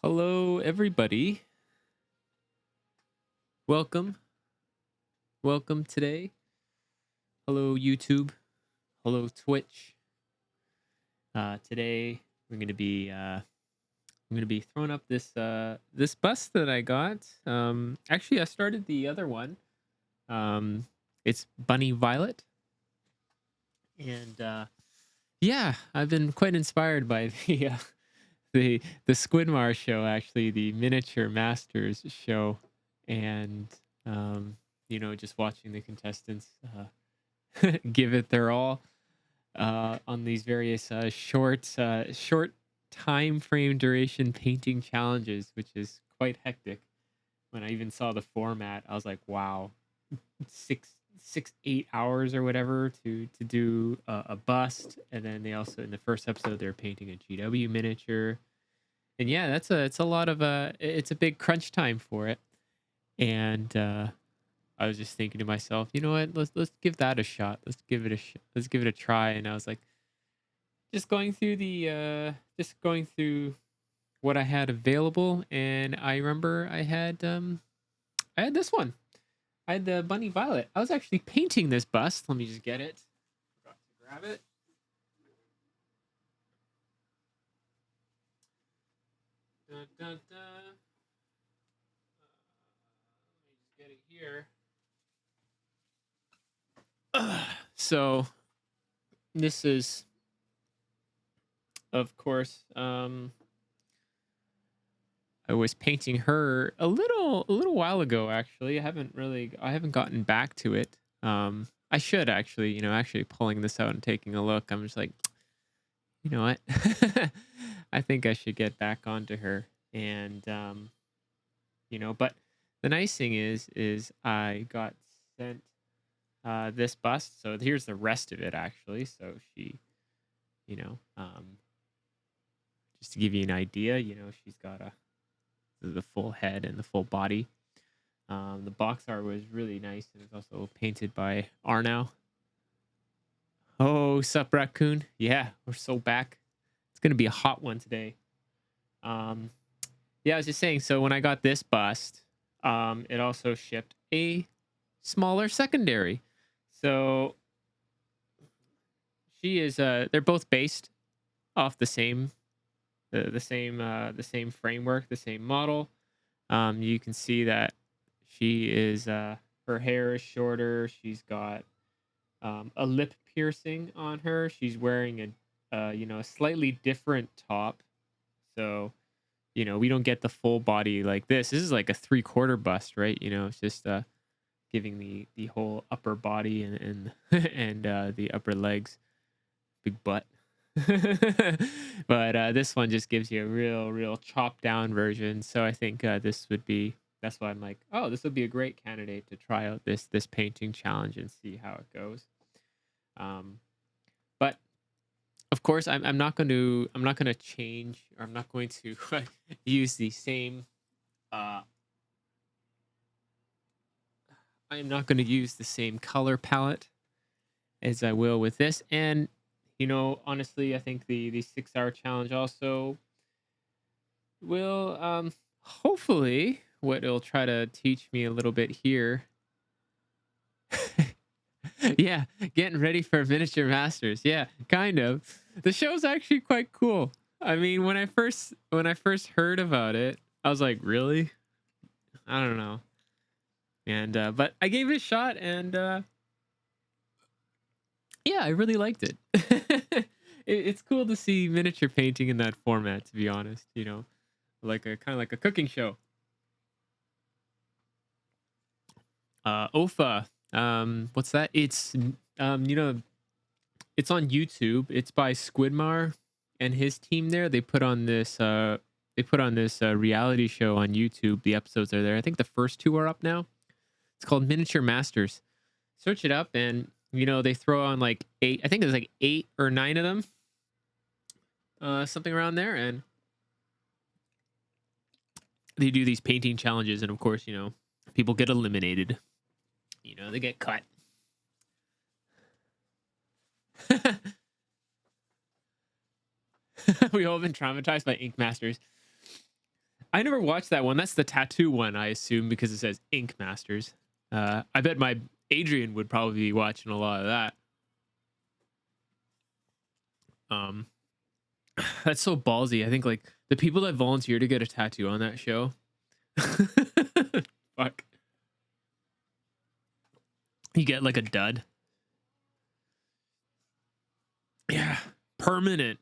Hello, everybody. Welcome. Welcome today. Hello, YouTube. Hello, Twitch. Today I'm gonna be throwing up this bus that I got. Actually, I started the other one. Um, it's Bunny Violet, and yeah, I've been quite inspired by the Squidmar show, actually, the Miniature Masters show, and just watching the contestants give it their all on these various short time frame duration painting challenges, which is quite hectic. When I even saw the format, I was like, wow, six 8 hours or whatever to do a bust, and then they also, in the first episode, they're painting a GW miniature. And yeah, it's a lot of it's a big crunch time for it. And I was just thinking to myself, you know what? Let's give that a shot. Let's give it a try. And I was like, just going through what I had available, and I remember I had this one. I had the Bunny Violet. I was actually painting this bust. Let me just get it. Forgot to grab it. Dun, dun, dun. Let me just get it here. So this is, of course, I was painting her a little while ago. Actually, I haven't gotten back to it. I should actually, actually pulling this out and taking a look. I'm just like, you know what? I think I should get back onto her. And but the nice thing is I got sent this bust. So here's the rest of it, actually. So she, you know, just to give you an idea, she's got the full head and the full body. The box art was really nice, and it's also painted by Arnow. Oh, sup, raccoon? Yeah, we're so back. It's gonna be a hot one today. Um, yeah, I was just saying. So when I got this bust, it also shipped a smaller secondary. So she is. They're both based off the same framework, the same model. You can see that she is. Her hair is shorter. She's got a lip piercing on her. She's wearing a slightly different top. So, we don't get the full body like this. This is like a 3/4 bust, right? It's just giving the whole upper body and and the upper legs, big butt. But this one just gives you a real chopped down version. So I think that's why I'm like, oh, this would be a great candidate to try out this painting challenge and see how it goes. Um, but of course, I'm not going to change, or I'm not going to use the same. Uh, I am not going to use the same color palette as I will with this. And honestly, I think the 6 hour challenge also will hopefully, what it'll try to teach me a little bit here. Yeah, getting ready for Miniature Masters. Yeah, kind of. The show's actually quite cool. I mean, when I first heard about it, I was like, really? I don't know. And but I gave it a shot, and yeah, I really liked it. It's cool to see miniature painting in that format, to be honest, like a kind of like a cooking show. OFA. What's that? It's on YouTube. It's by Squidmar and his team there. They put on this reality show on YouTube. The episodes are there. I think the first two are up now. It's called Miniature Masters. Search it up, and they throw on like eight. I think there's like 8 or 9 of them, something around there, and they do these painting challenges. And of course, people get eliminated. They get cut. We all been traumatized by Ink Masters. I never watched that one. That's the tattoo one, I assume, because it says Ink Masters. I bet my Adrian would probably be watching a lot of that. That's so ballsy. I think like the people that volunteer to get a tattoo on that show. Fuck. You get like a dud. Yeah. Permanent.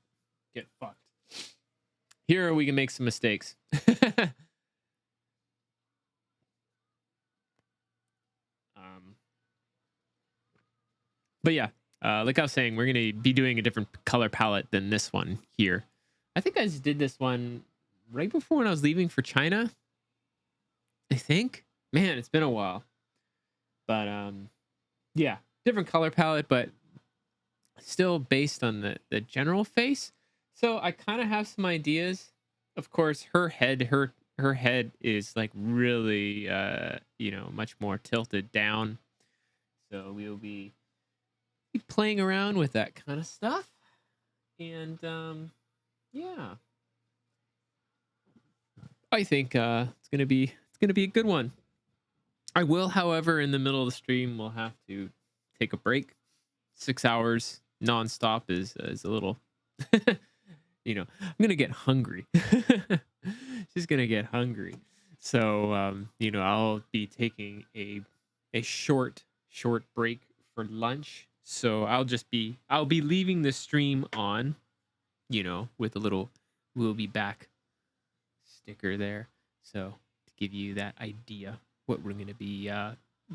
Get fucked. Here we can make some mistakes. But yeah, like I was saying, we're going to be doing a different color palette than this one here. I think I just did this one right before when I was leaving for China. I think. Man, it's been a while. But yeah, different color palette, but still based on the general face. So I kind of have some ideas. Of course, her head is like really much more tilted down. So we'll be playing around with that kind of stuff. And yeah. I think it's gonna be a good one. I will, however, in the middle of the stream, we'll have to take a break. 6 hours nonstop is a little, I'm gonna get hungry. She's gonna get hungry. So I'll be taking a short break for lunch. So I'll be leaving the stream on, with a little "we'll be back" sticker there. So to give you that idea what we're gonna be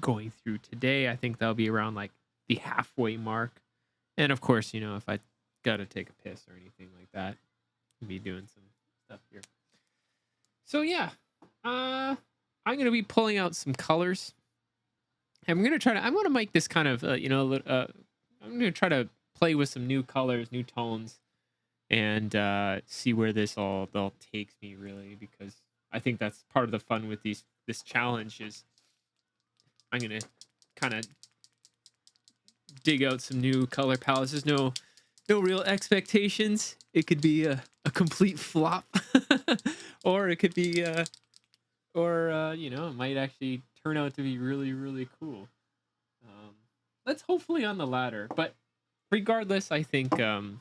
going through today, I think that'll be around like the halfway mark. And of course, if I gotta take a piss or anything like that, I'll be doing some stuff here. So yeah, I'm gonna be pulling out some colors. I'm gonna make this kind of I'm gonna try to play with some new colors, new tones, and see where this all takes me, really, because I think that's part of the fun with this challenge is I'm gonna kind of dig out some new color palettes. There's no real expectations. It could be a complete flop, or it could be it might actually turn out to be really, really cool. Let's hopefully on the latter. But regardless, I think it'll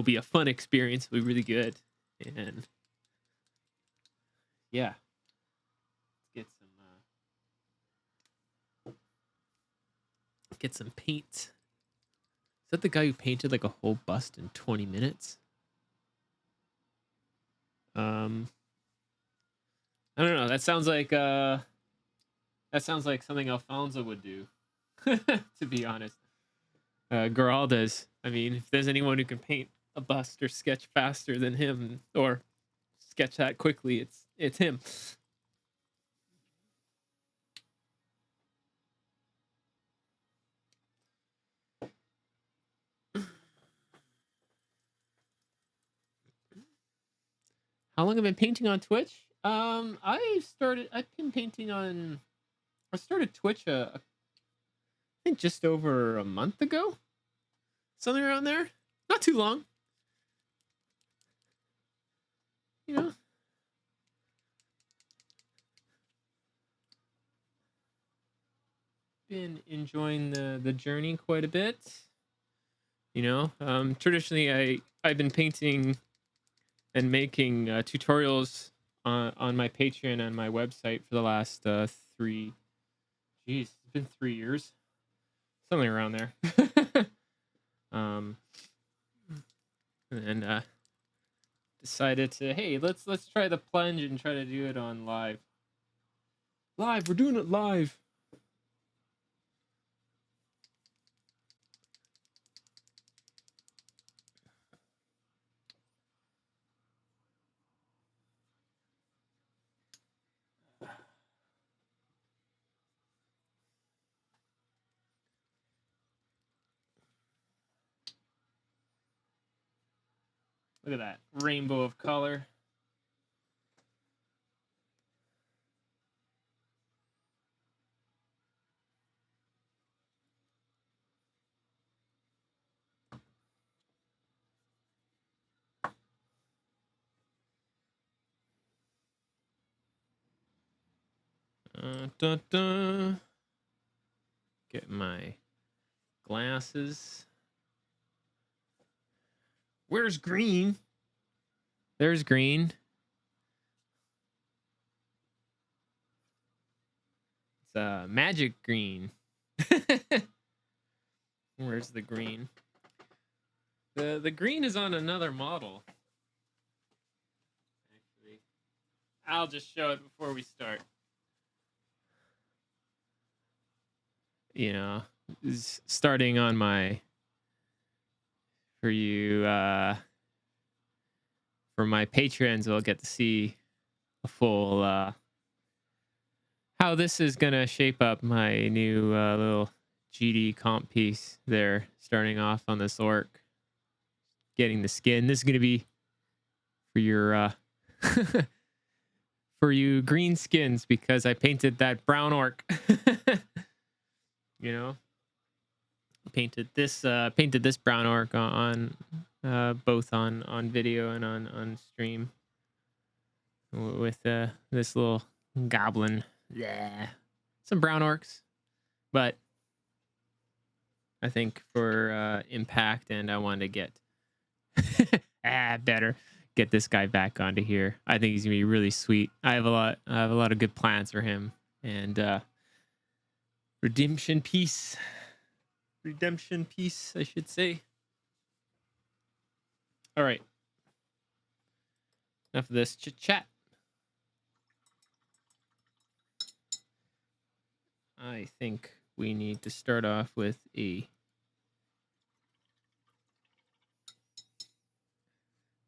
be a fun experience. It'll be really good, and yeah, let's get some paint. Is that the guy who painted like a whole bust in 20 minutes? I don't know. That sounds like something Alfonso would do. To be honest, Geraldes. I mean, if there's anyone who can paint a bust or sketch faster than him, or sketch that quickly, it's him. How long have I been painting on Twitch? I've been painting on. I started Twitch I think just over a month ago, something around there. Not too long. Been enjoying the journey quite a bit. Traditionally I've been painting and making tutorials on my Patreon and my website for the last 3. It's been 3 years, something around there. And decided to, hey, let's try the plunge and try to do it on live. We're doing it live. Look at that rainbow of color. Dun, dun. Get my glasses. Where's green? There's green. It's magic green. Where's the green? The green is on another model. Actually, I'll just show it before we start. You know, starting on my for my patrons will get to see a full how this is gonna shape up my new little GD comp piece there, starting off on this orc, getting the skin. This is gonna be for your for you green skins, because I painted that brown orc. You know, painted this brown orc on both on video and on stream with this little goblin. Yeah, some brown orcs, but I think for impact, and I wanted to get better get this guy back onto here. I think he's gonna be really sweet. I have a lot of good plans for him, and redemption piece, I should say. All right, enough of this chit chat. I think we need to start off with a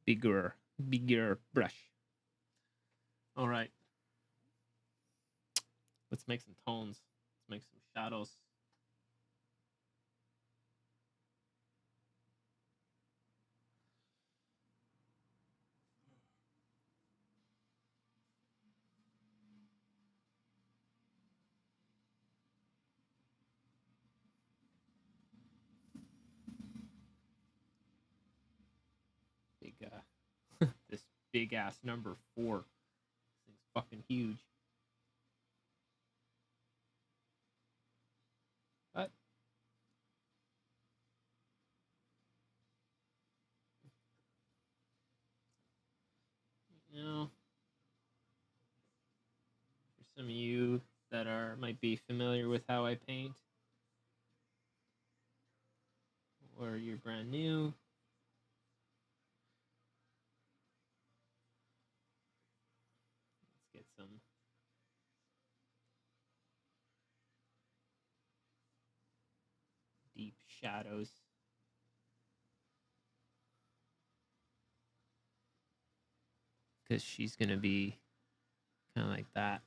bigger brush. All right, let's make some tones. Let's make some shadows. Big this big ass number 4. This thing's fucking huge. But you know, for some of you that might be familiar with how I paint, or you're brand new, let's get some deep shadows. Because she's going to be kind of like that.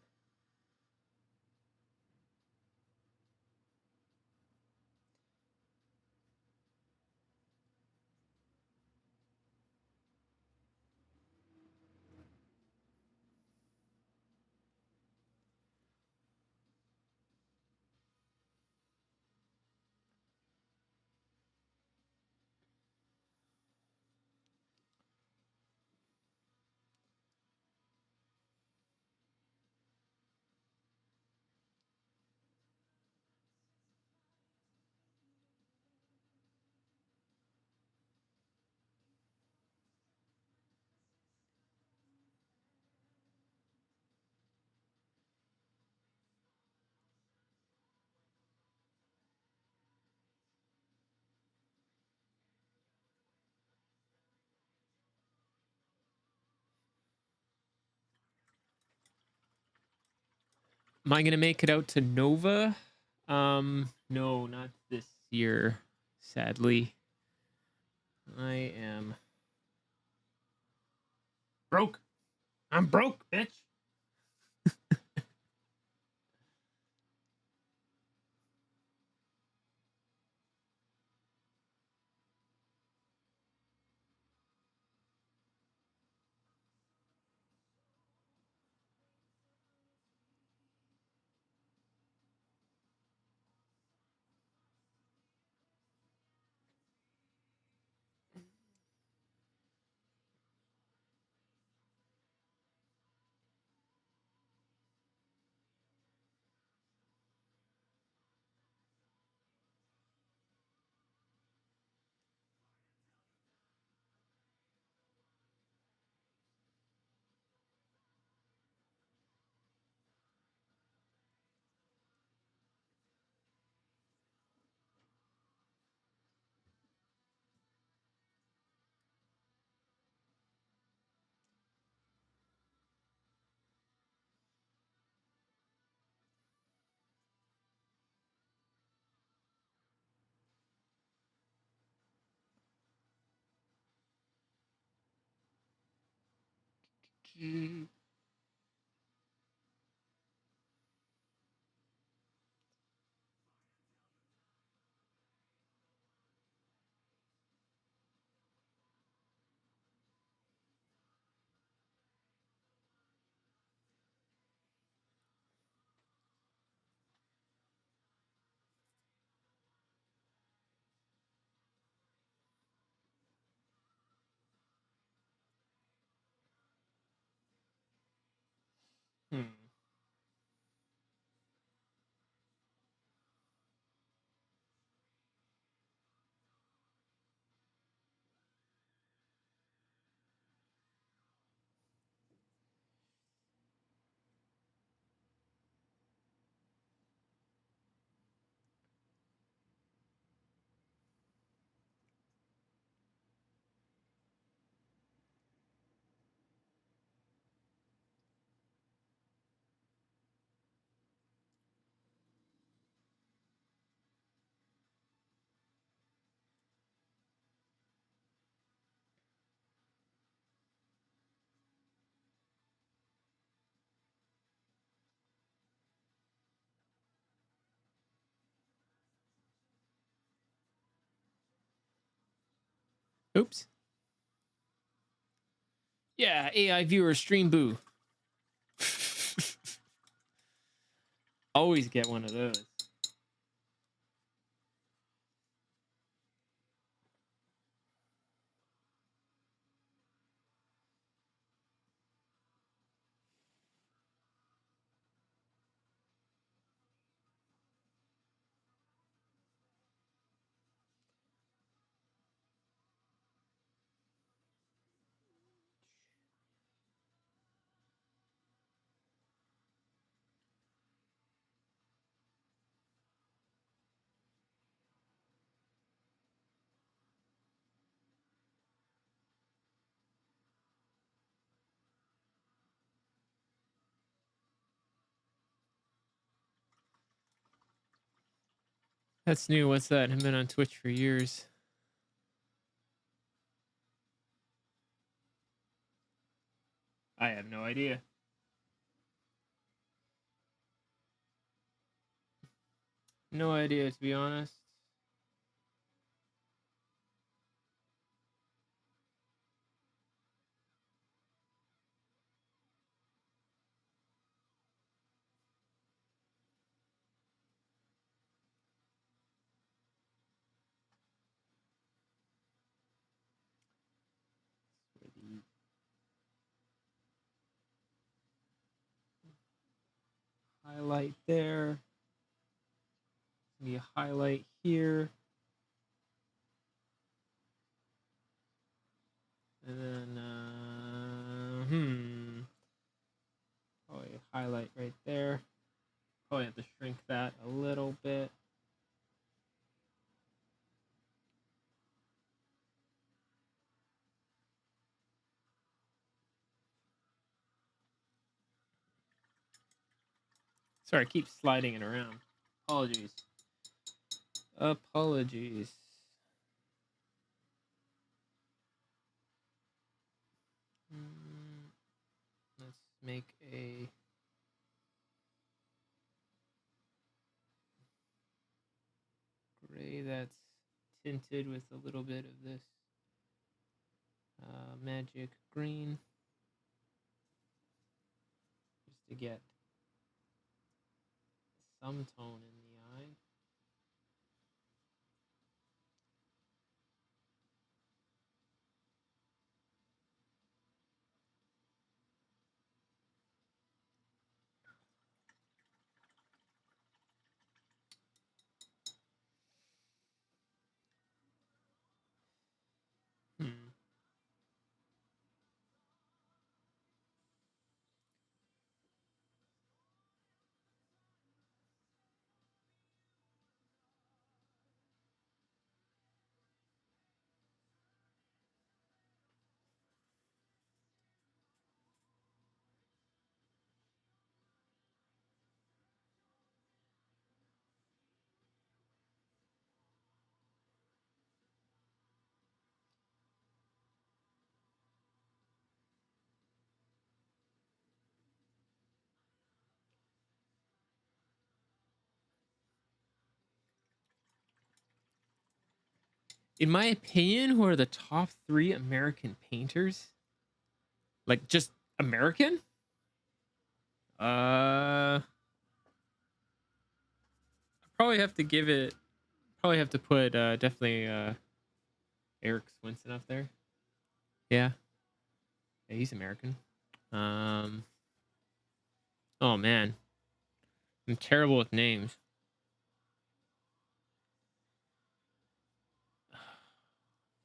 Am I going to make it out to Nova? No, not this year, sadly. I am broke. I'm broke, bitch. Hmm. Oops. Yeah, AI viewer stream boo. Always get one of those. That's new. What's that? I've been on Twitch for years. I have no idea. No idea, to be honest. Highlight there. Be a highlight here. And then, probably a highlight right there. Probably have to shrink that a little bit. Sorry, I keep sliding it around. Apologies. Apologies. Let's make a gray that's tinted with a little bit of this magic green, just to get some tone in the eye. Hmm. in my opinion, who are the top 3 American painters? Like just American? Probably have to give it. Probably have to put definitely Eric Swinson up there. Yeah, he's American. Um, oh man, I'm terrible with names.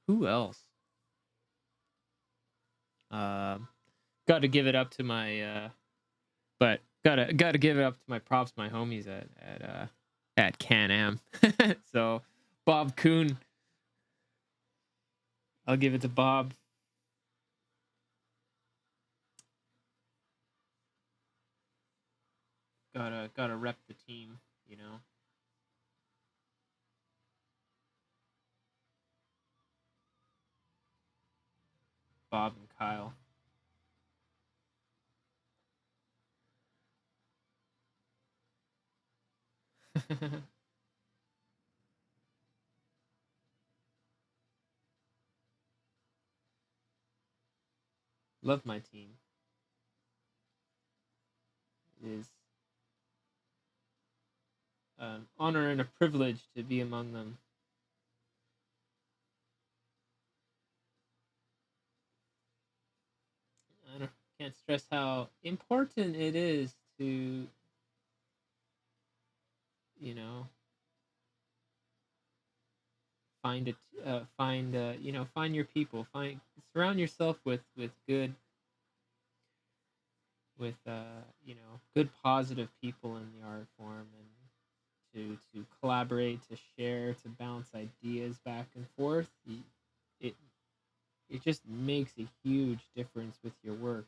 Who else? Got to give it up to my but gotta give it up to my props, my homies at Can-Am. So Bob Kuhn, I'll give it to Bob. Gotta rep the team, you know. Bob and Kyle. Love my team. It is an honor and a privilege to be among them. Can't stress how important it is to, you know, find it, find your people, surround yourself with good, with good positive people in the art form, and to collaborate, to share, to bounce ideas back and forth. It it just makes a huge difference with your work.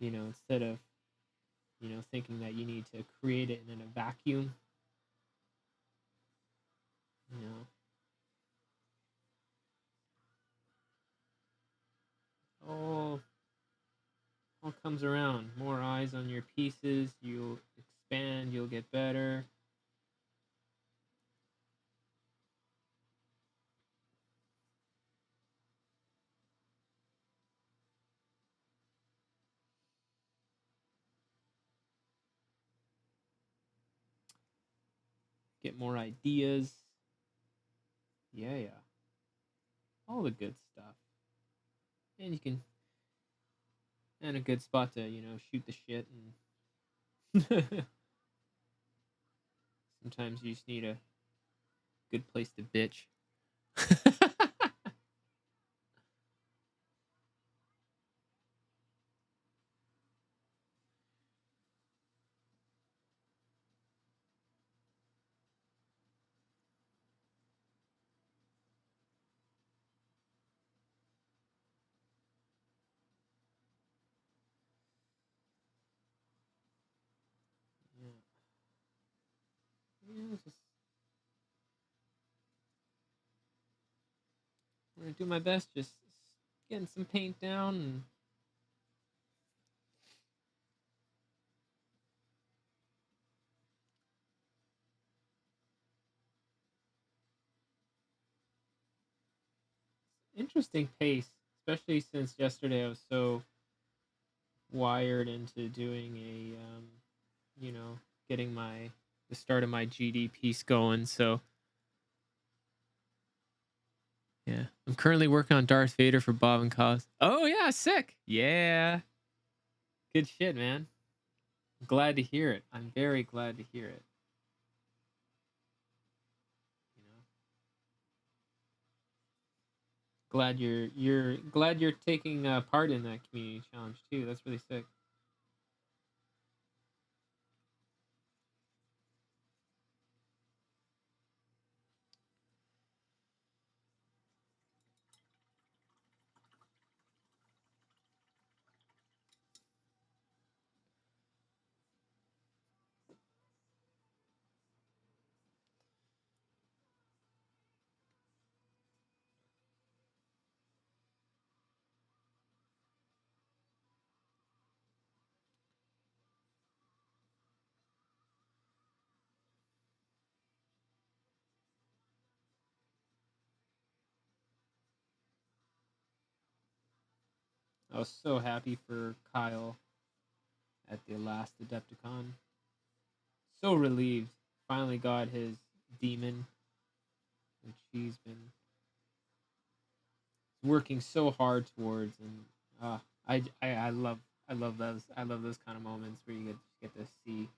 Instead of thinking that you need to create it in a vacuum. You know, all all comes around. More eyes on your pieces, you'll expand, you'll get better. Get more ideas. Yeah, yeah. All the good stuff. And you can and a good spot to, shoot the shit and sometimes you just need a good place to bitch. Yeah. Just I'm gonna do my best, just getting some paint down and interesting pace, especially since yesterday I was so wired into doing you know, getting the start of my GD piece going. So yeah, I'm currently working on Darth Vader for Bob and Cos. Oh yeah, sick. Yeah, good shit, man. Glad to hear it. I'm very glad to hear it. You know, glad you're taking part in that community challenge too. That's really sick. I was so happy for Kyle at the last Adepticon. So relieved. Finally got his demon, which he's been working so hard towards, and I love those kind of moments where you get to see,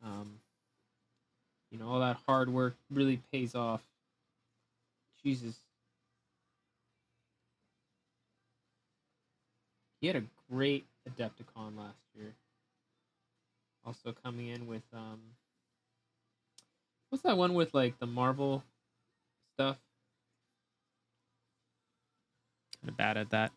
um, all that hard work really pays off. Jesus, he had a great Adepticon last year. Also coming in with what's that one with like the Marvel stuff? Kind of bad at that.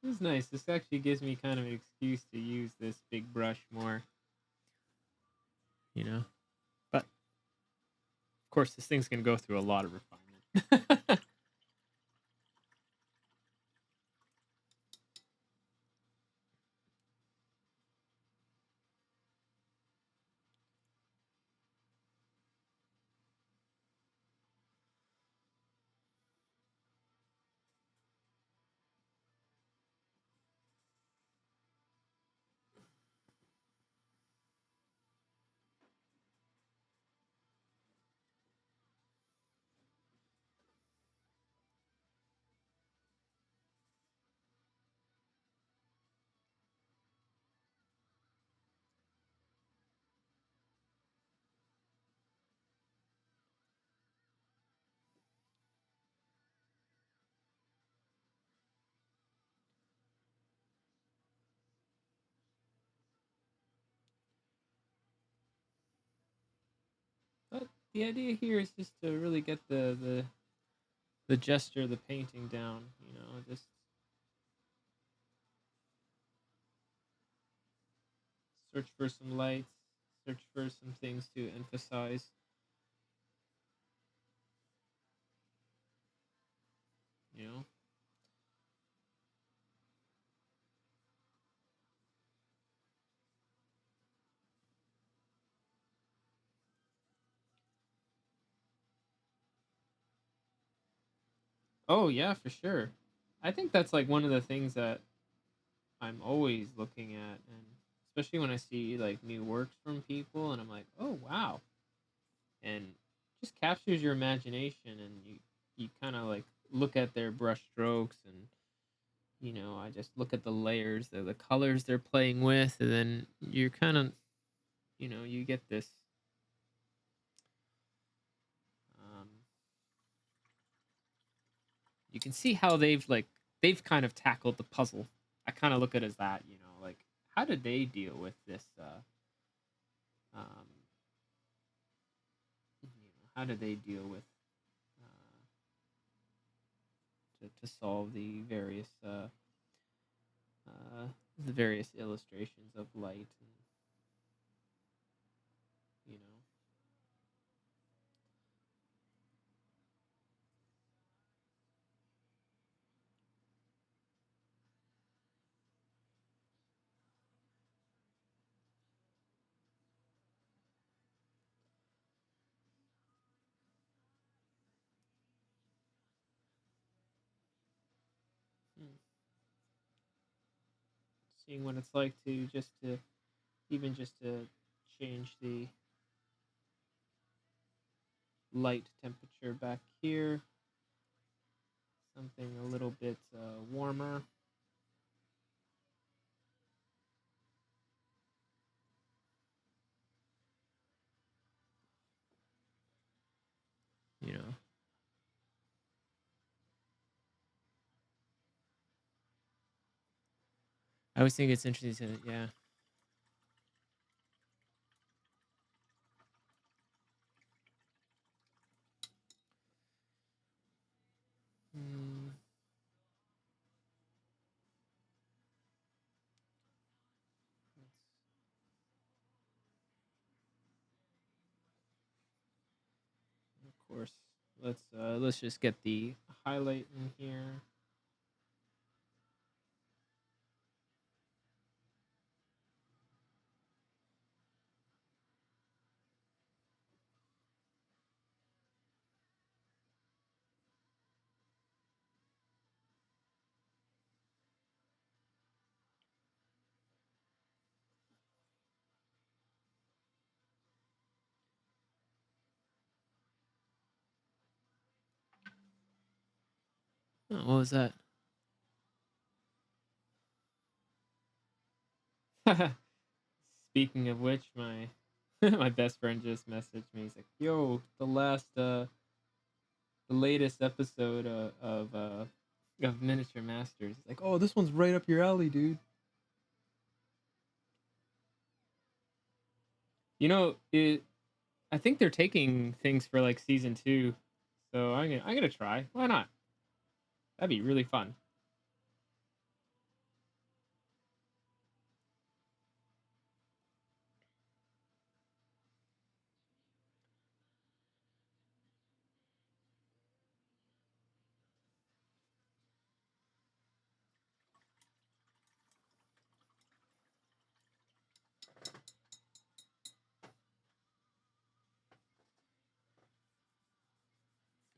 This is nice. This actually gives me kind of an excuse to use this big brush more. You know, but of course, this thing's gonna go through a lot of refinement. But the idea here is just to really get the gesture of the painting down. Just search for some lights, search for some things to emphasize. You know. Oh yeah, for sure. I think that's like one of the things that I'm always looking at, and especially when I see like new works from people, and I'm like, oh wow, and just captures your imagination, and you kind of like look at their brush strokes, and I just look at the layers, the colors they're playing with, and then you're kind of you get this um, you can see how they've kind of tackled the puzzle. I kind of look at it as that, like how did they deal with this um, how did they deal with to solve the various illustrations of light, and you know hmm, seeing what it's like to even just to change the light temperature back here, something a little bit warmer. you know I always think it's interesting to, yeah. Mm, course. Let's just get the highlight in here. Oh, what was that? Speaking of which, my my best friend just messaged me. He's like, "Yo, the latest episode of Miniature Masters." He's like, "Oh, this one's right up your alley, dude." You know, it. I think they're taking things for like season 2, so I'm gonna try. Why not? That'd be really fun.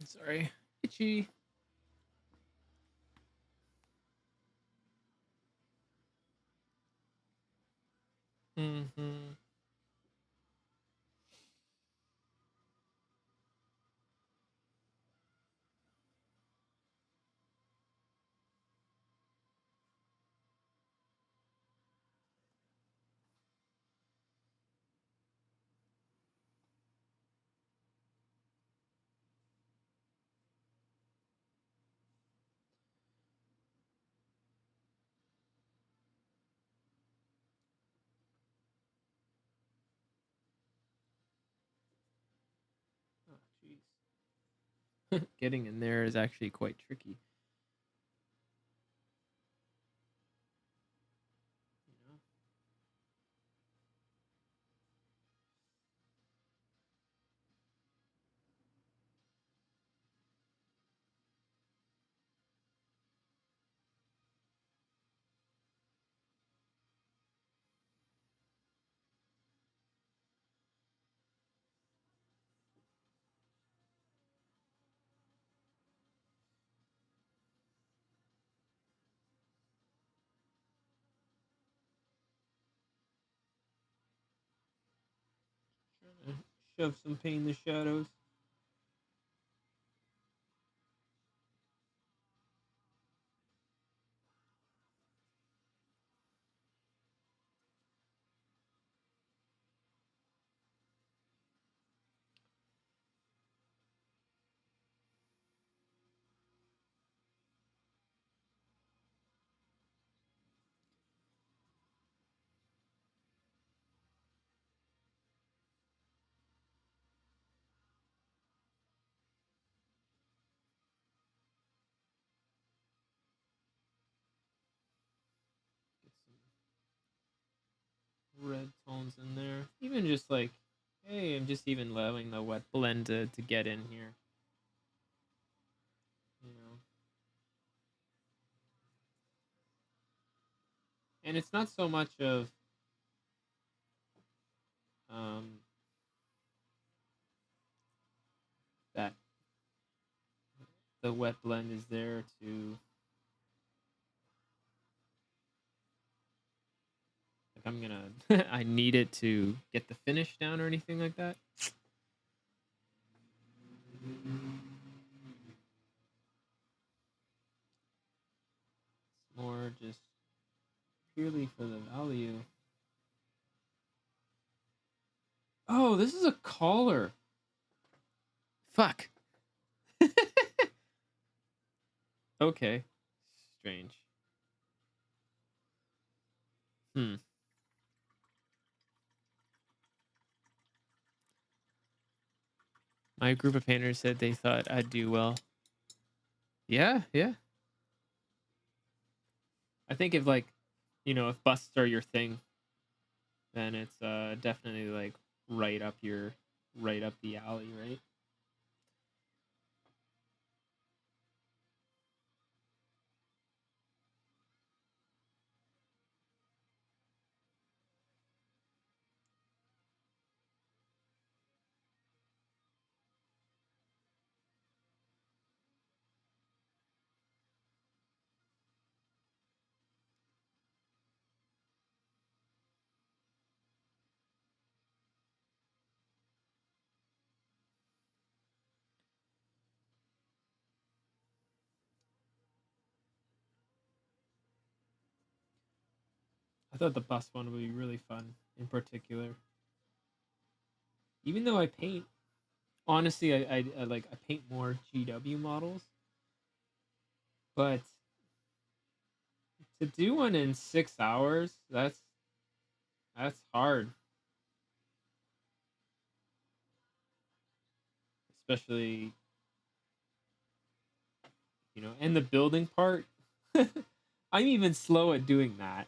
Sorry, itchy. Mm-hmm. Oh, jeez. Getting in there is actually quite tricky. You know? Trying to shove some paint in the shadows. Get some red tones in there. Even just like, hey, I'm just even allowing the wet blend to get in here. You know, and it's not so much of um, that the wet blend is there to like I'm gonna I need it to get the finish down or anything like that. It's more just purely for the value. Oh, this is a collar. Fuck. Okay. Strange. Hmm. My group of painters said they thought I'd do well. Yeah, yeah. I think if like, if busts are your thing, then it's definitely like right up the alley, right? thought the bus one would be really fun in particular. Even though I paint, honestly, I paint more GW models, but to do one in 6 hours, that's hard, especially and the building part. I'm even slow at doing that.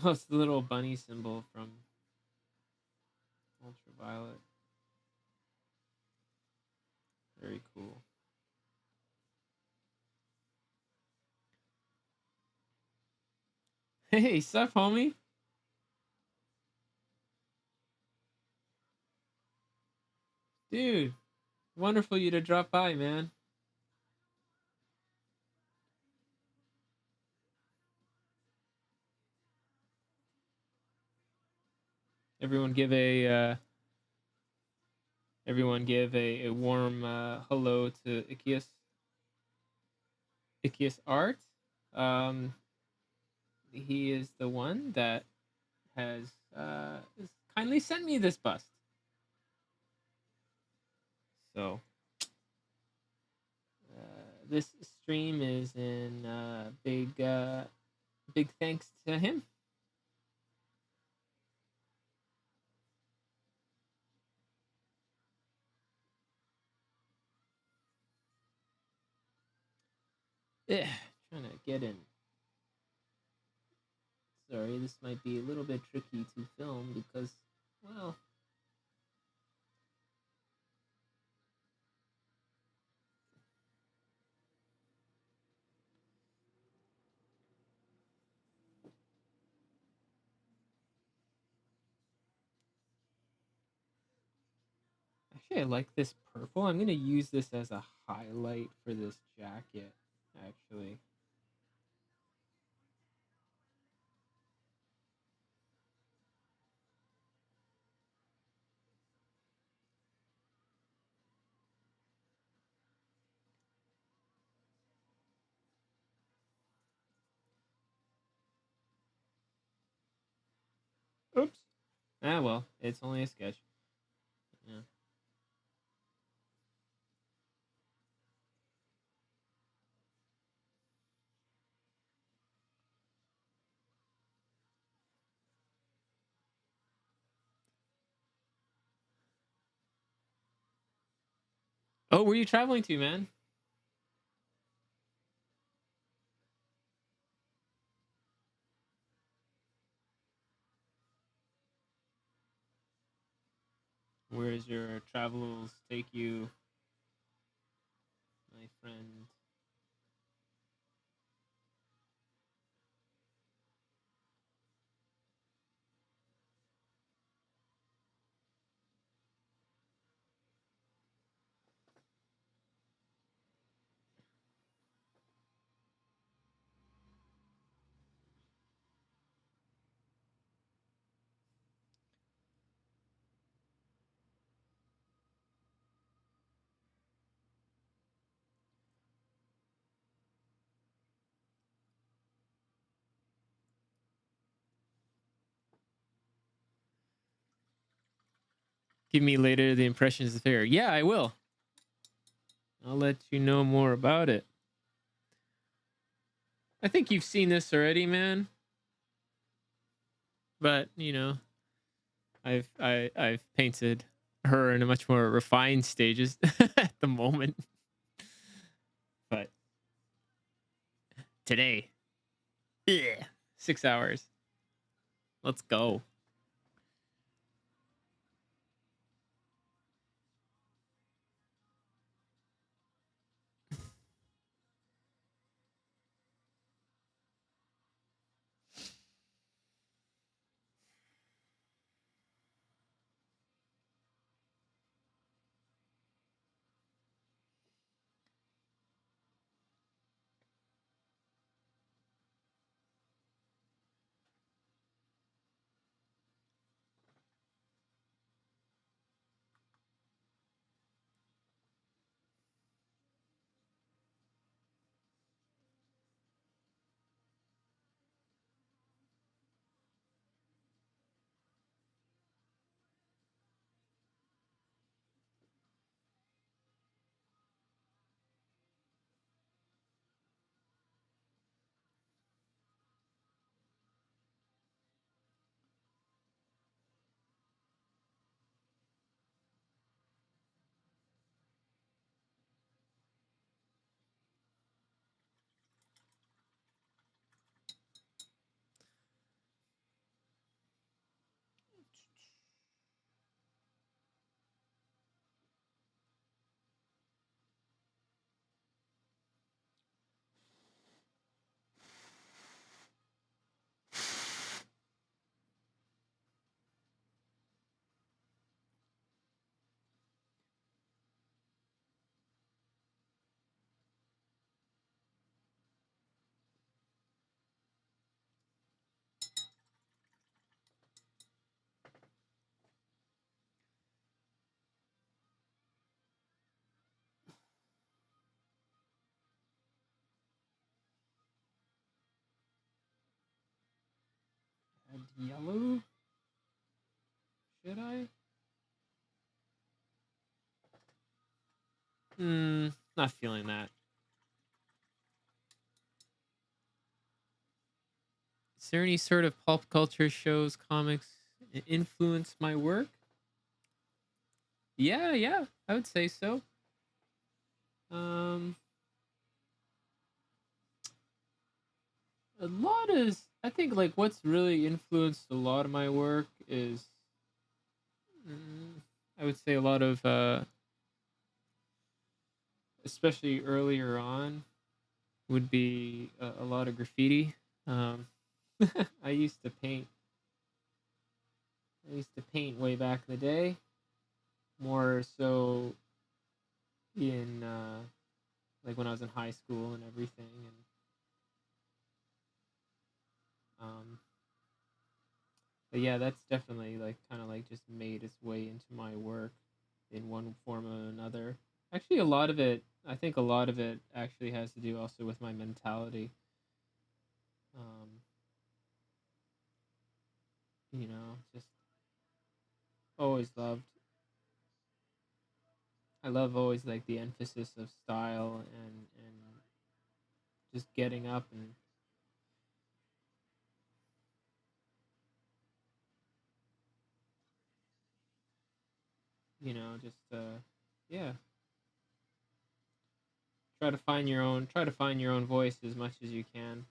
Oh, it's the little bunny symbol from Ultraviolet. Very cool. Hey, sup, homie? Dude, wonderful you to drop by, man. Everyone give a warm hello to Ikias Art. Um, he is the one that has kindly sent me this bust. So this stream is in big thanks to him. Yeah, trying to get in. Sorry, this might be a little bit tricky to film because, well, actually, I like this purple. I'm gonna use this as a highlight for this jacket. Actually, oops. Ah, well, it's only a sketch. Yeah. Oh, where are you traveling to, man? Where does your travels take you, my friend? Give me later the impressions of the fair. Yeah, I will. I'll let you know more about it. I think you've seen this already, man. But I've painted her in a much more refined stages at the moment. But today, 6 hours. Let's go. Add yellow? Should I? Not feeling that. Is there any sort of pulp culture shows, comics influence my work? Yeah, I would say so. Um, a lot is I think like what's really influenced a lot of my work is I would say a lot of especially earlier on would be a lot of graffiti. Um, I used to paint. I used to paint way back in the day, more so in like when I was in high school and everything, and um, but yeah, that's definitely like kind of like just made its way into my work in one form or another. Actually, a lot of it, I think a lot of it actually has to do also with my mentality. Um, just always loved. I love always like the emphasis of style and just getting up and just yeah, try to find your own voice as much as you can.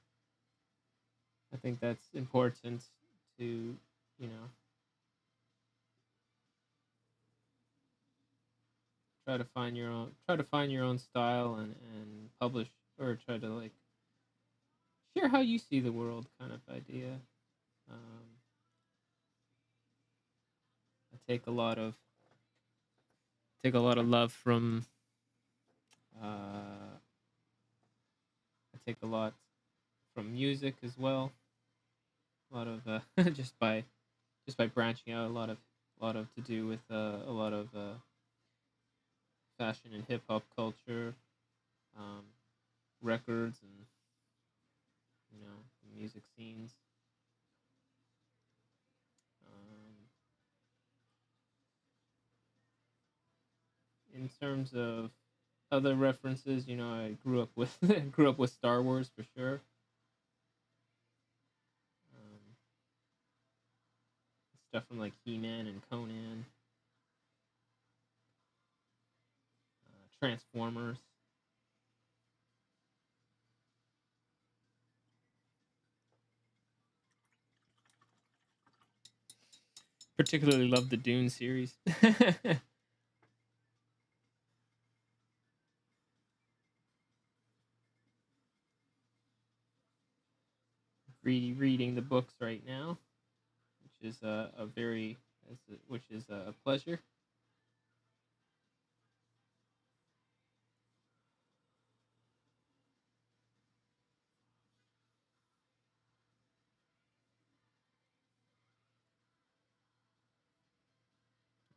I think that's important to try to find your own style and publish or try to like share how you see the world kind of idea. um, I take a lot of love from I take a lot from music as well. A lot of just by branching out, a lot of to do with a lot of fashion and hip hop culture, um, records, and music scenes. Um, in terms of other references, you know, I grew up with grew up with Star Wars for sure. Um, Stuff from like He-Man and Conan, Transformers. Particularly love the Dune series. Reading the books right now, which is which is a pleasure.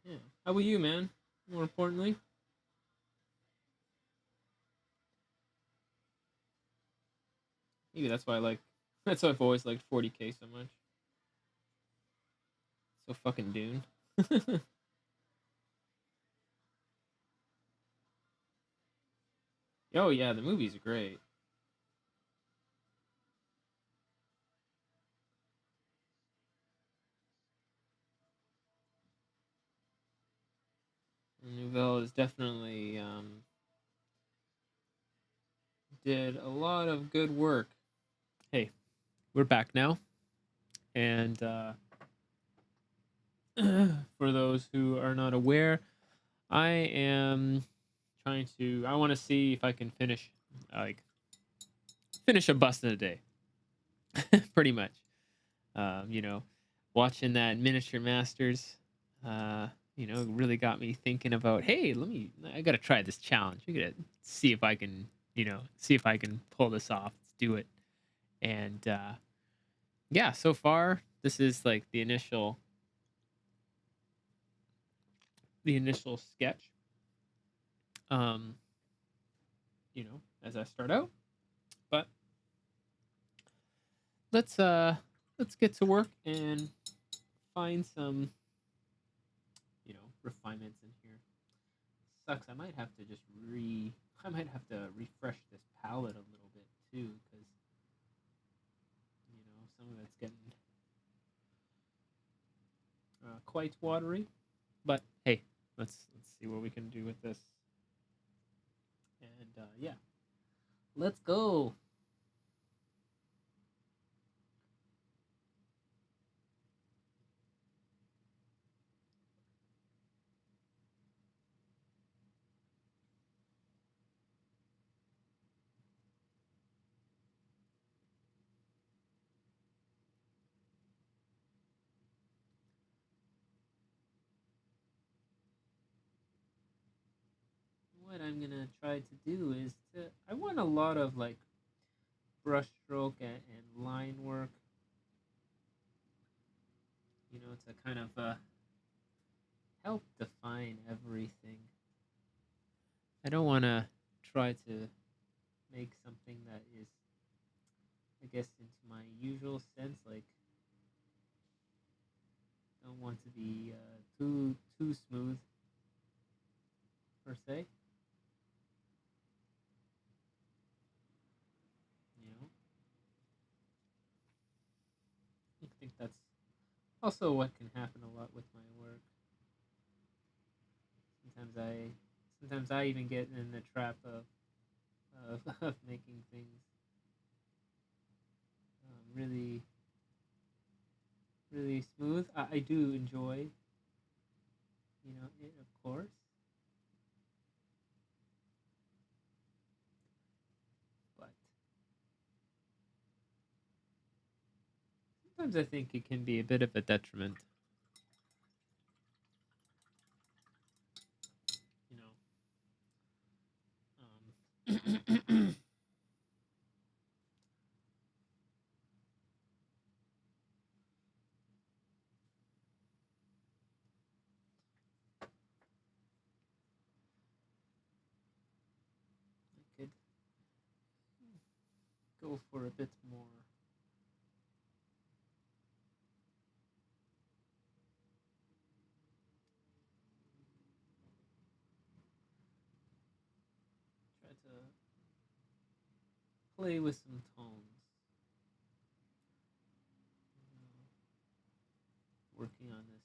Yeah. How about you, man? More importantly, maybe that's why I like. That's why I've always liked 40K so much. So fucking Dune. Oh yeah, the movie's great. Nouvelle is definitely did a lot of good work. Hey, we're back now, and for those who are not aware, I am trying to. I want to see if I can like finish a bust in a day, pretty much. You know, watching that miniature masters, you know, really got me thinking about, hey, I gotta try this challenge. I gotta see if I can, you know, see if I can pull this off. Let's do it. And yeah, so far this is like the initial sketch. Um, you know, as I start out, but let's uh let's get to work and find some, you know, refinements in here. Sucks. I might have to refresh this palette a little bit too, because you know some of it's getting quite watery. But hey, let's see what we can do with this. And yeah, let's go. What I'm gonna try to do is I want a lot of like brushstroke and line work. You know, to kind of help define everything. I don't want to try to make something that is, I guess, into my usual sense. Like, don't want to be too smooth per se. You know, I think that's also what can happen a lot with my work. Sometimes I sometimes I even get in the trap of making things really really smooth. I do enjoy, you know, it of course, but sometimes I think it can be a bit of a detriment. You know, I could go for a bit more. to play with some tones. Working on this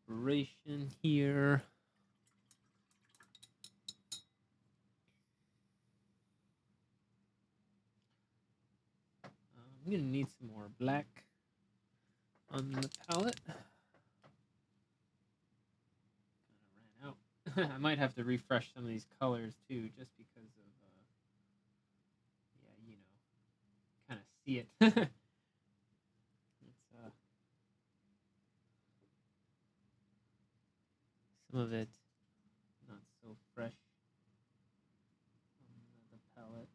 separation here. I'm gonna need some more black on the palette. Kind of ran out. I might have to refresh some of these colors too, just because of yeah, you know, kind of see it. It's some of it not so fresh on the palette.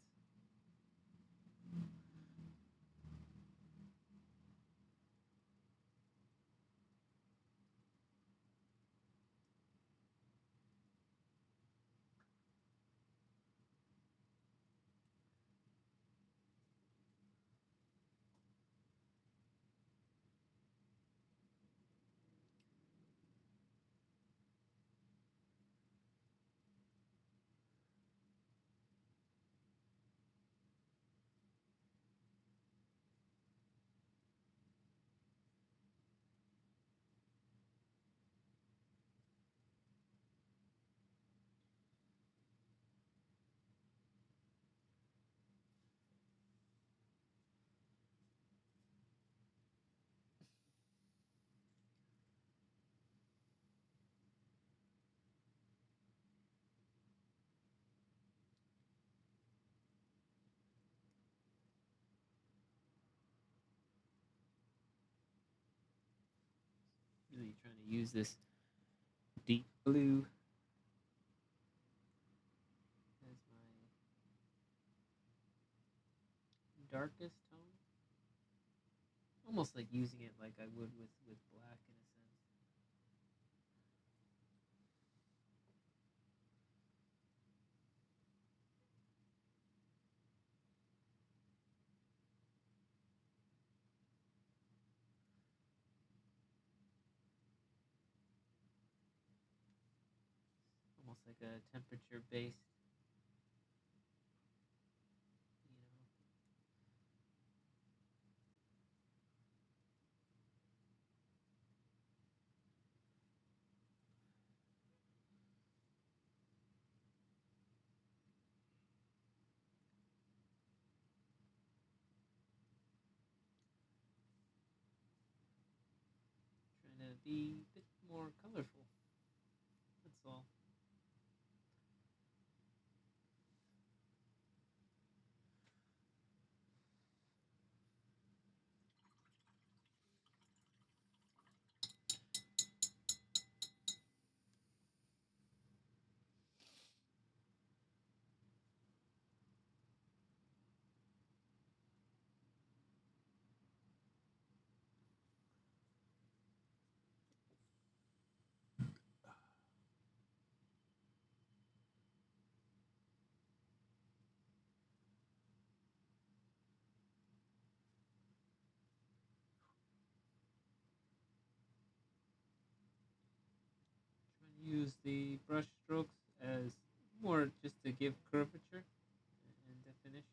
Really trying to use this deep blue as my darkest tone. Almost like using it like I would with black in a sense. Almost like a temperature based, you know. Trying to be a bit more colorful. That's all. Trying to use the brush strokes as more just to give curvature and definition.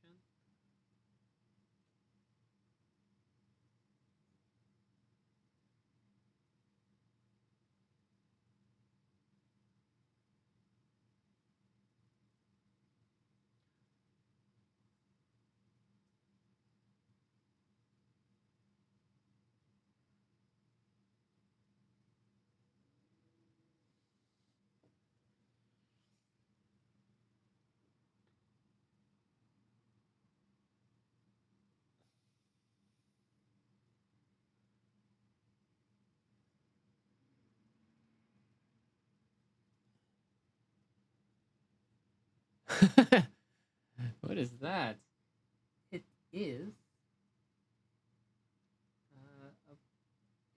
What is that? It is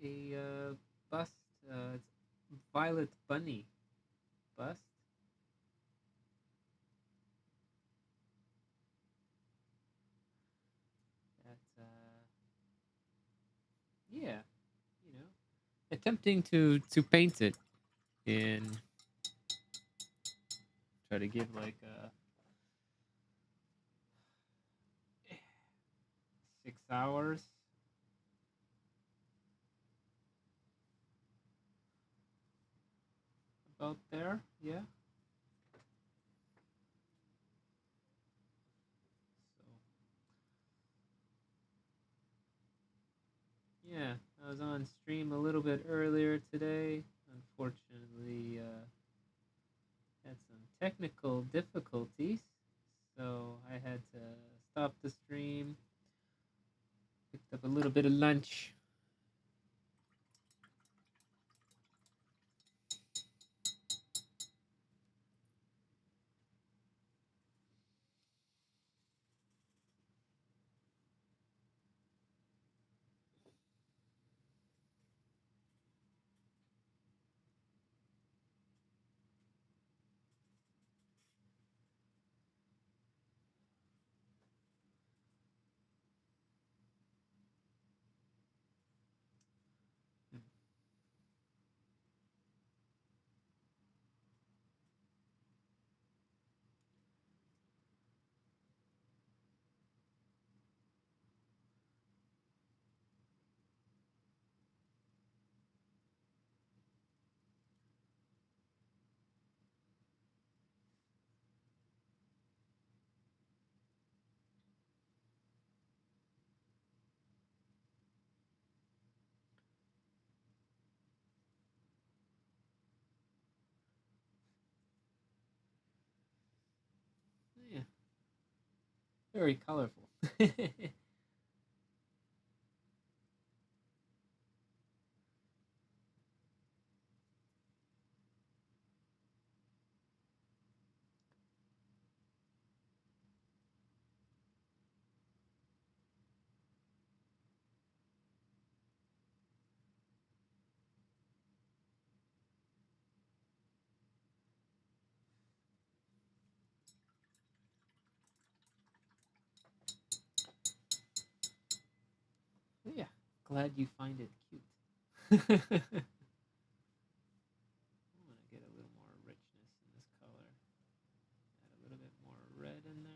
a bust. It's Violet Bunny bust. That yeah, you know, attempting to paint it in Try to give like a 6 hours. About there, yeah. So yeah, I was on stream a little bit earlier today. Unfortunately, had some technical difficulties, so I had to stop the stream. Picked up a little bit of lunch. Yeah, very colorful. Yeah, glad you find it cute. I want to get a little more richness in this color. Add a little bit more red in there.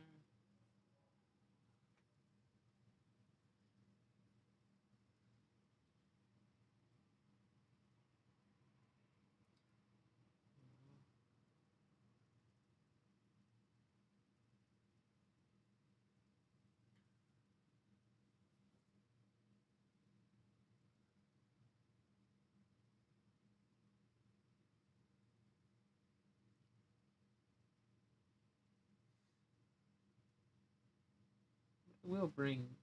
We'll bring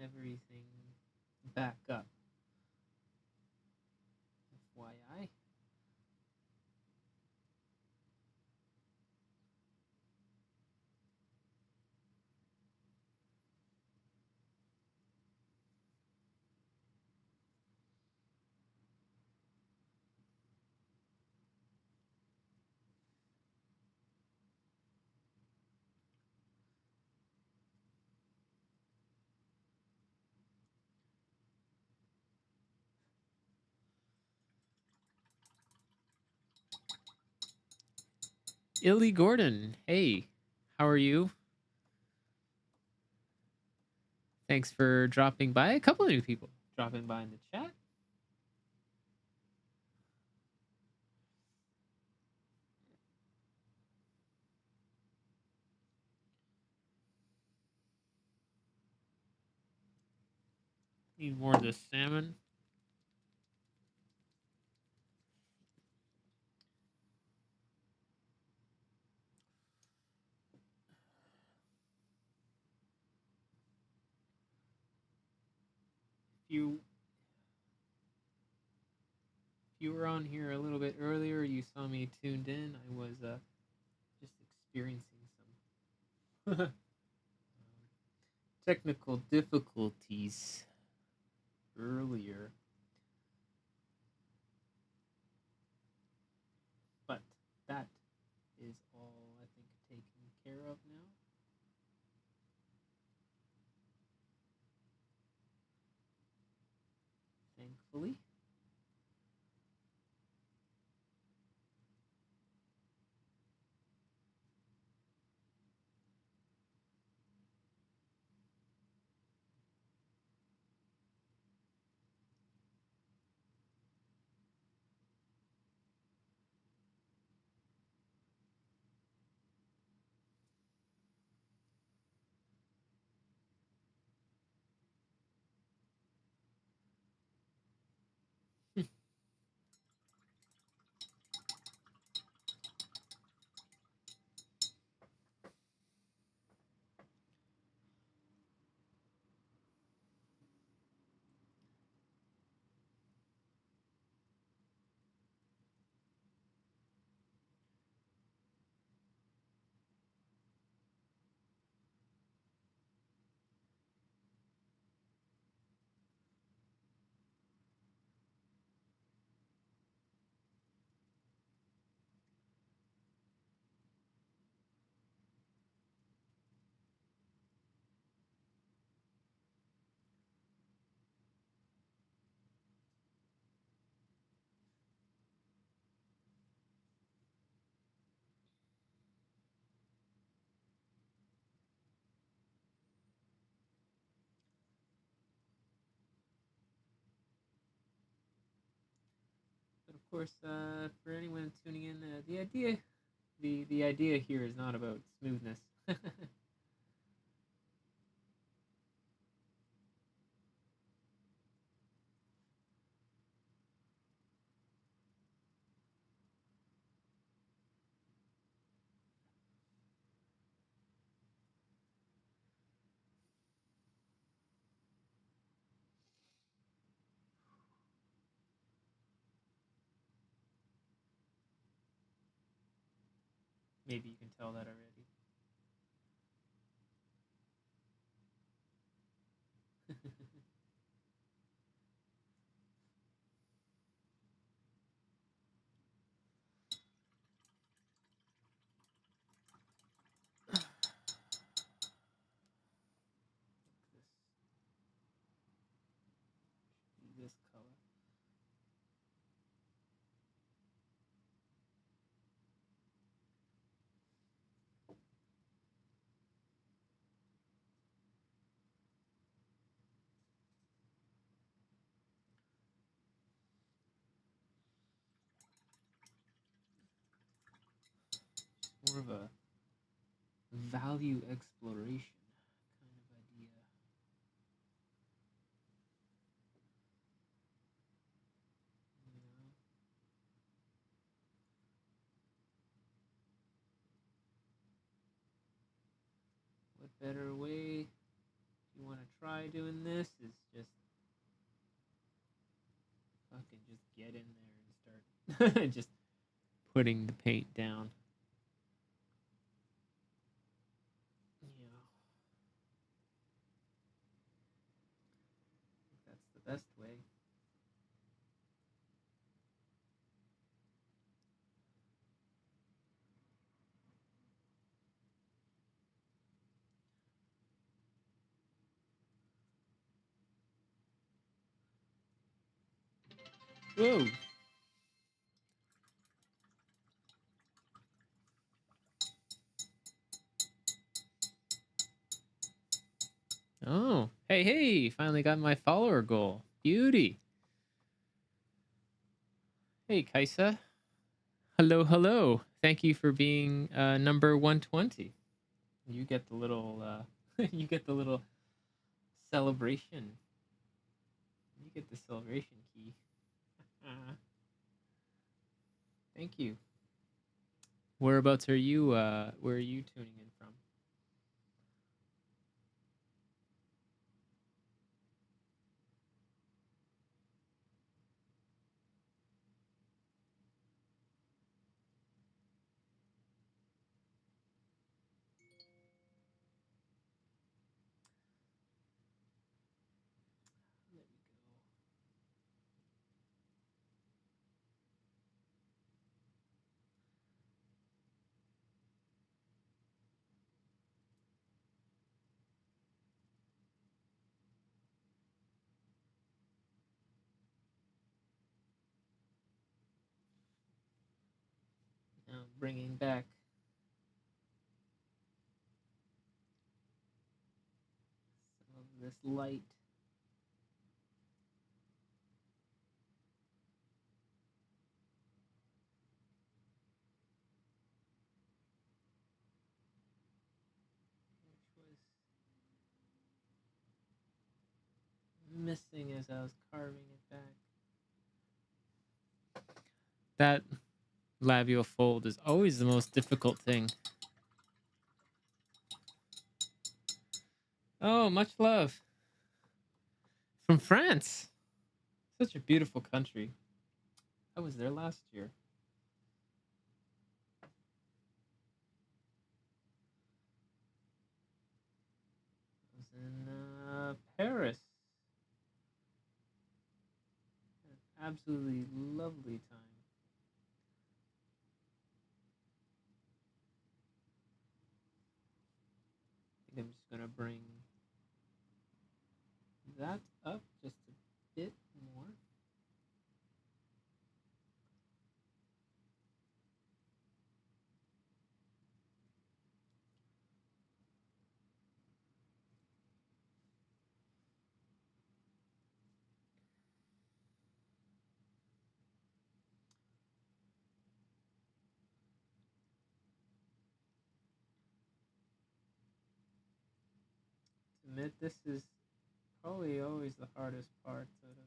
everything back up. FYI. Illy Gordon, hey, how are you? Thanks for dropping by. A couple of new people dropping by in the chat. Need more of this salmon. If you were on here a little bit earlier, you saw me tuned in. I was just experiencing some technical difficulties earlier, but that is all I think taken care of now. Thankfully. Of course, for anyone tuning in, the idea here is not about smoothness. Maybe you can tell that already. This color. More of a value exploration kind of idea. You know? What better way you want to try doing this is just fucking just get in there and start just putting the paint down. Yeah, I think that's the best way. Whoa. Oh, hey, finally got my follower goal. Beauty. Hey, Kaisa. Hello. Thank you for being number 120. You get the little you get the little celebration. You get the celebration key. Thank you. Whereabouts are you where are you tuning in from? There we go. Now bringing back some of this light. Which was missing as I was carving it back. That labial fold is always the most difficult thing. Oh, much love. From France. Such a beautiful country. I was there last year. I was in Paris. An absolutely lovely time. I think I'm just gonna bring that up just a bit more. admit this is probably always the hardest part, sort of.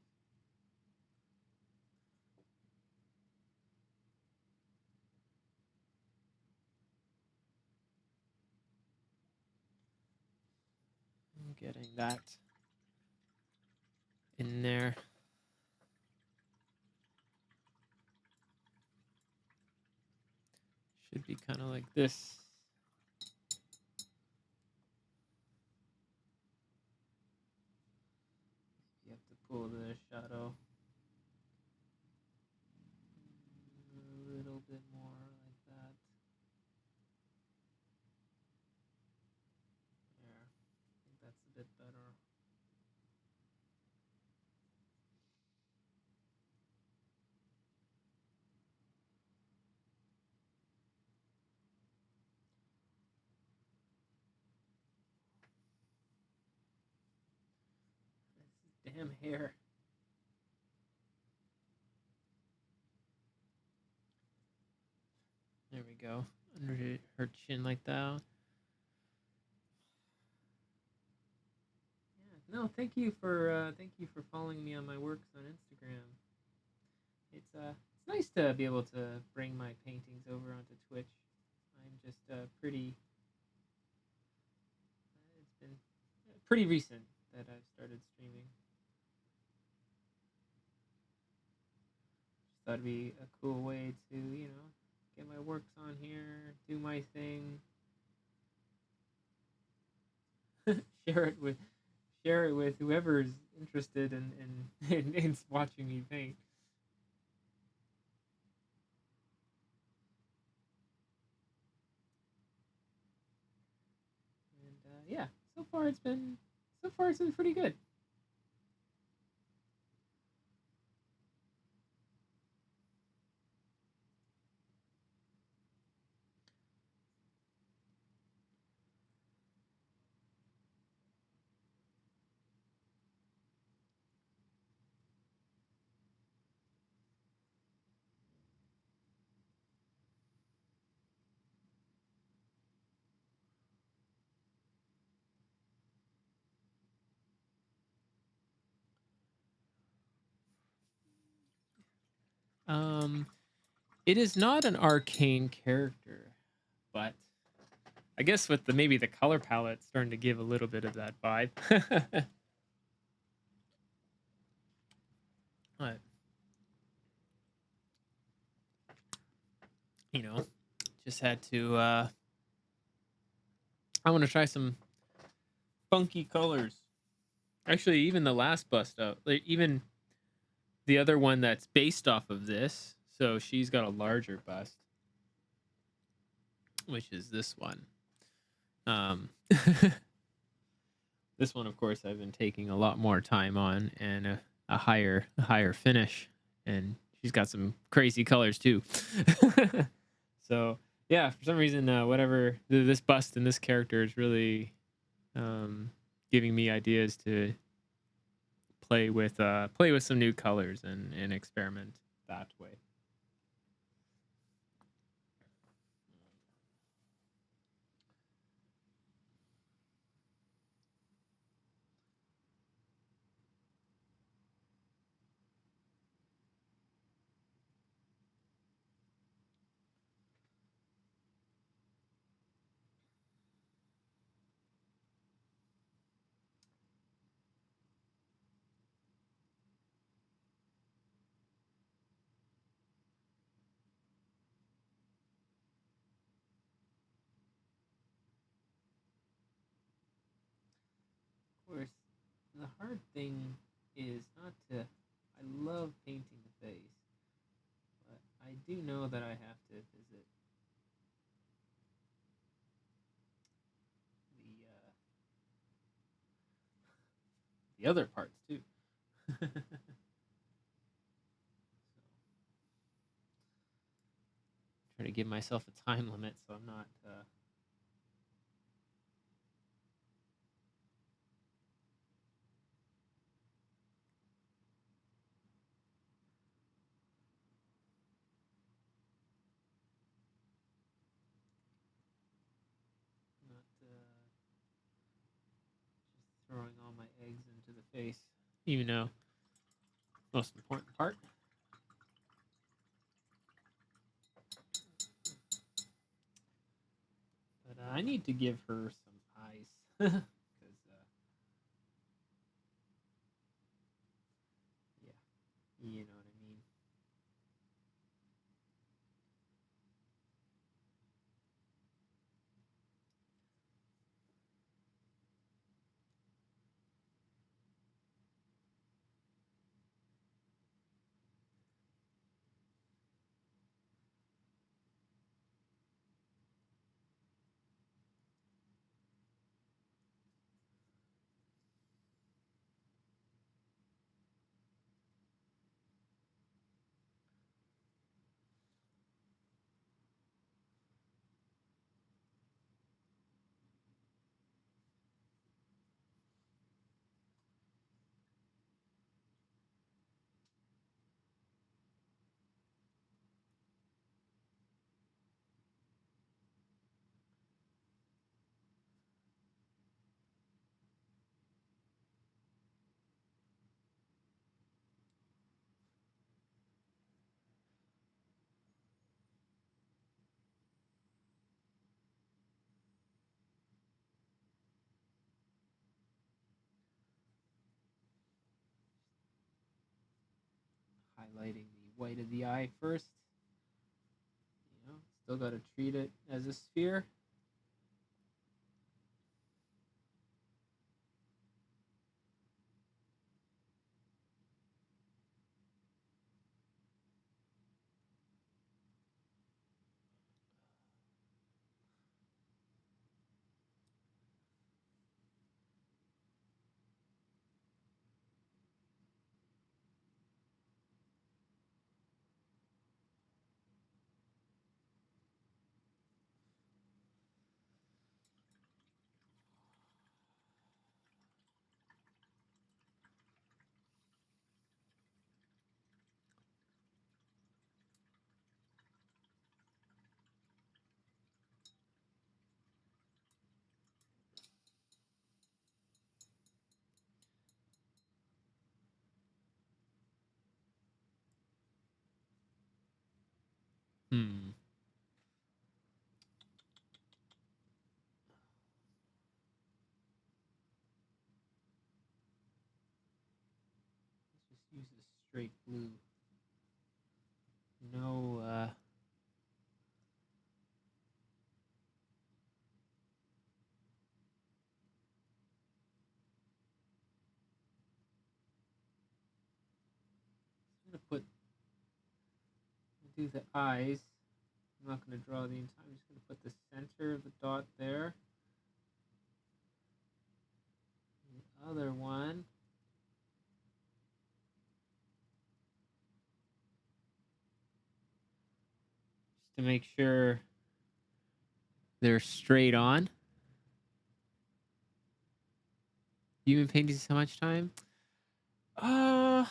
Getting that in there. Should be kind of like this. You have to pull the shadow a little bit more like that. There. I think that's a bit better. This damn hair. There we go. Under her chin like that. Yeah. No, thank you for following me on my works on Instagram. It's nice to be able to bring my paintings over onto Twitch. I'm just pretty. It's been pretty recent that I've started streaming. Just thought it'd be a cool way to get my works on here, do my thing, share it with whoever's interested in watching me paint. And yeah, so far it's been pretty good. Um, it is not an arcane character, but I guess with maybe the color palette starting to give a little bit of that vibe. But just had to. I want to try some funky colors. Actually, even the last bust out, like even the other one that's based off of this. So she's got a larger bust, which is this one. This one, of course, I've been taking a lot more time on and a higher finish, and she's got some crazy colors too. So yeah, for some reason, whatever this bust and this character is really giving me ideas to play with some new colors and experiment that way. Of course, the hard thing is not to. I love painting the face, but I do know that I have to visit the other parts too. So, try to give myself a time limit so I'm not. Not just eggs into the face, even though most important part. But I need to give her some eyes because yeah, you know what I mean. Highlighting the white of the eye first. You know, still got to treat it as a sphere. Hmm. Let's just use a straight blue. No, I'm gonna do the eyes. I'm not gonna draw the entire. I'm just gonna put the center of the dot there. The other one. Just to make sure they're straight on. You've been painting so much time? Uh,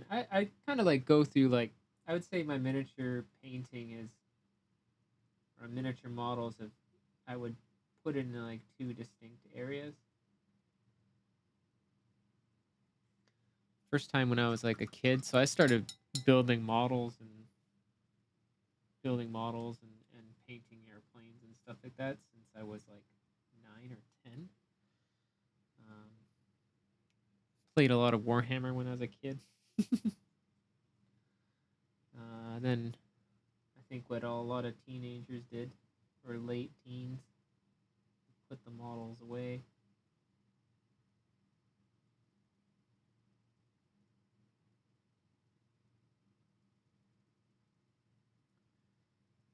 I I kind of like go through like I would say my miniature painting is or miniature models of I would put it in like two distinct areas. First time when I was like a kid, so I started building models and and painting airplanes and stuff like that since I was like 9 or 10. Um, Played a lot of Warhammer when I was a kid. Then I think what a lot of teenagers did, or late teens, put the models away.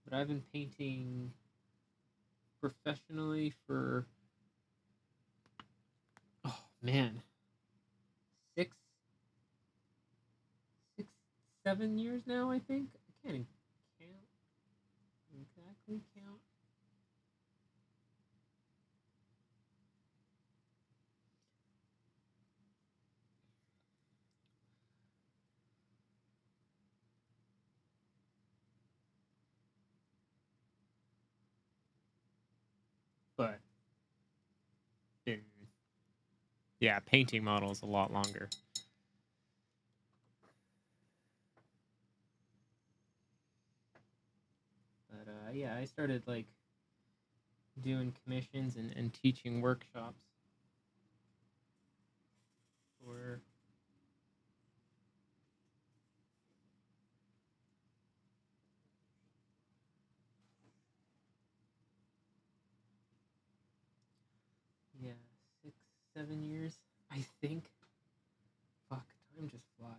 But I've been painting professionally for oh man, six, 7 years now. I think I can't exactly count, but Yeah, painting model is a lot longer. But yeah, I started like doing commissions and teaching workshops for yeah, 6, 7 years, I think. Fuck, time just flies.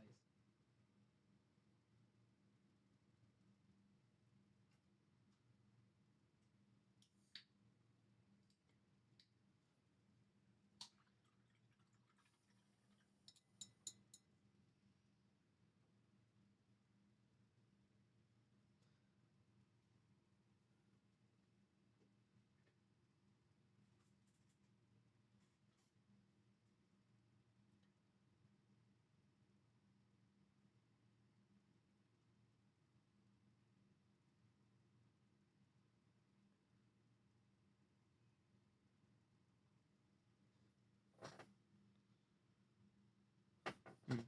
Hmm.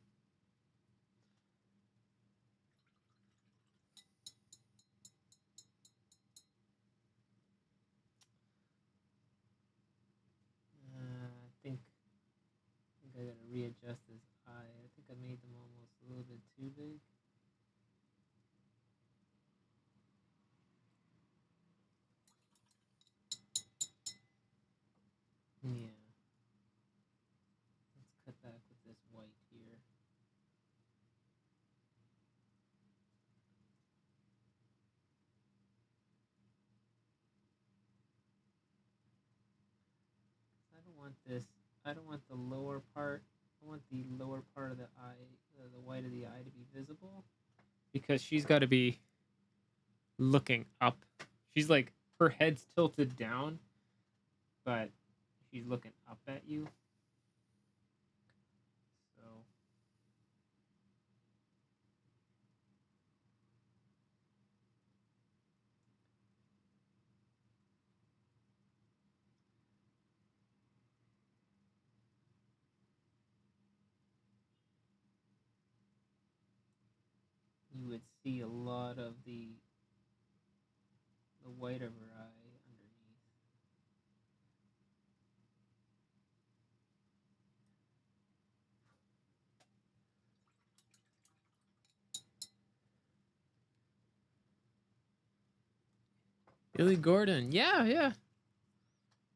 I think I gotta readjust this eye. I think I made them almost a little bit too big. Yeah. Let's cut back with this white here. I don't want this. I don't want the lower part. I want the lower part of the eye, the white of the eye, to be visible, because she's got to be looking up. She's like, her head's tilted down, but she's looking up at you. So you would see a lot of the white of her eye underneath. Billy Gordon. Yeah, yeah.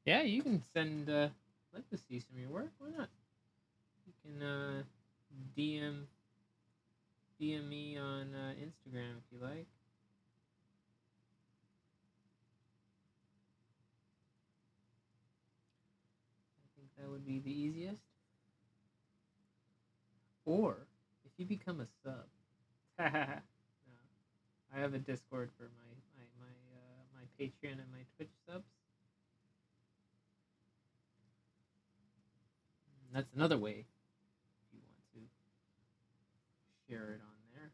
Yeah, you can send I'd like to see some of your work. Why not? You can DM me on Instagram if you like. I think that would be the easiest. Or if you become a sub. No, I have a Discord for my Patreon and my Twitch subs. That's another way if you want to share it on there.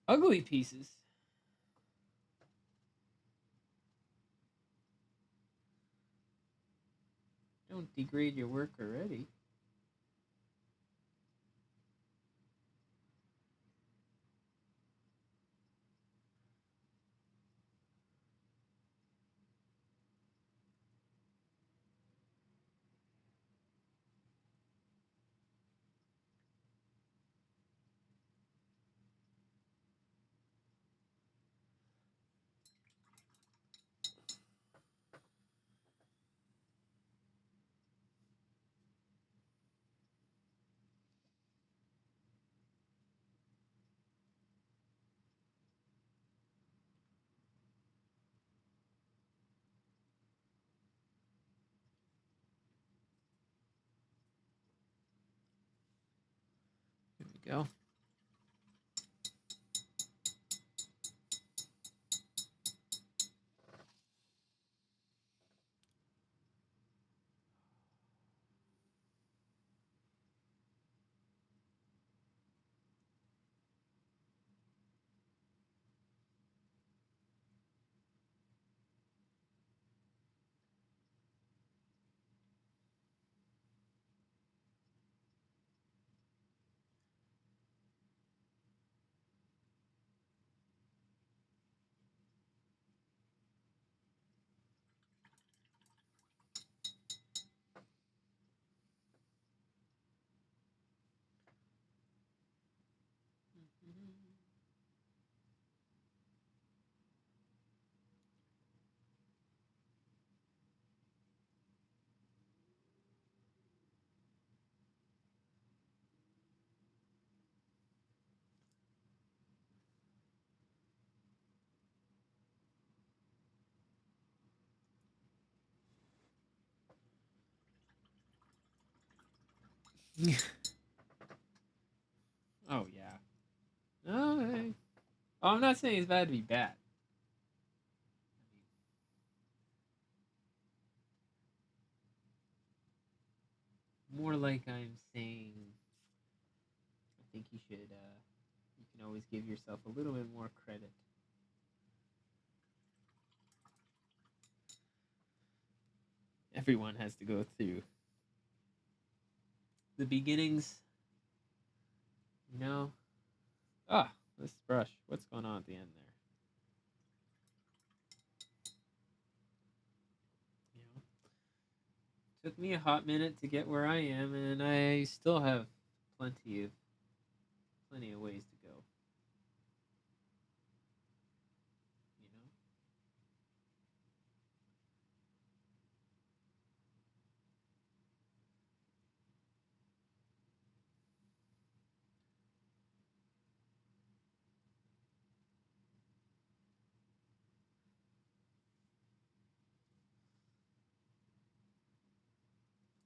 Ugly pieces. Don't degrade your work already. Here we go. Oh yeah. Oh, hey. Oh, I'm not saying it's bad to be bad. More like I'm saying, I think you should. You can always give yourself a little bit more credit. Everyone has to go through the beginnings, you know. Ah, this brush. What's going on at the end there? You know, took me a hot minute to get where I am, and I still have plenty of ways to go. You know,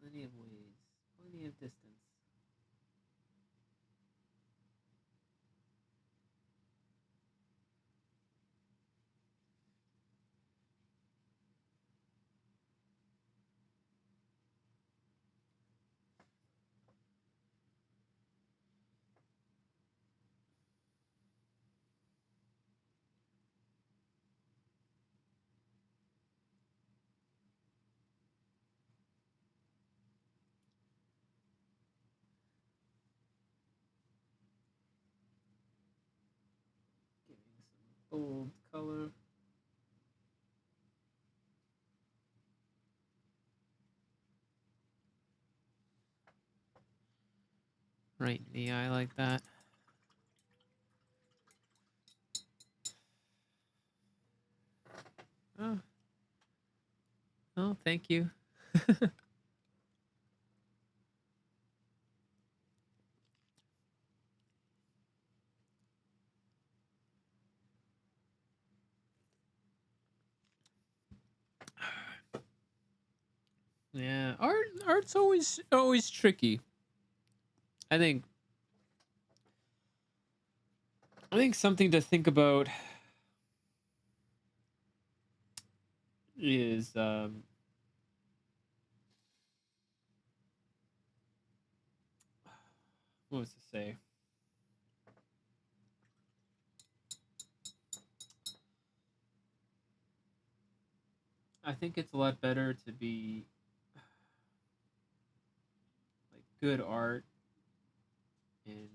plenty of ways, plenty of distance. Giving some bold color. Right in the eye like that. Oh, oh, thank you. Yeah, art's always tricky. I think something to think about is what was to say? I think it's a lot better to be good art and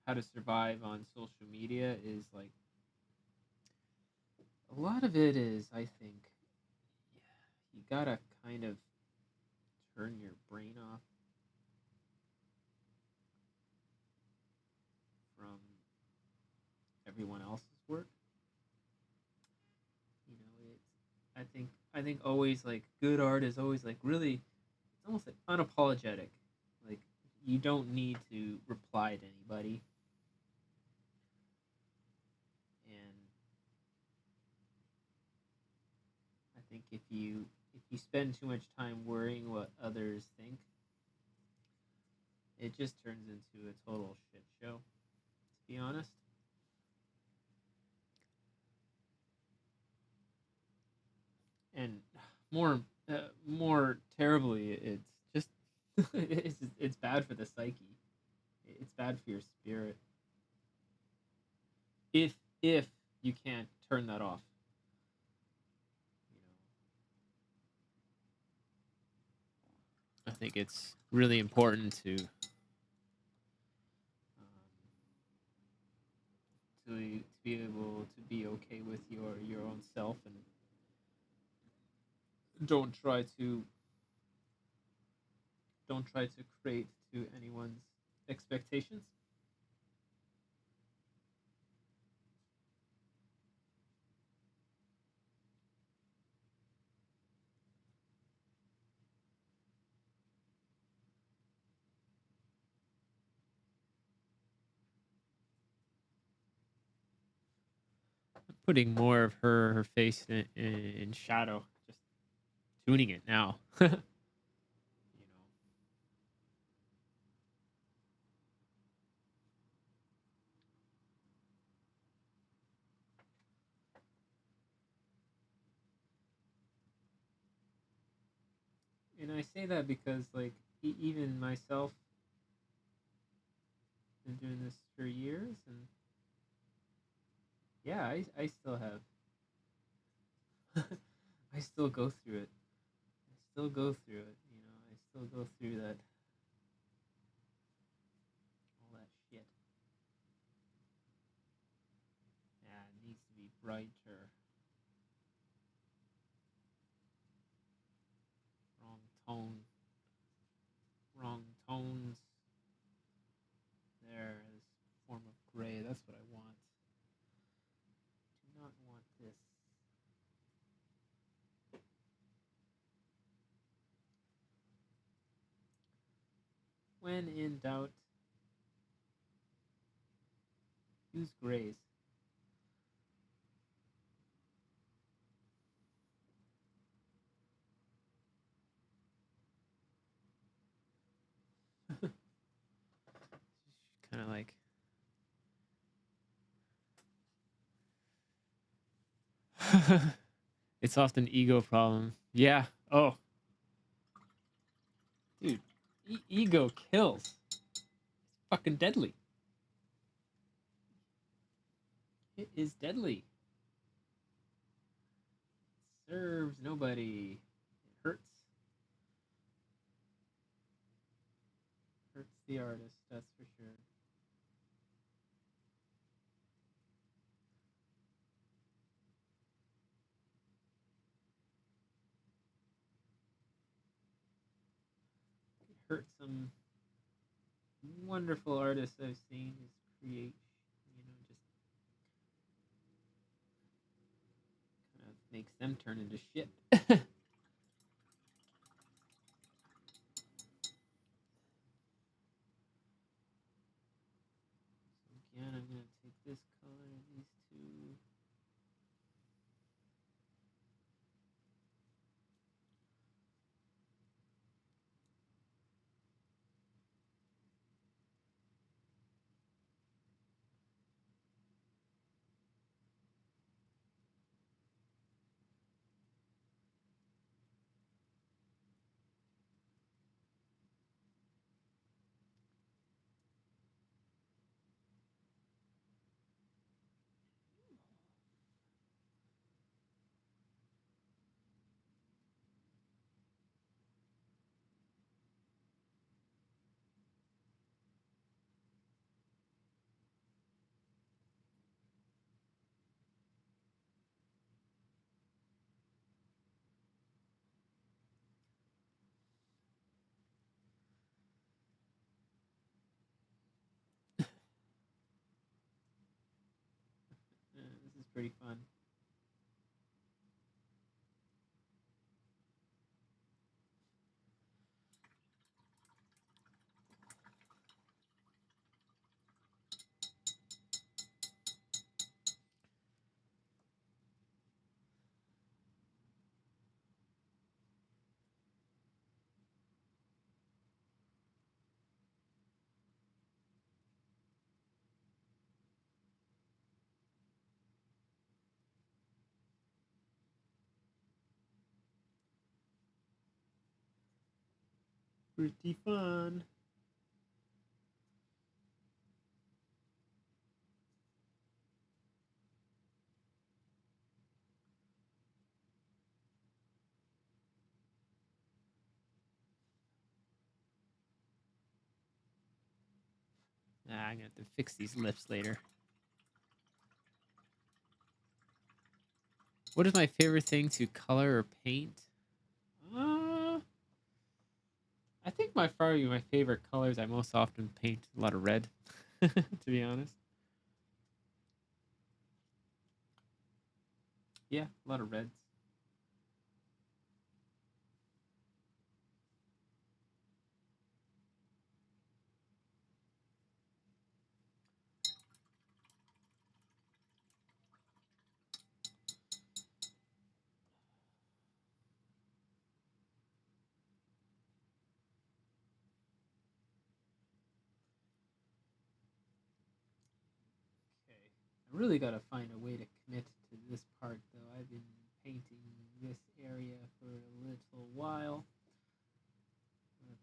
how to survive on social media is like a lot of it is, I think, yeah, you gotta kind of turn your brain off from everyone else's work. It's I think always like good art is always like really it's almost like unapologetic. Like you don't need to reply to anybody, and I think if you spend too much time worrying what others think, it just turns into a total shit show. To be honest, and more more terribly, it's just it's bad for the psyche. It's bad for your spirit if if you can't turn that off. You I think it's really important to be able to be okay with your own self and don't try to don't try to create to anyone's expectations. Putting more of her face in shadow, just tuning it now. And I say that because like even myself been doing this for years, and yeah, I still have I still go through it. I still go through it. I still go through that all that shit. Yeah, it needs to be brighter. Wrong tone. Wrong tones. There, this form of gray. That's what I want. Do not want this. When in doubt, use grays. Kind of like it's often ego problem. Yeah. Oh, dude, ego kills. It's fucking deadly. It is deadly. It serves nobody. It hurts the artist. That's for sure. It hurts some wonderful artists I've seen just create. Just kind of makes them turn into shit. Again, I'm gonna take this color, these two. pretty fun. Pretty fun. I'm gonna have to fix these lips later. What is my favorite thing to color or paint? I think probably my favorite colors I most often paint a lot of red, to be honest. Yeah, a lot of reds. Okay. I really gotta find a way to commit to this part though. I've been painting this area for a little while. Let's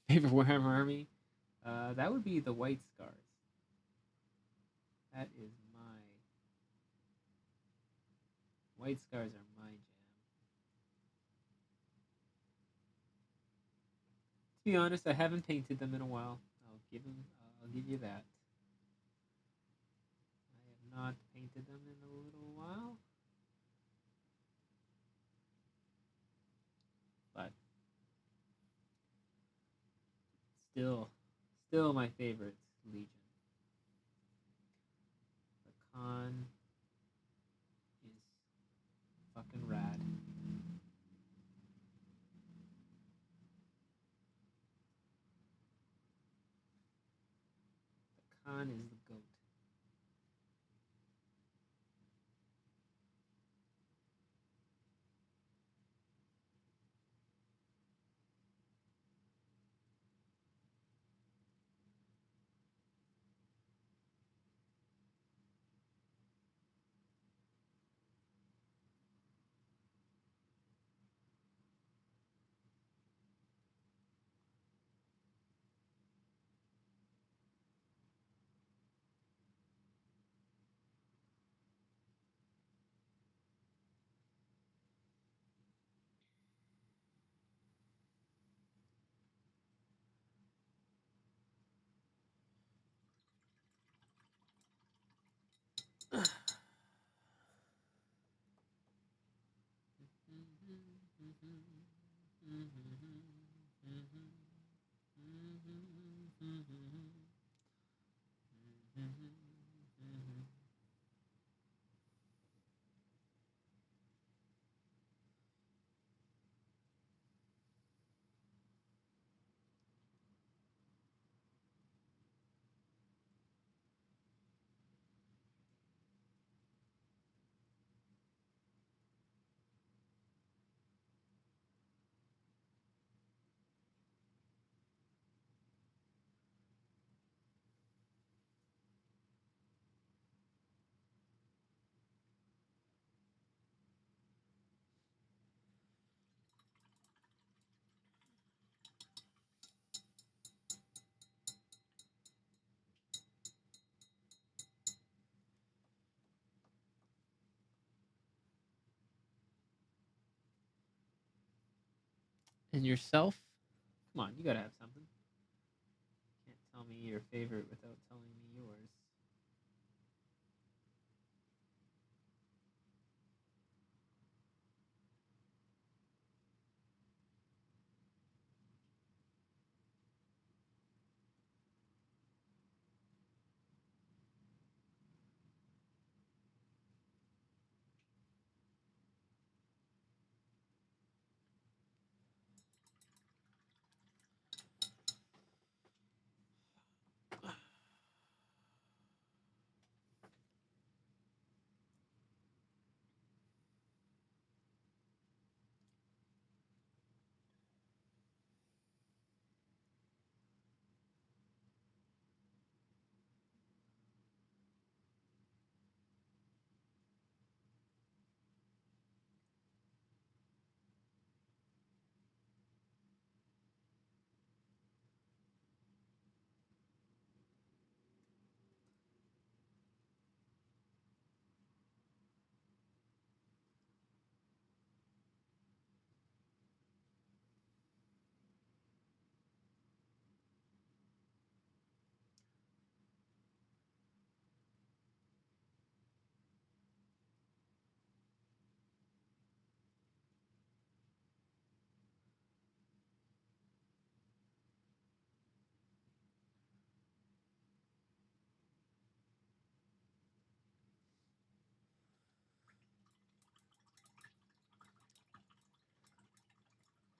favorite Warhammer army. That would be the White Scars. That is my White Scars are my jam. To be honest, I haven't painted them in a while. I'll give you that. I have not painted them in a little while, but still, still my favorite Legion. The con is fucking rad. The con is the goat. And yourself? Come on, you gotta have something. Can't tell me your favorite without telling me yours.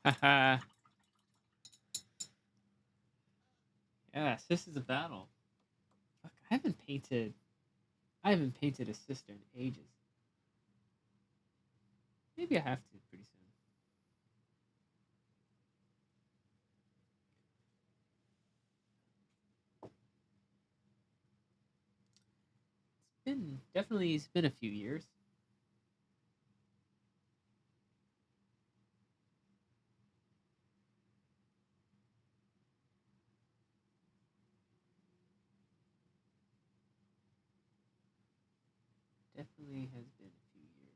Haha. Yes, this is a battle. Fuck, I haven't painted a sister in ages. Maybe I have to pretty soon. It's been a few years. Definitely has been a few years.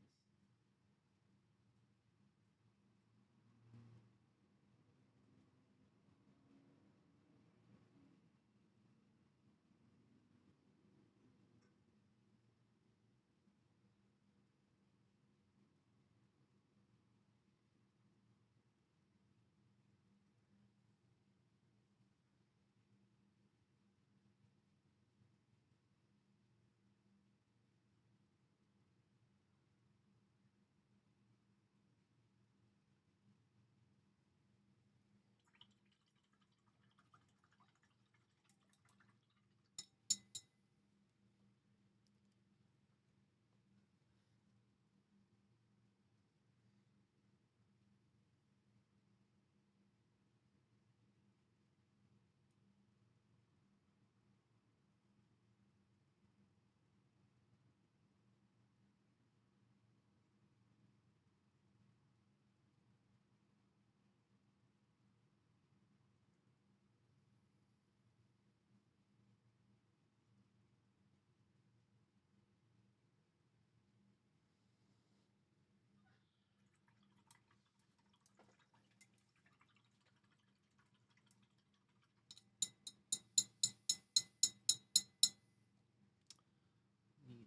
Need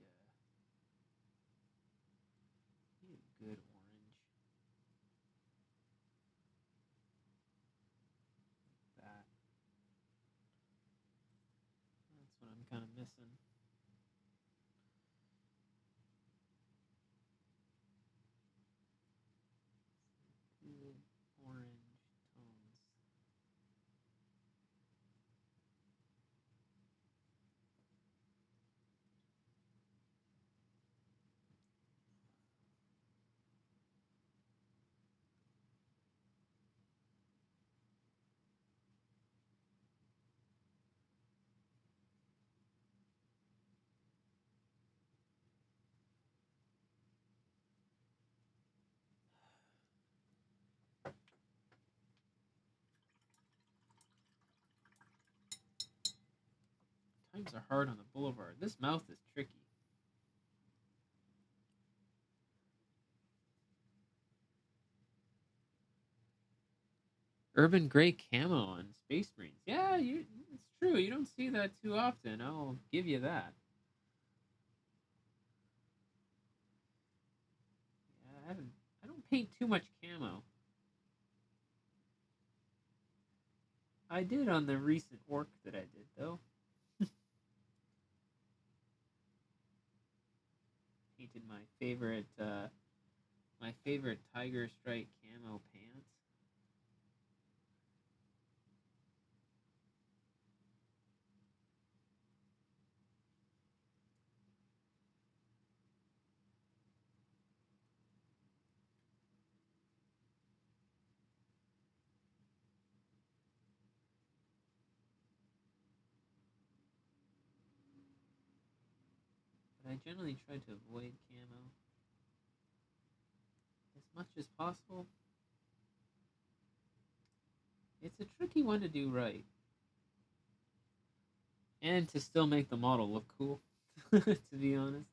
need a good orange. That. That's what I'm kind of missing. Good orange tones. Times are hard on the boulevard. This mouth is tricky. Urban gray camo on Space Marines. Yeah, it's true. You don't see that too often. I'll give you that. Yeah, I don't paint too much camo. I did on the recent orc that I did though. Painted my favorite tiger stripe camo pants. But I generally try to avoid camo as much as possible. It's a tricky one to do right. And to still make the model look cool, to be honest.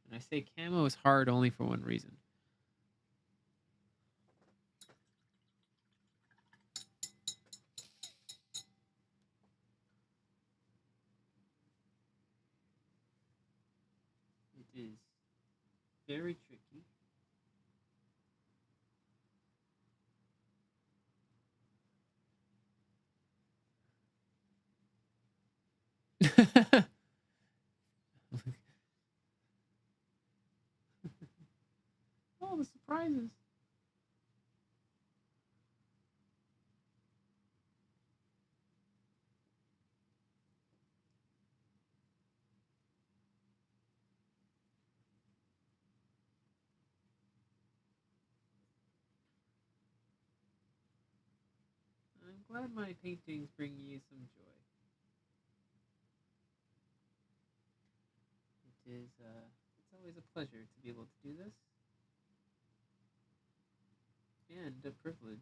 And I say camo is hard only for one reason. It is very tricky. Oh, the surprises. I'm glad my paintings bring you some joy. It's always a pleasure to be able to do this, and a privilege.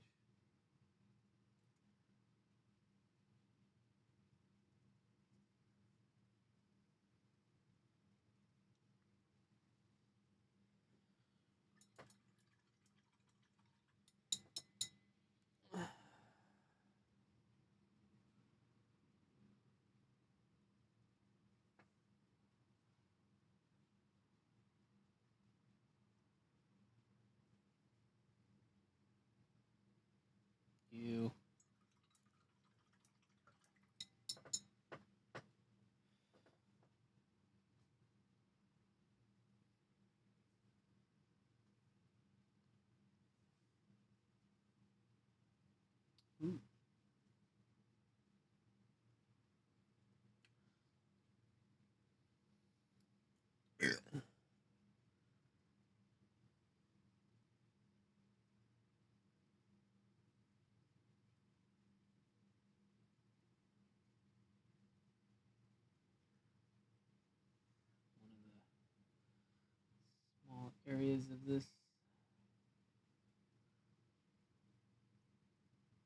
You. Ooh. One of the small areas of this.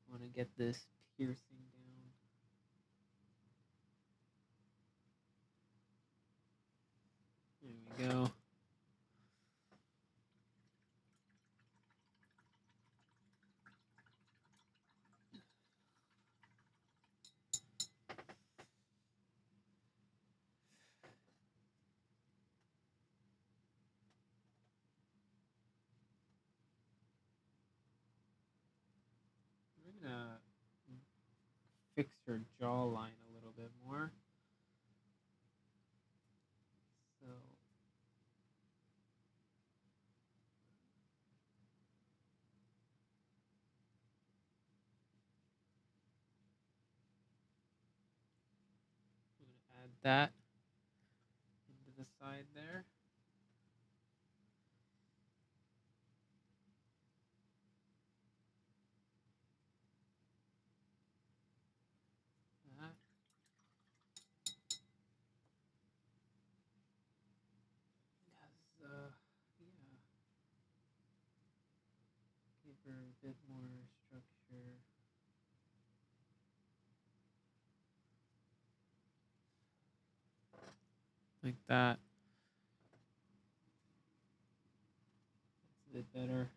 I want to get this piercing down. There we go. fix her jawline a little bit more. So I'm gonna add that into the side there. That. Because, yeah, give her a bit more structure. Like that. That's a bit better.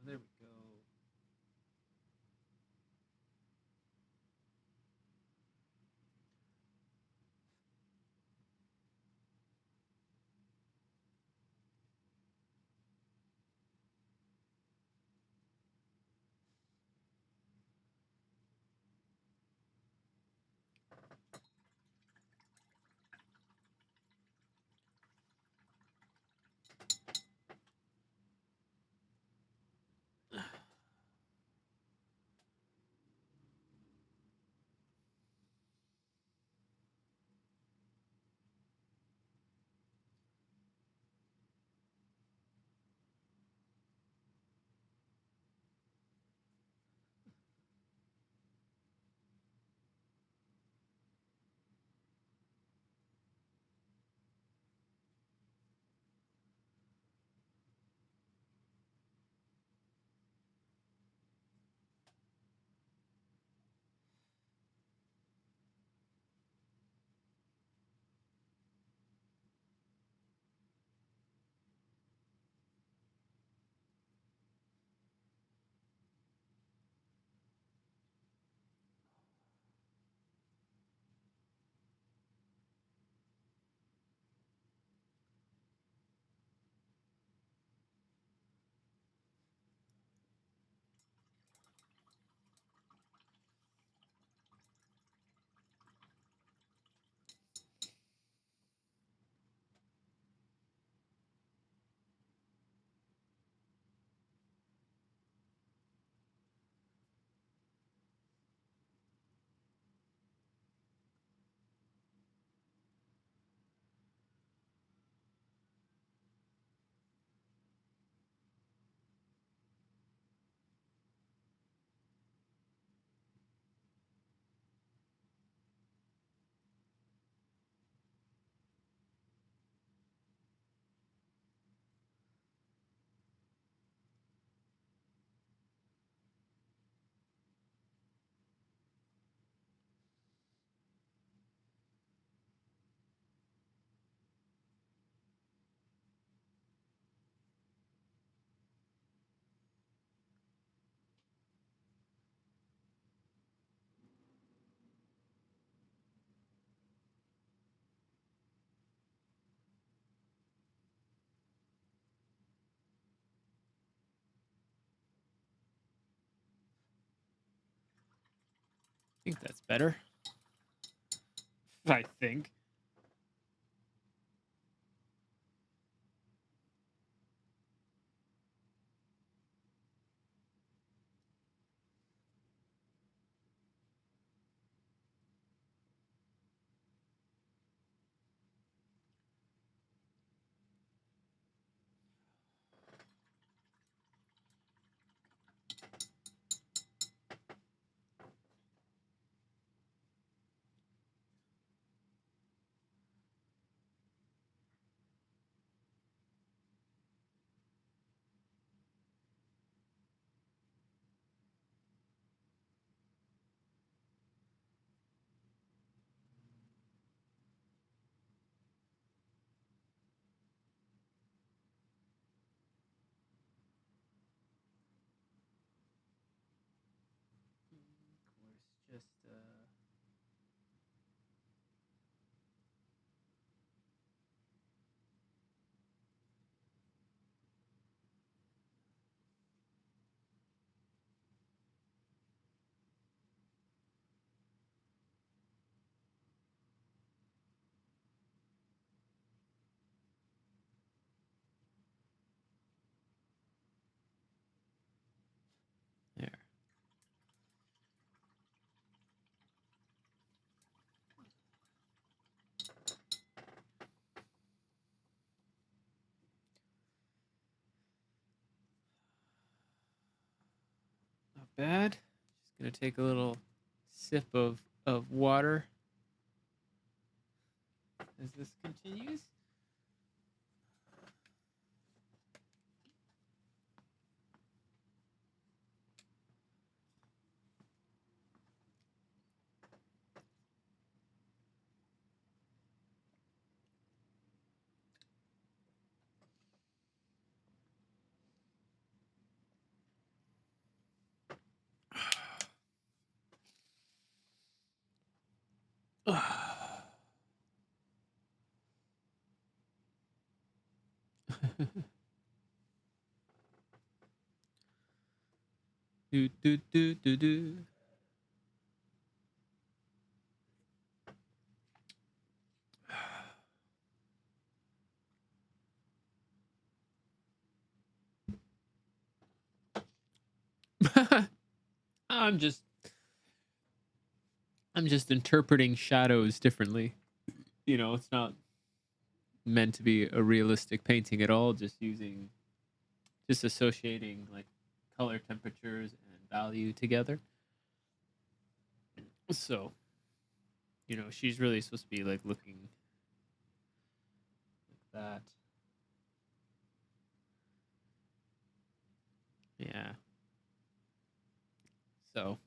There we go. I think that's better. I think. just there. Not bad. Just gonna take a little sip of water as this continues. do do do do do. I'm just interpreting shadows differently. You know, it's not meant to be a realistic painting at all. Just associating like color temperatures and value together. So, you know, she's really supposed to be like looking like that. Yeah. So,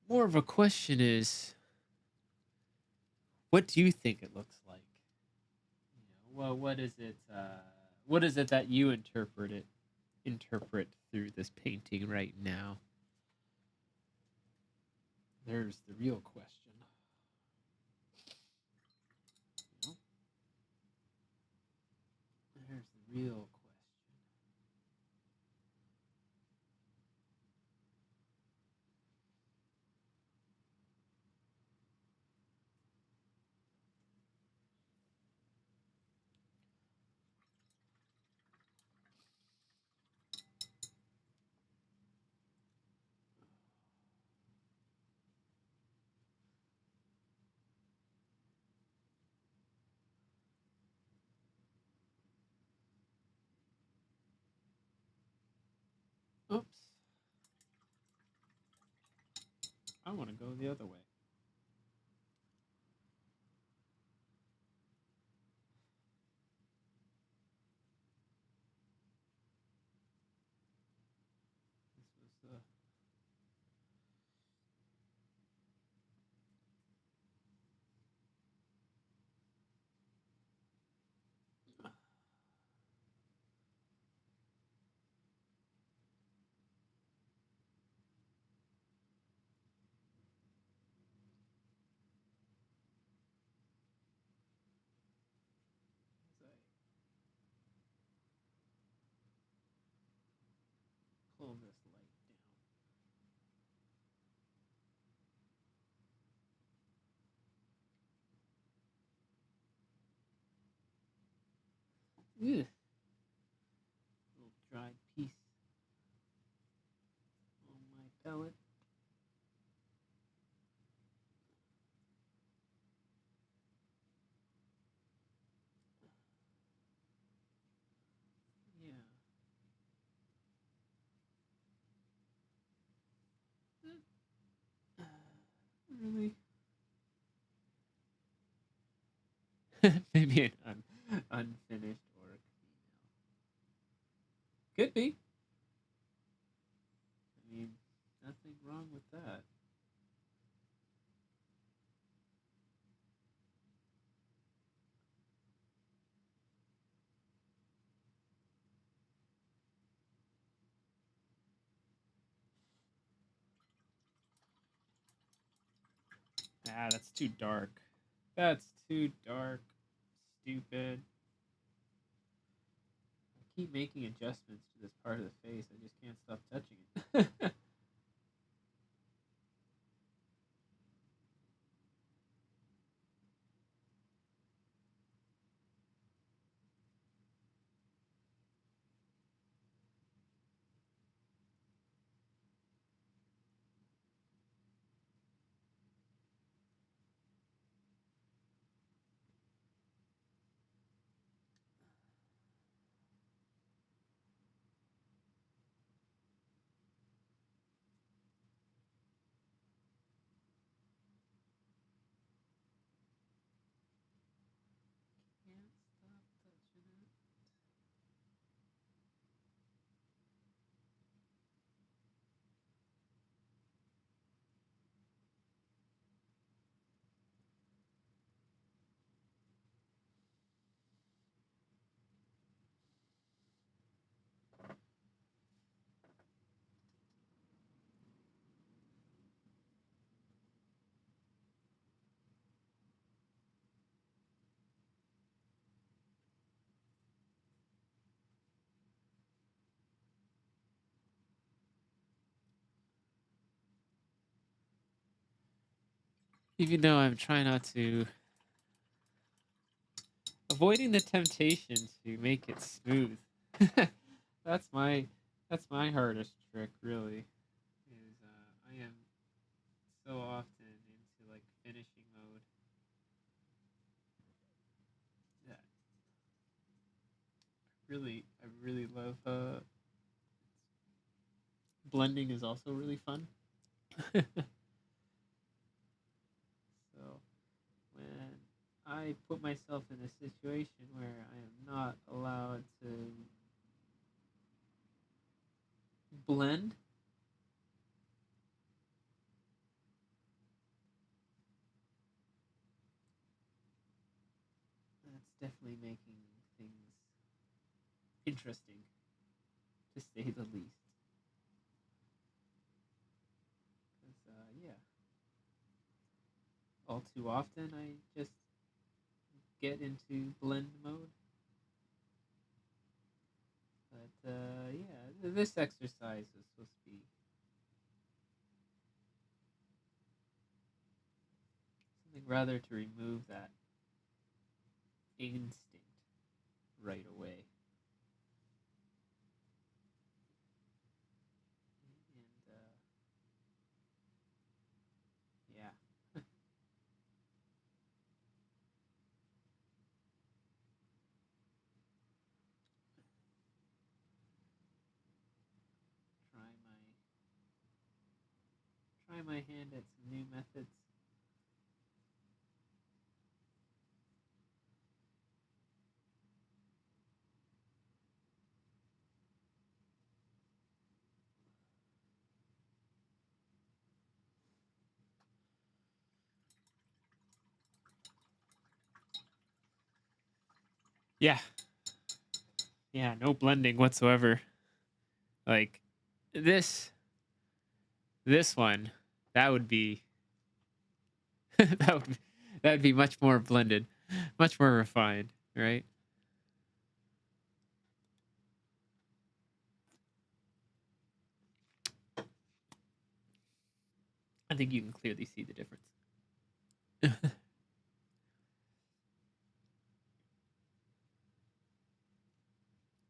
more of a question is, what do you think it looks like? You know, well, what is it? What is it that you interpret through this painting right now? There's the real question. You know? There's the real question. Oops. I want to go the other way. This was as I pull this light down. Ugh. Little dried piece on my palette. Yeah. Really? Maybe an unfinished or could be. Ah, that's too dark. That's too dark. Stupid. I keep making adjustments to this part of the face. I just can't stop touching it. Can't stop touching it. Even though I'm trying not to, avoiding the temptation to make it smooth. that's my that's my hardest trick, really. Is I am so often into like finishing mode that I really love. Blending is also really fun. So when I put myself in a situation where I am not allowed to blend, that's definitely making things interesting, to say the least. 'Cause, yeah, all too often I just get into blend mode. But yeah, this exercise is supposed to be something rather to remove that instinct right away. And yeah, try my try my hand at some new methods. Yeah, yeah, no blending whatsoever. Like this this one, that would be that would that would be much more blended, much more refined, right? I think you can clearly see the difference.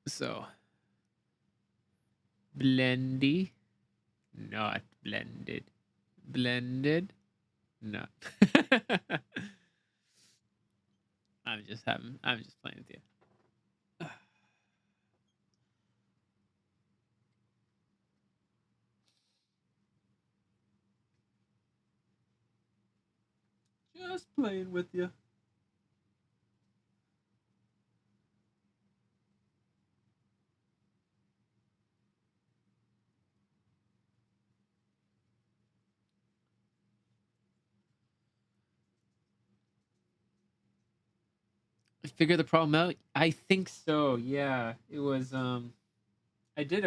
So, blendy, not blended. Blended, not. I'm just playing with you. Just playing with you. Figure the problem out. I think so. Yeah, it was. I did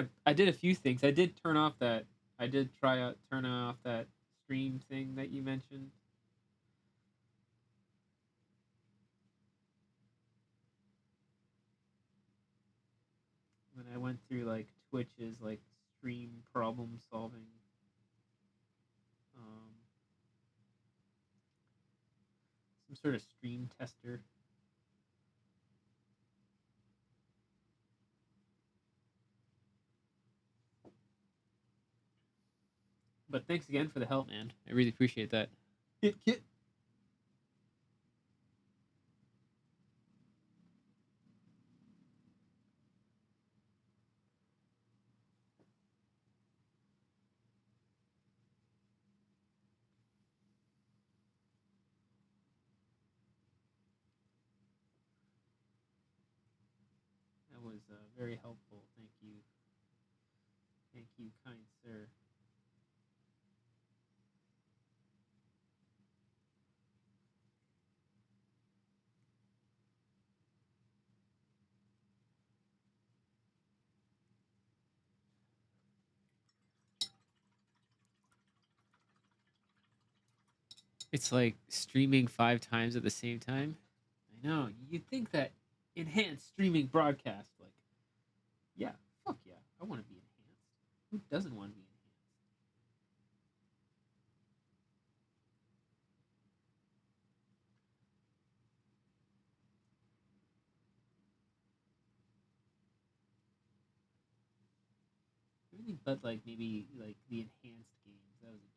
a few things. I did turn off that. I did try out turn off that stream thing that you mentioned. went through like Twitch's like stream problem solving, um, some sort of stream tester. But thanks again for the help, man. I really appreciate that. Kit. That was very helpful. Thank you. Thank you, kind sir. It's like streaming 5 times at the same time. I know. You'd think that enhanced streaming broadcast, like, yeah, fuck yeah, I want to be enhanced. Who doesn't want to be enhanced? Everything but like maybe like the enhanced games. That was a joke.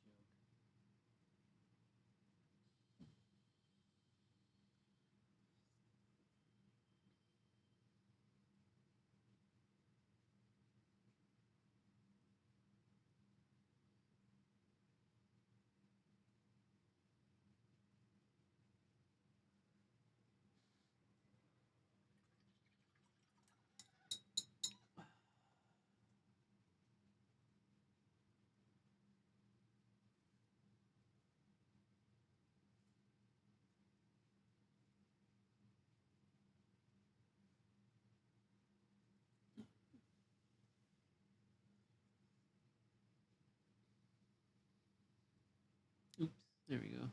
Oops. There we go.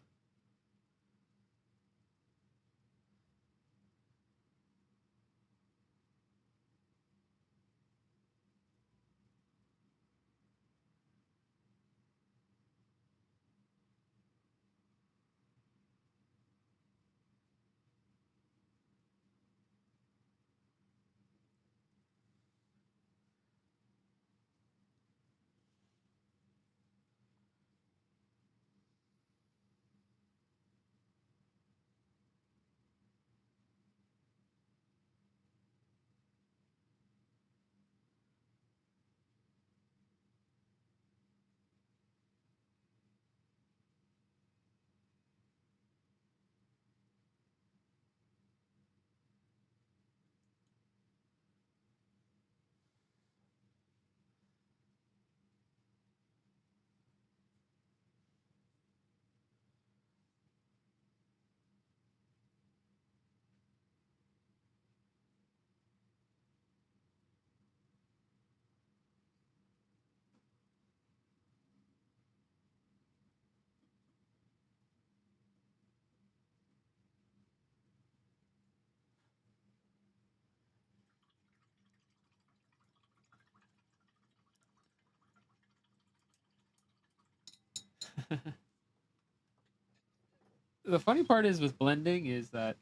The funny part is with blending is that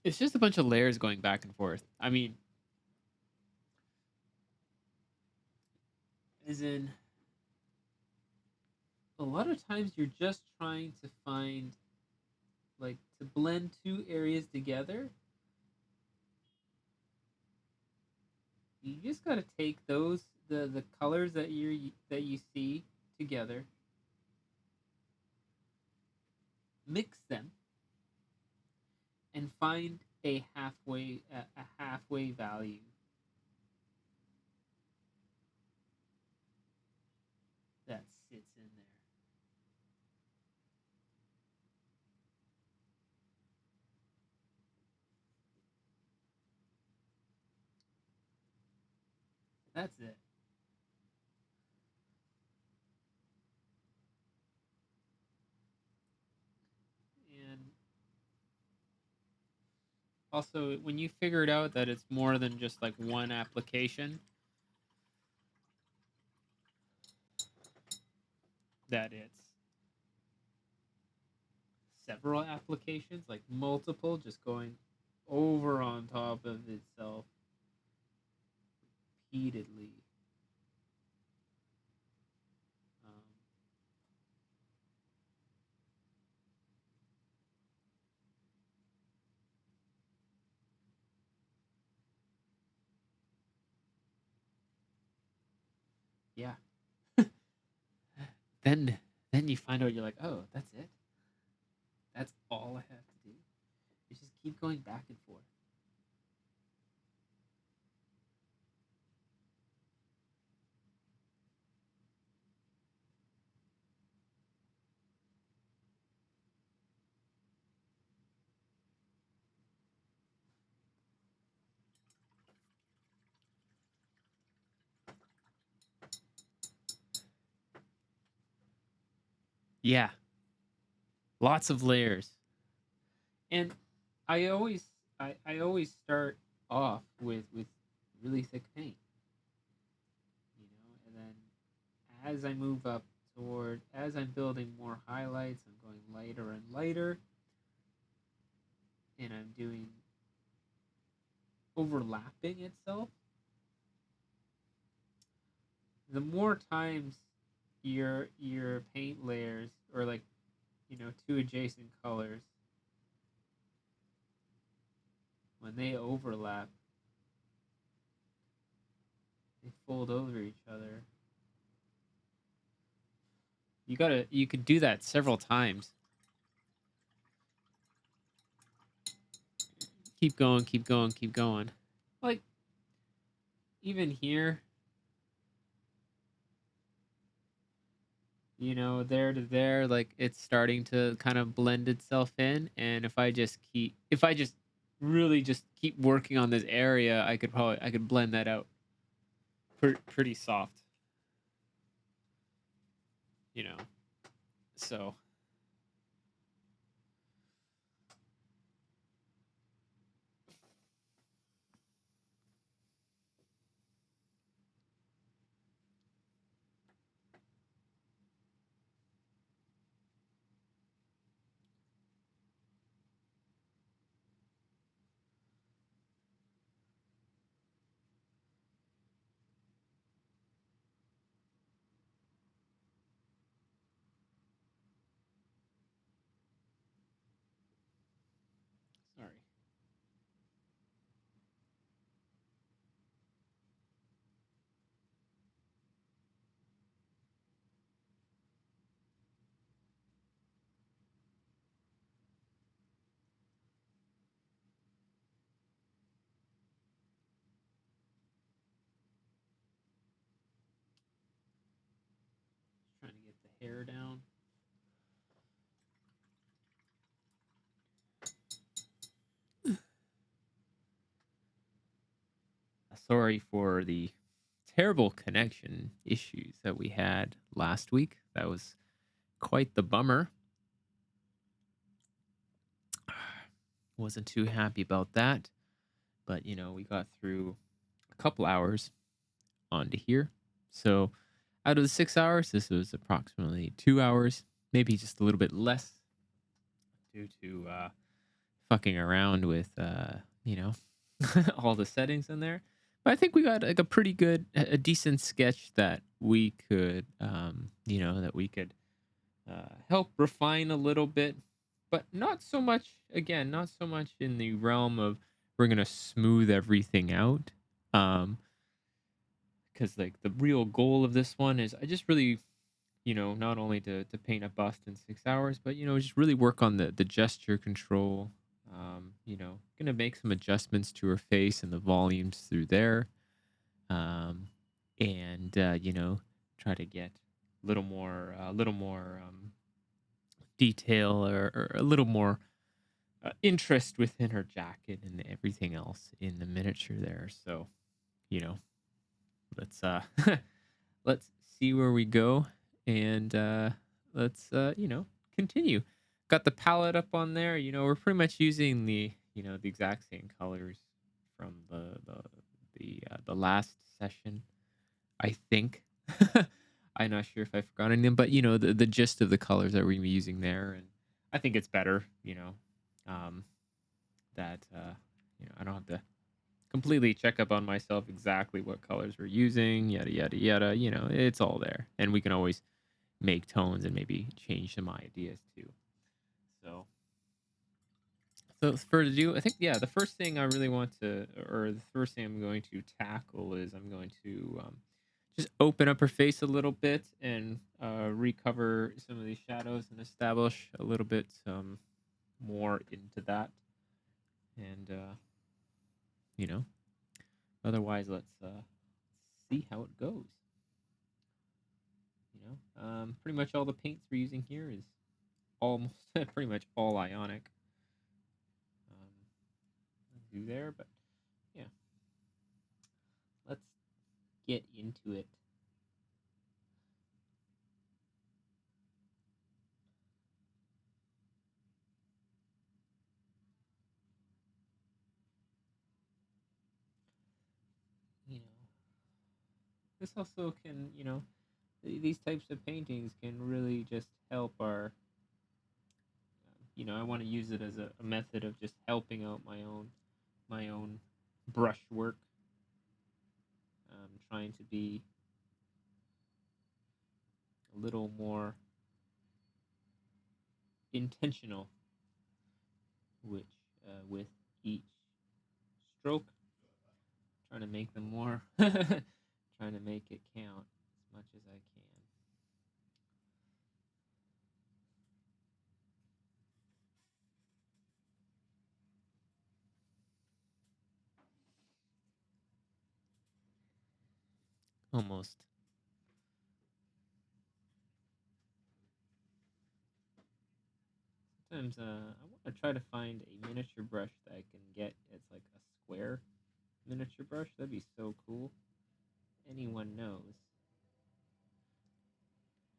it's just a bunch of layers going back and forth. I mean, as in a lot of times you're just trying to find like to blend two areas together. You just got to take those the colors that you see together, mix them, and find a halfway value that sits in there. That's it. And Also, when you figured out that it's more than just like one application, that it's several applications, like multiple, just going over on top of itself repeatedly. Um, yeah. then then you find out you're like, oh, that's it. That's all I have to do. You just keep going back and forth. Yeah, lots of layers. And I always I always start off with really thick paint, and then as I move up toward as I'm building more highlights, I'm going lighter and lighter, and I'm doing overlapping itself. The more times your paint layers, or like, two adjacent colors, when they overlap, they fold over each other. You could do that several times. Keep going, keep going, keep going. Like, even here, there to there, like, it's starting to kind of blend itself in. And if I just really just keep working on this area, I could blend that out pretty soft, you know. So sorry. Trying to get the hair down. Sorry for the terrible connection issues that we had last week. That was quite the bummer. Wasn't too happy about that, but we got through a couple hours onto here. So out of the 6 hours, this was approximately 2 hours, maybe just a little bit less, due to fucking around with all the settings in there. But I think we got like a pretty good, a decent sketch that we could, help refine a little bit, but not so much. Again, not so much in the realm of we're gonna smooth everything out. Um, because like the real goal of this one is I just really, not only to paint a bust in 6 hours, but just really work on the gesture control. Gonna make some adjustments to her face and the volumes through there. Um, and try to get a little more detail, or a little more interest within her jacket and everything else in the miniature there. So, you know, let's let's see where we go, and let's continue. Got the palette up on there. We're pretty much using the exact same colors from the last session. I think. I'm not sure if I've forgotten them, but the gist of the colors that we were using there, and I think it's better, um, that I don't have to completely check up on myself exactly what colors we're using, yada yada yada. It's all there, and we can always make tones and maybe change some ideas too. So, for to do, I think the first thing I really want to, or the first thing I'm going to tackle is I'm going to just open up her face a little bit and recover some of these shadows and establish a little bit more into that. And you know, otherwise, let's see how it goes. Pretty much all the paints we're using here is almost pretty much all ionic. Do there, but yeah, let's get into it. You know, this also can, these types of paintings can really just help our, I want to use it as a method of just helping out my own brush work. Trying to be a little more intentional, which with each stroke, trying to make them more, trying to make it count as much as I can. Almost. Sometimes I want to try to find a miniature brush that I can get. It's like a square miniature brush. That'd be so cool. Anyone knows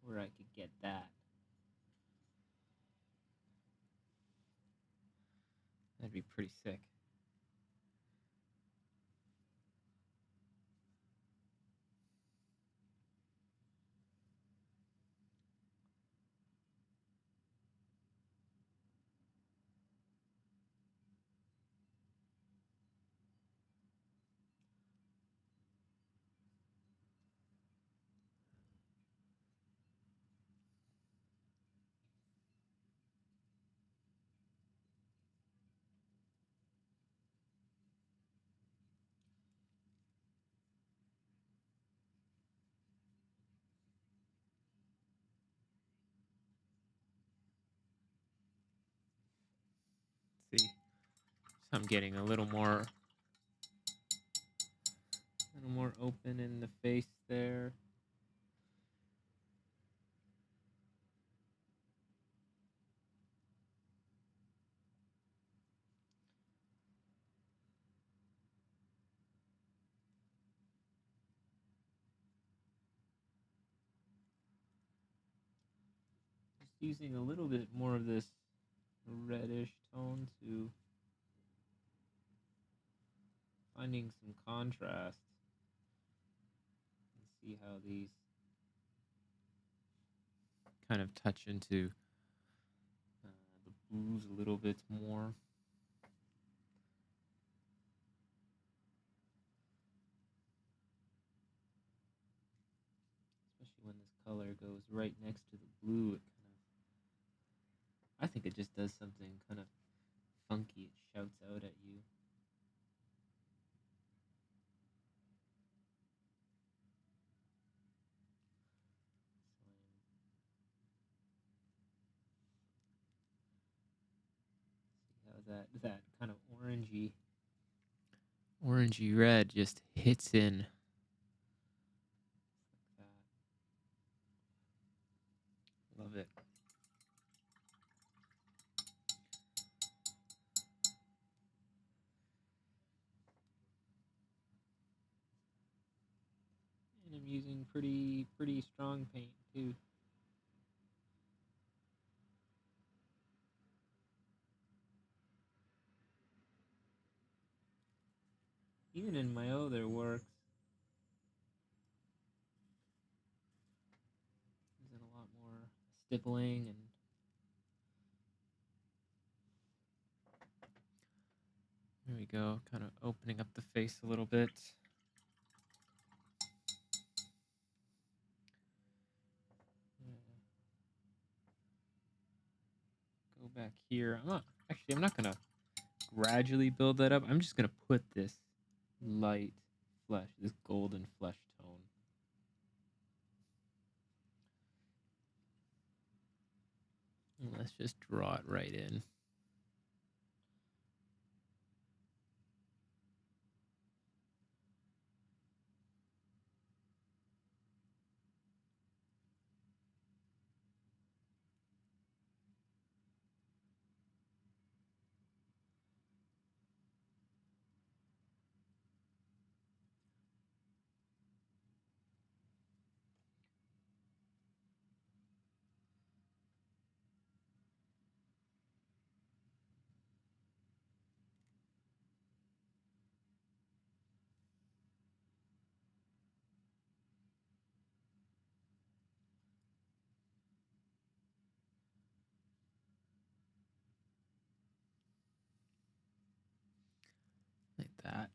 where I could get that? That'd be pretty sick. Let's see, so I'm getting a little more open in the face there. Just using a little bit more of this reddish tone to finding some contrast and see how these kind of touch into the blues a little bit more. Especially when this color goes right next to the blue, I think it just does something kind of funky. It shouts out at you. See how that kind of orangey red just hits in like that. Love it. And I'm using pretty strong paint too. even in my other works, there's a lot more stippling and there we go, kind of opening up the face a little bit. Go back here. I'm not gonna gradually build that up. I'm just gonna put this light flesh, this golden flesh tone. And let's just draw it right in. Like that.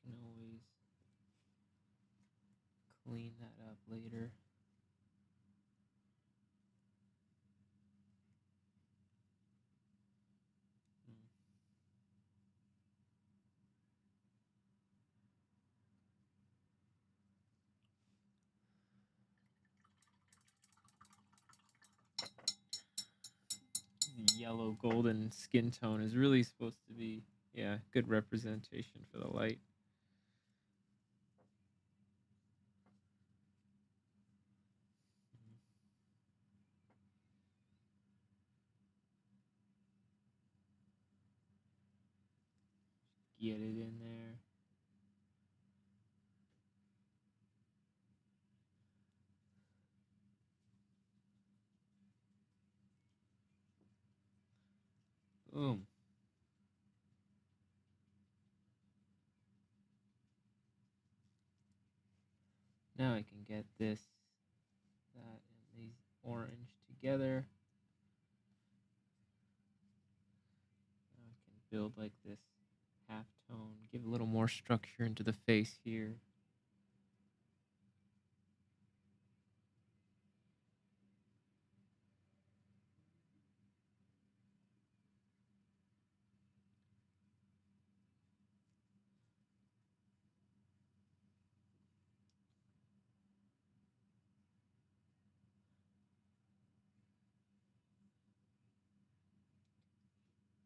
I can always clean that up later. The yellow golden skin tone is really supposed to be, yeah, good representation for the light. Get it in there. Boom. Now I can get this, that, and these orange together. Now I can build like this half tone, give a little more structure into the face here.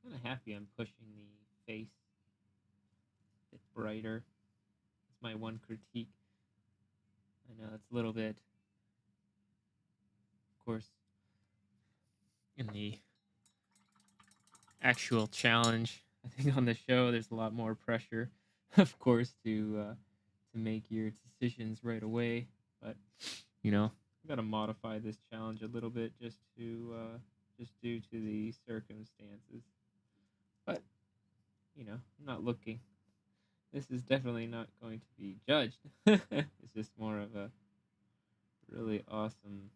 Kind of happy I'm pushing the face a bit brighter. That's my one critique. I know it's a little bit, of course, in the actual challenge. I think on the show there's a lot more pressure, of course, to make your decisions right away. But you know, I got to modify this challenge a little bit just due to the circumstances. But you know, I'm not looking. This is definitely not going to be judged. It's just more of a really awesome.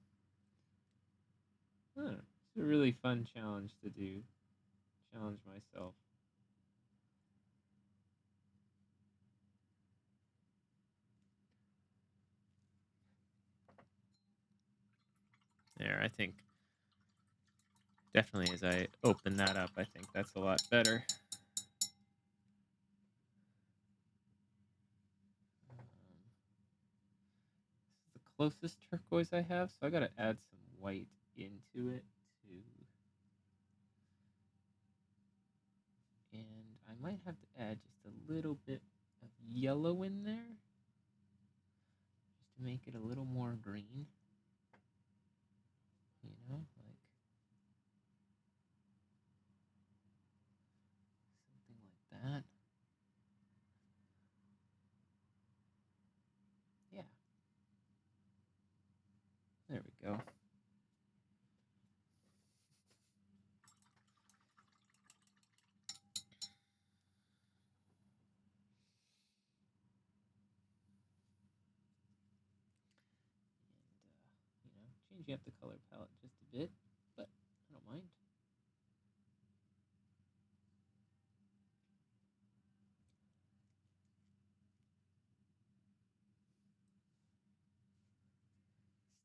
I don't know, it's a really fun challenge to do. Challenge myself. There, I think definitely as I open that up, I think that's a lot better. This is the closest turquoise I have, so I gotta add some white into it too. And I might have to add just a little bit of yellow in there, just to make it a little more green. Like changing up the color palette just a bit, but I don't mind.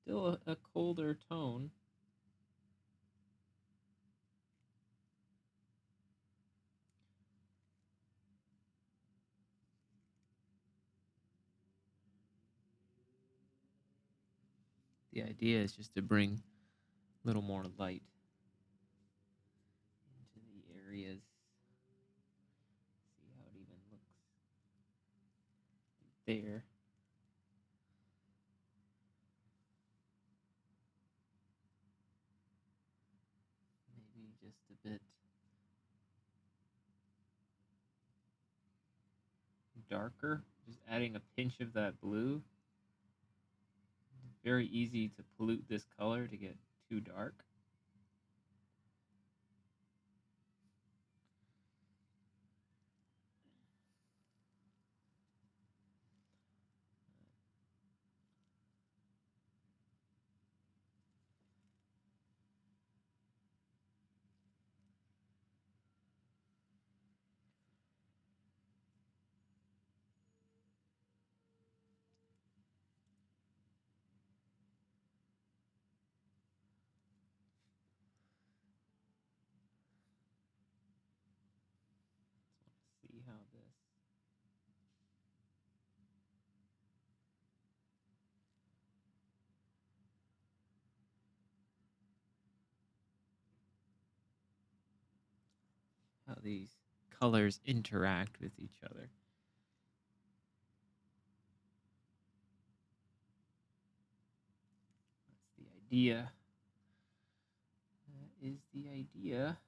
Still a colder tone. The idea is just to bring a little more light into the areas. See how it even looks there. Maybe just a bit darker. Just adding a pinch of that blue. Very easy to pollute this color to get too dark. See how these colors interact with each other. That's the idea. That is the idea.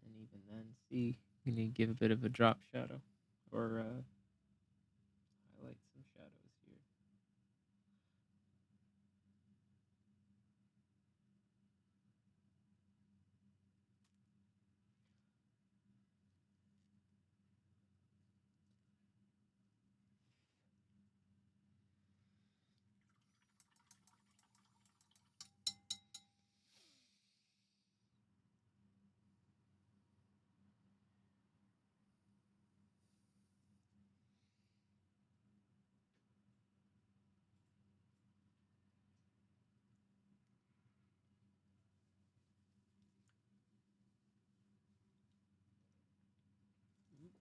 And even then, see, you need to give a bit of a drop shadow or highlight some shadows here. Oops.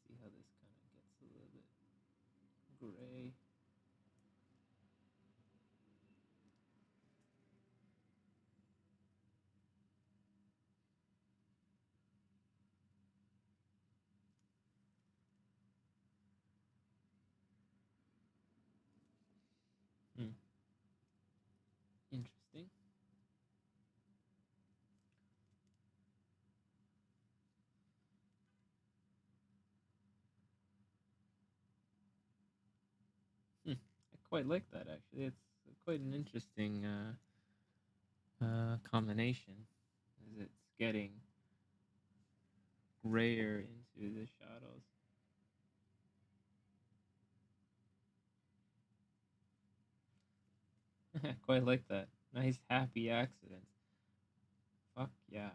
See how this kind of gets a little bit gray. Interesting. I quite like that actually. It's quite an interesting combination, as it's getting grayer into the shadows. Quite like that. Nice happy accidents. Fuck yeah.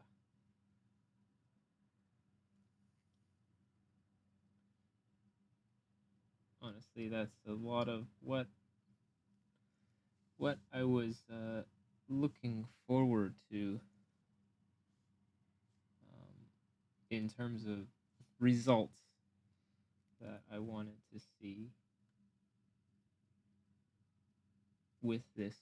Honestly, that's a lot of what I was looking forward to in terms of results that I wanted to see with this,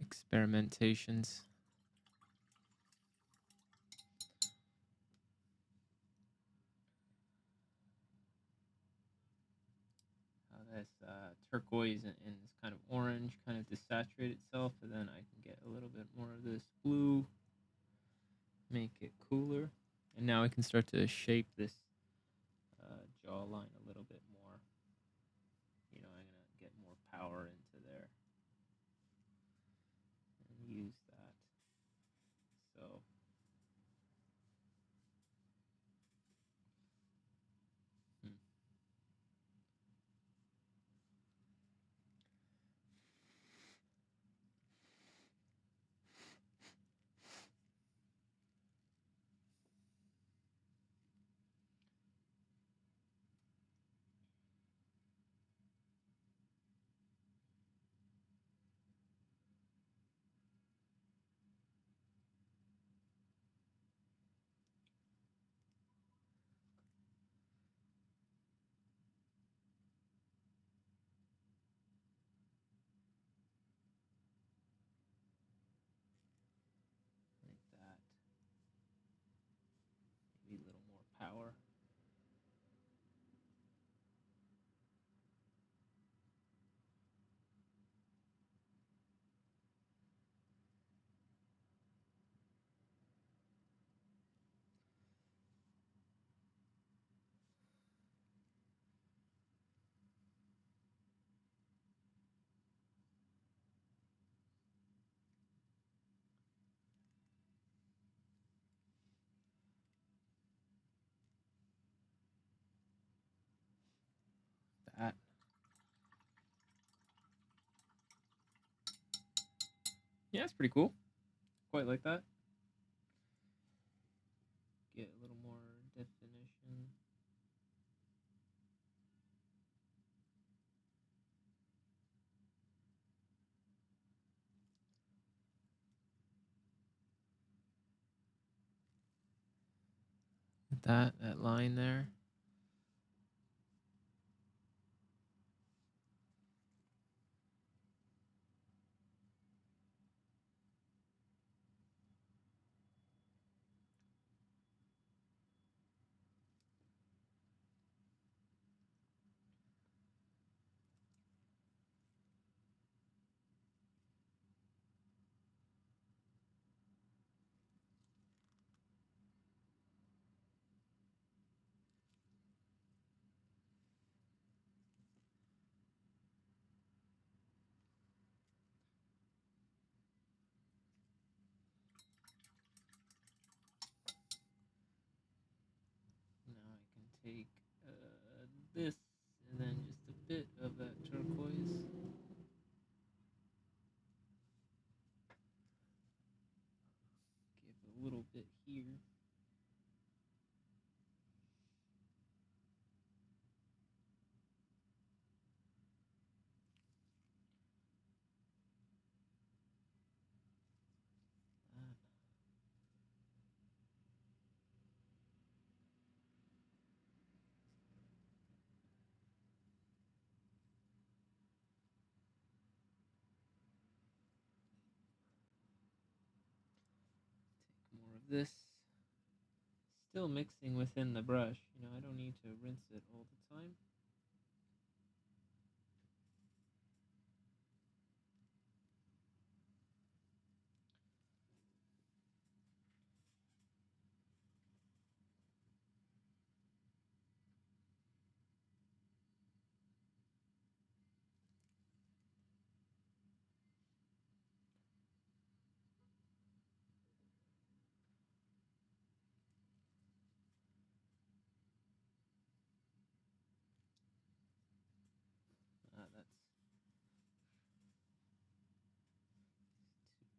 experimentations. How this turquoise and this kind of orange kind of desaturate itself, and then I can get a little bit more of this blue, make it cooler. And now I can start to shape this jawline a little bit more. I'm gonna get more power into there and use that. So like that. Maybe a little more power. That. Yeah, it's pretty cool. Quite like that. Get a little more definition. That line there. Now I can take this and then just a bit of that turquoise. Give a little bit here. Take more of this. Still mixing within the brush. I don't need to rinse it all the time.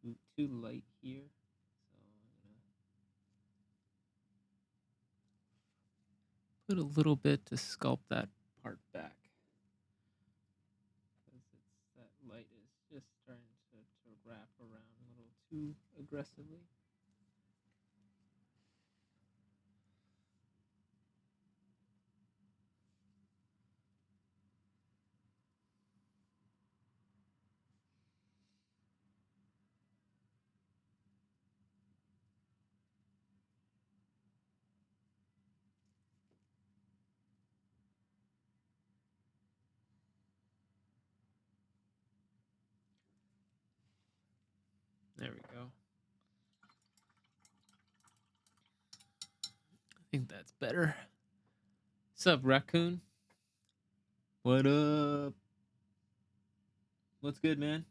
That's too light here. So I'm gonna put a little bit to sculpt that part back. Because that light is just starting to wrap around a little too aggressively. There we go. think that's better. What's up, Raccoon? What up? What's good, man?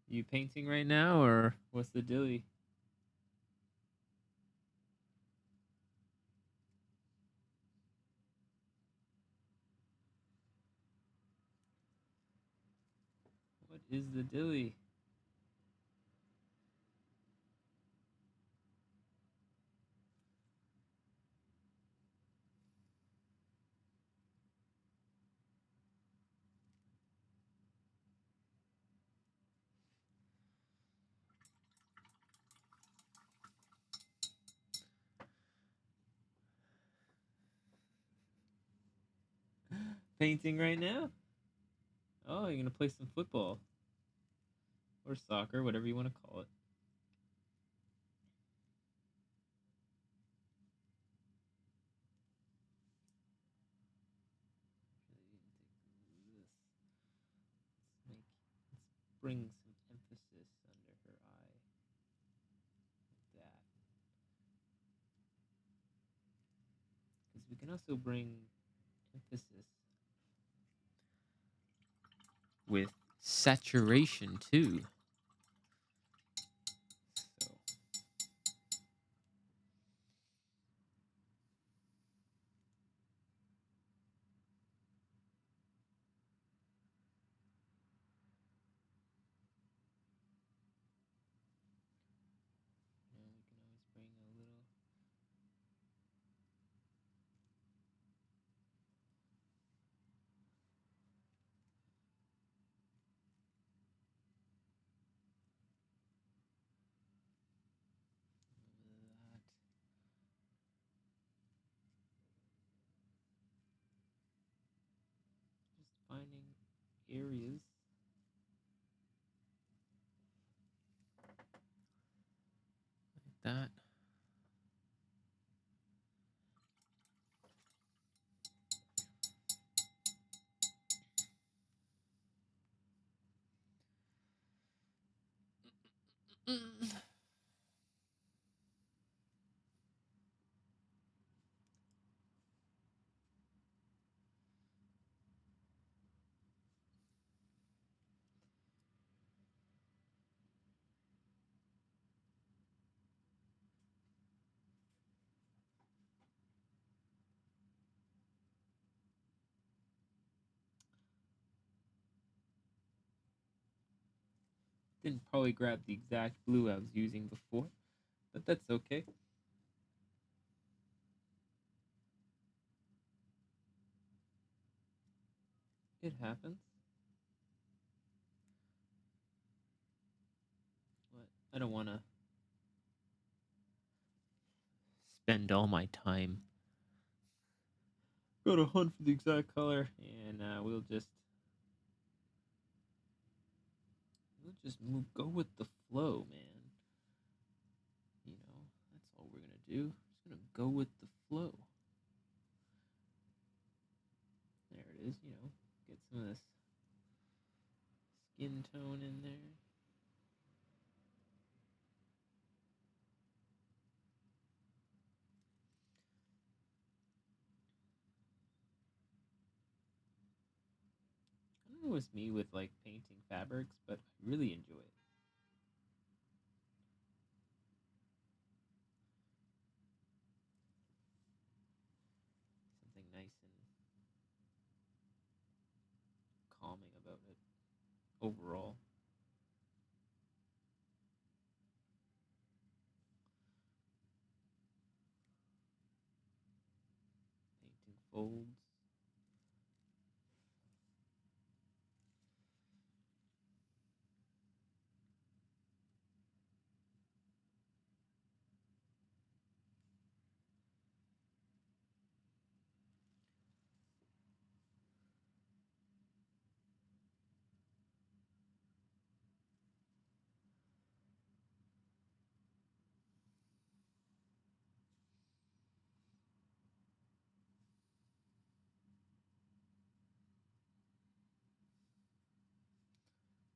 You painting right now, or what's the dilly? What is the dilly? Painting right now? Oh, you're gonna play some football or soccer, whatever you want to call it. Let's bring some emphasis under her eye. Like that. Because we can also bring emphasis with saturation too. So we can always bring a little. That. Just finding areas like that. Didn't probably grab the exact blue I was using before, but that's okay. It happens. What? I don't want to spend all my time. Go to hunt for the exact color, and we'll just go with the flow, man. You know, that's all we're gonna do. Just gonna go with the flow. There it is. You know, get some of this skin tone in there. I don't know if it's me with like painting fabrics, but I really enjoy it. Something nice and calming about it overall. Painting folds.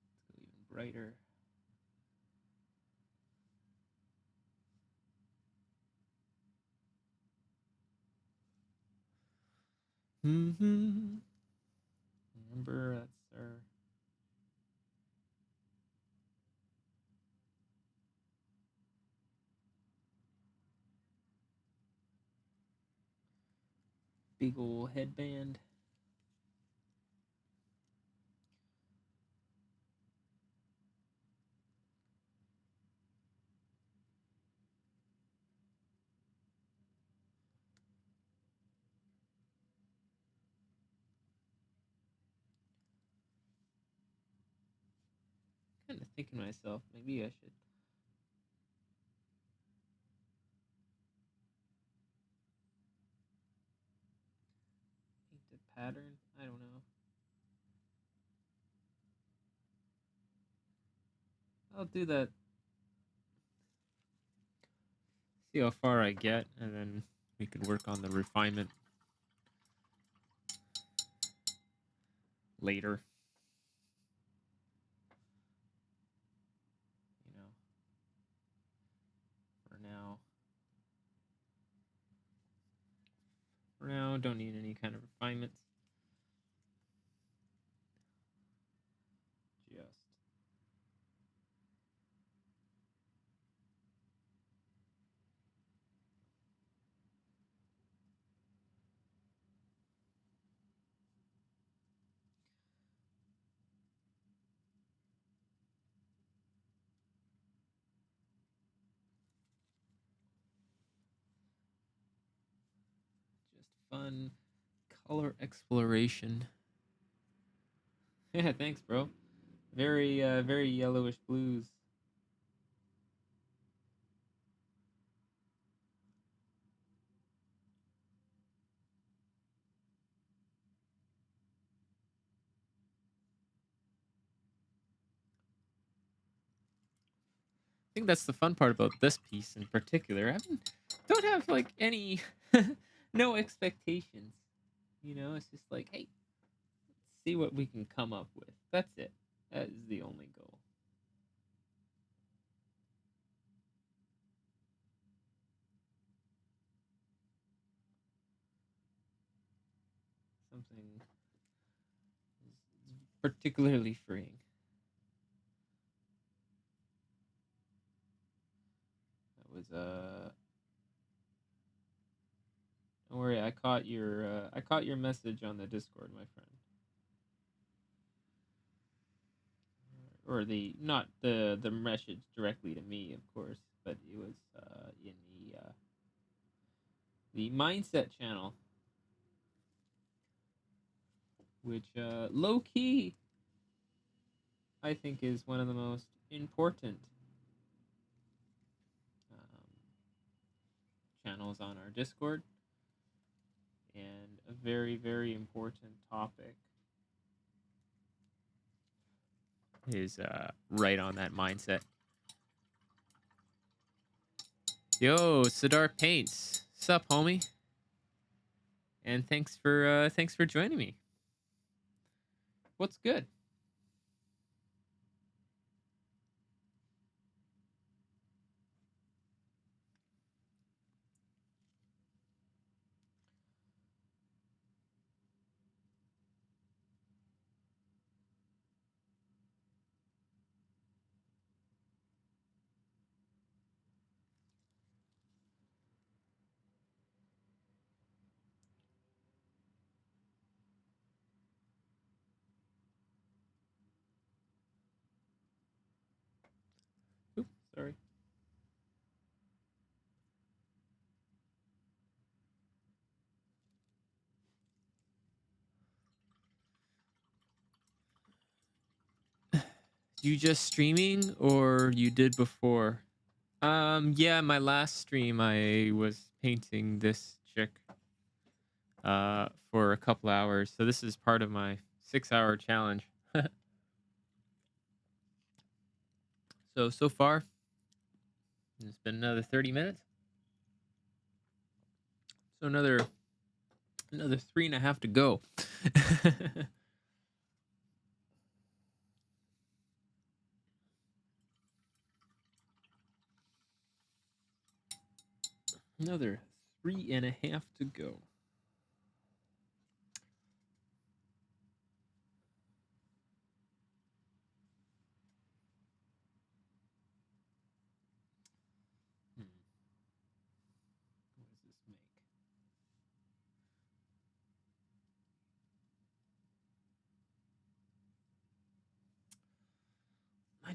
Let's go even brighter. Mm-hmm. Remember, that's our big old headband. Kind of thinking to myself, maybe I should paint a pattern. I don't know. I'll do that. See how far I get, and then we could work on the refinement later. You know, for now. For now, don't need any kind of refinements. Just fun color exploration. Yeah, thanks, bro. Very yellowish blues. I think that's the fun part about this piece in particular. Don't have like any, no expectations. You know, it's just like, hey, let's see what we can come up with. That's it. That is the only goal. Something particularly freeing. That was Don't worry, I caught your message on the Discord, my friend. Or the not the message directly to me, of course, but it was in the mindset channel, which low key I think is one of the most important um, channels on our Discord, and a very important topic is right on that mindset. Yo, Sidar Paints, sup, homie? And thanks for joining me. What's good? Oops, sorry. You just streaming or you did before? Yeah, my last stream I was painting this chick for a couple hours. So this is part of my 6-hour challenge. So far, it's been another 30 minutes. So another 3.5 to go. Another 3.5 to go.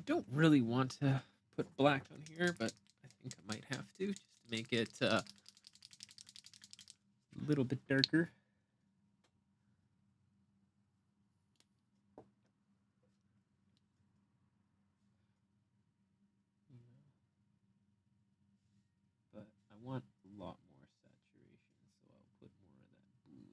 don't really want to put black on here, but I think I might have to just to make it a little bit darker. But I want a lot more saturation, so I'll put more of that blue in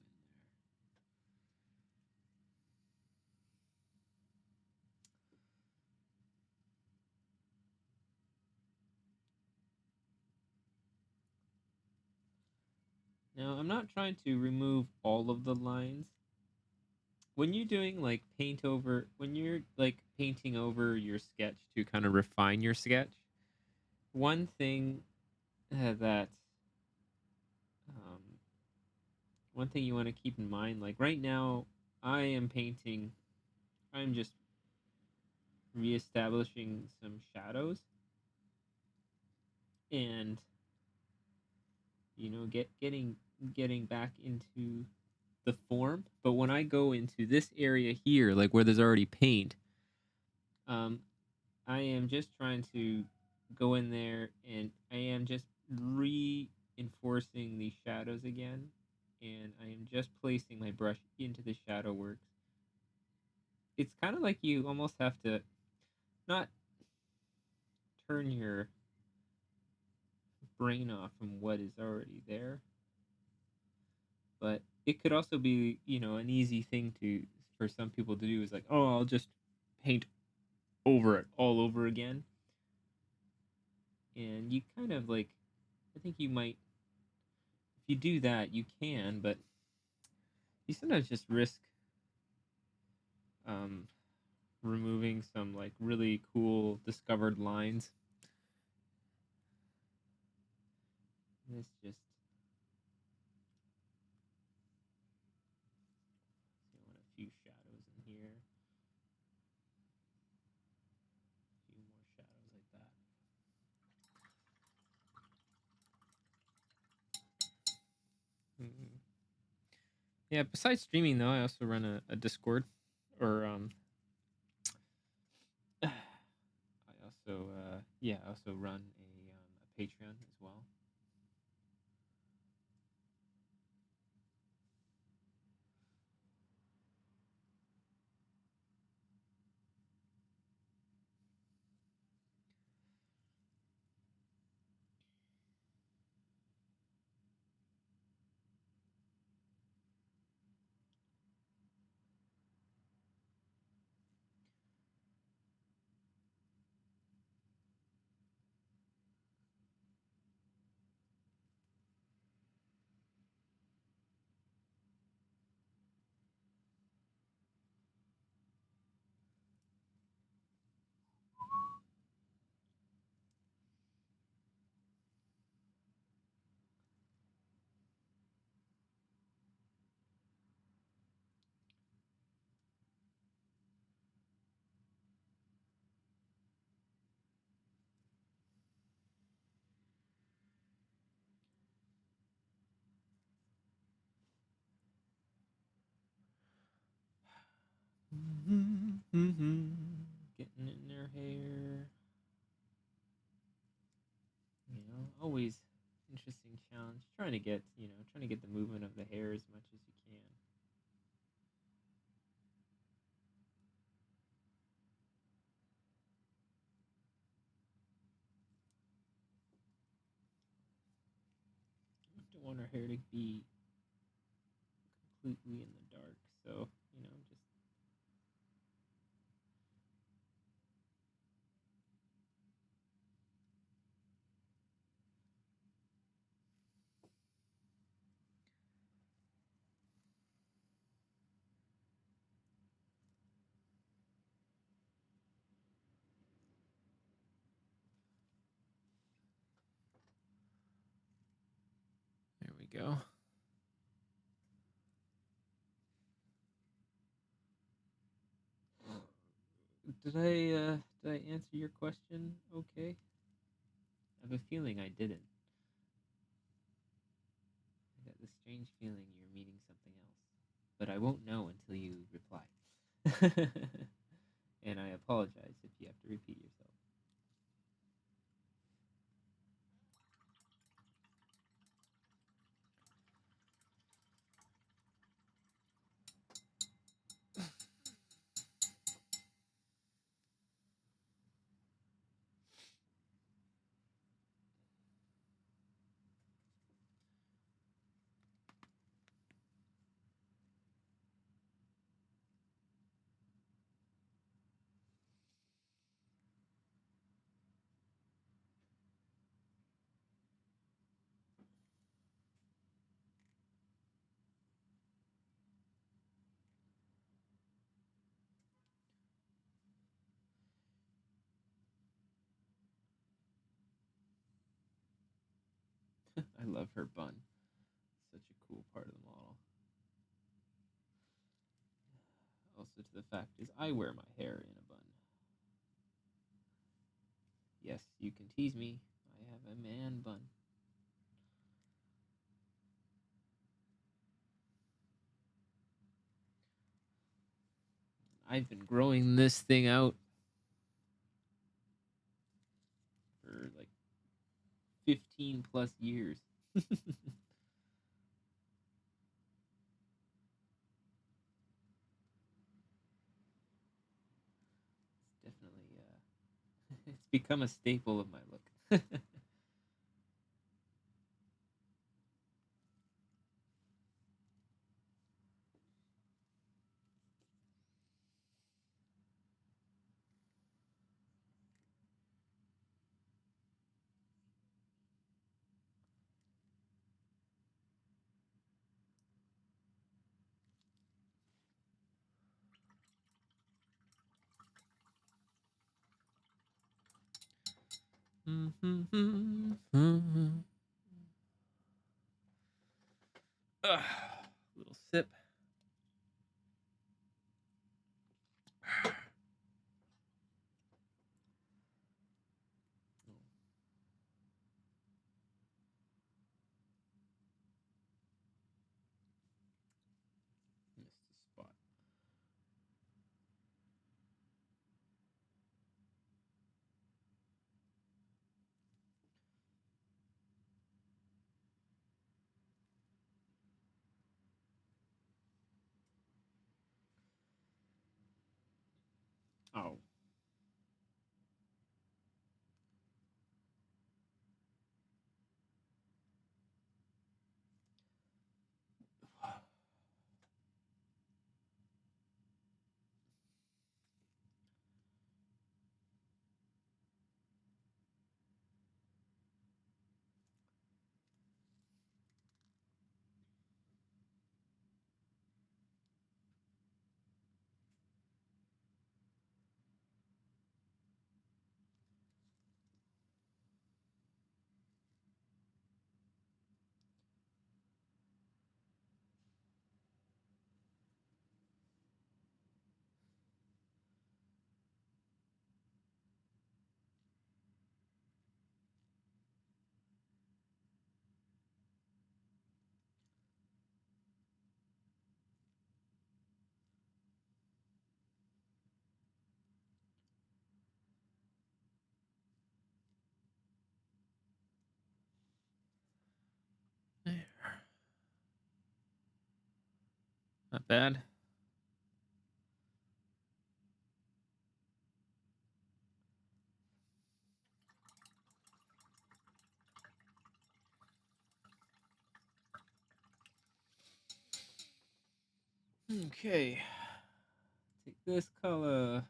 there. Now, I'm not trying to remove all of the lines. When you're doing like when you're like painting over your sketch to kind of refine your sketch, one thing that um, one thing you want to keep in mind, like right now, I'm just reestablishing some shadows and getting back into the form. But when I go into this area here, like where there's already paint, um, I am just trying to go in there and I am just reinforcing the shadows again. And I am just placing my brush into the shadow works. It's kind of like you almost have to not turn your brain off from what is already there, but it could also be, an easy thing for some people to do is like, oh, I'll just paint over it all over again. And you kind of like, I think you might, if you do that, you can, but you sometimes just risk um, removing some like really cool discovered lines. This just, I want a few shadows in here, a few more shadows like that. Mm-hmm. Yeah, besides streaming though, I also run a Discord, or I also run a Patreon as well. Getting in their hair, always interesting challenge. Trying to get the movement of the hair as much as you can. Don't want our hair to be completely in the dark, so just there we go. Did I answer your question? Okay. I have a feeling I didn't. I got this strange feeling you're meaning something else, but I won't know until you reply. And I apologize if you have to repeat yourself. I love her bun. Such a cool part of the model. Also, to the fact is, I wear my hair in a bun. Yes, you can tease me. I have a man bun. I've been growing this thing out for like 15 plus years. Definitely, it's become a staple of my look. Little sip. Missed a spot. Oh. There. Not bad. Okay. Take this color.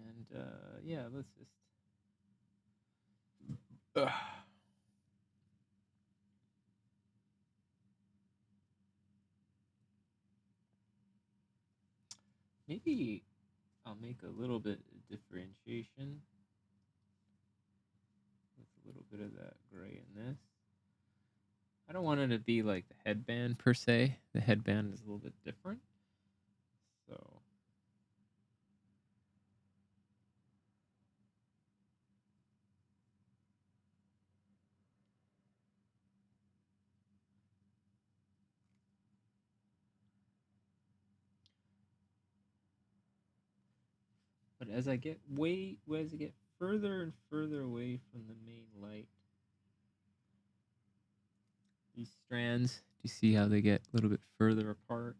And yeah, let's just maybe I'll make a little bit of differentiation with a little bit of that gray in this. I don't want it to be like the headband per se. The headband is a little bit different. So But as I get further and further away from the main light, these strands, do you see how they get a little bit further apart?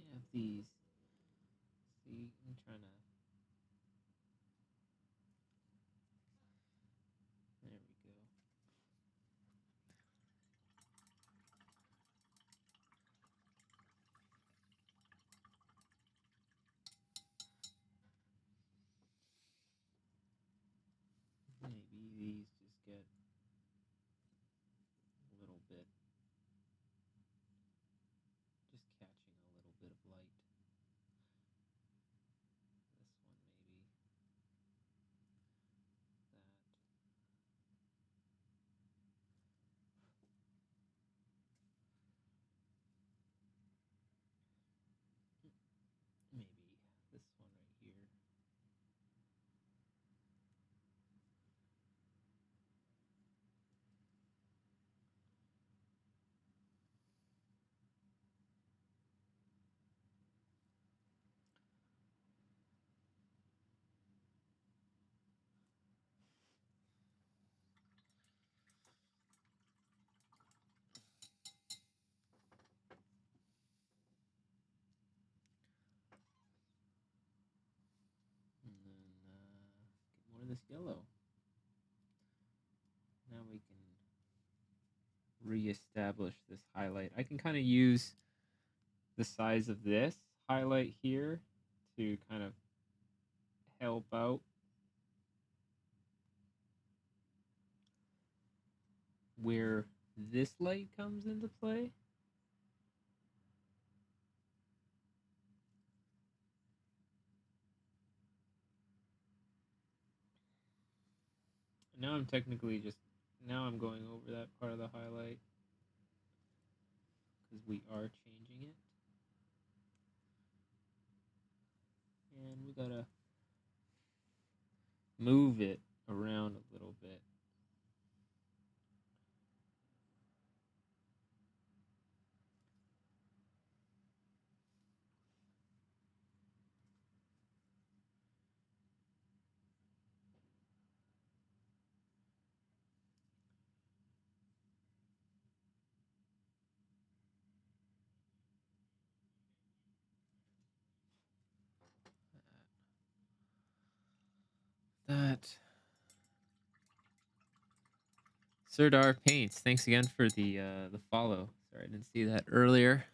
I have these. See, I'm trying to. There we go. Maybe these just get a little bit, just catching a little bit of light. This one maybe. That. Maybe this one right here. And then get more of this yellow. Now we can reestablish this highlight. I can kind of use the size of this highlight here to kind of help out where this light comes into play. Now I'm technically now I'm going over that part of the highlight because we are changing it. And we gotta move it around a little bit. That Serdar Paints, thanks again for the follow. Sorry, I didn't see that earlier.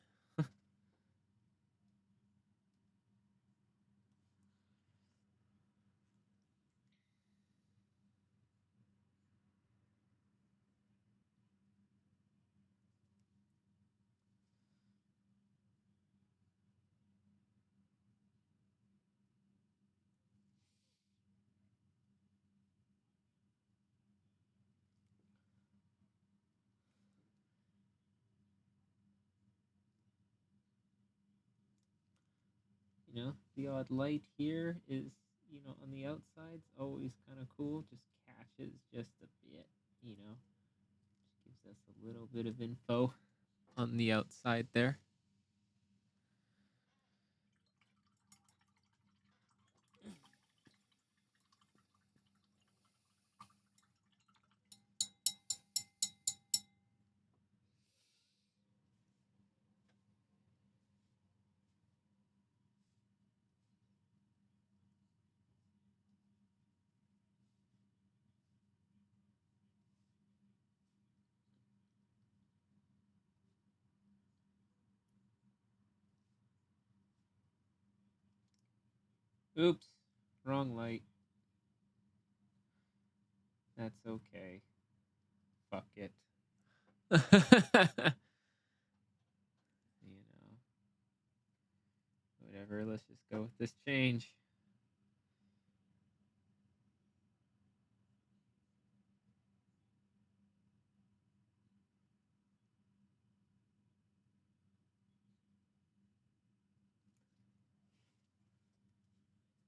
You know, the odd light here is, you know, on the outside's always kind of cool. Just catches just a bit, you know. Just gives us a little bit of info on the outside there. Oops, wrong light. That's okay. Fuck it. You know, whatever. Let's just go with this change.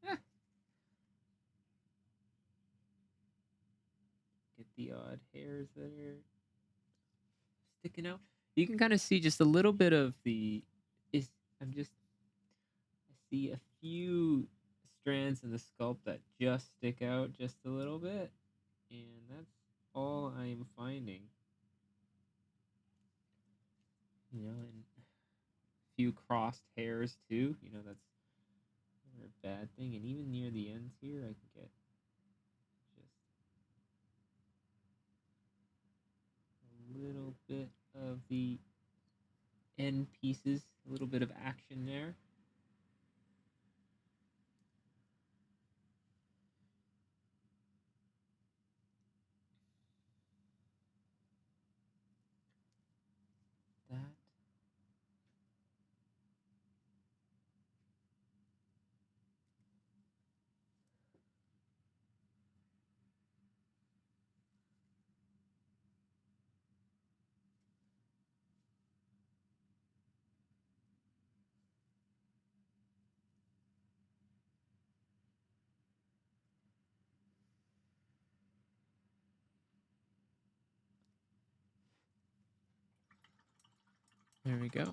Eh, get the odd hairs that are sticking out. You can kind of see just a little bit of the. Is I'm just I see a few strands in the sculpt that just stick out just a little bit, and that's all I'm finding. You know, and a few crossed hairs too. You know, that's never a bad thing. And even near the ends here, I can get just a little bit of the end pieces, a little bit of action there. That. There we go. And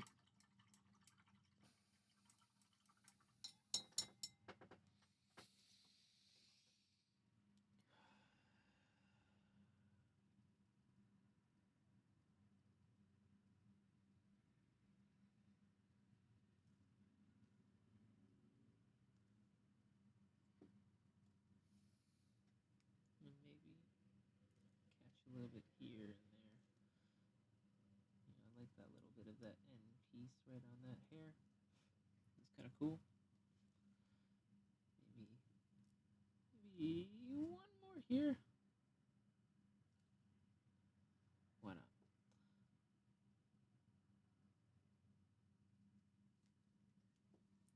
maybe catch a little bit here and there. You know, I like that little bit of that end piece right on that hair. It's kind of cool. Maybe one more here. Why not?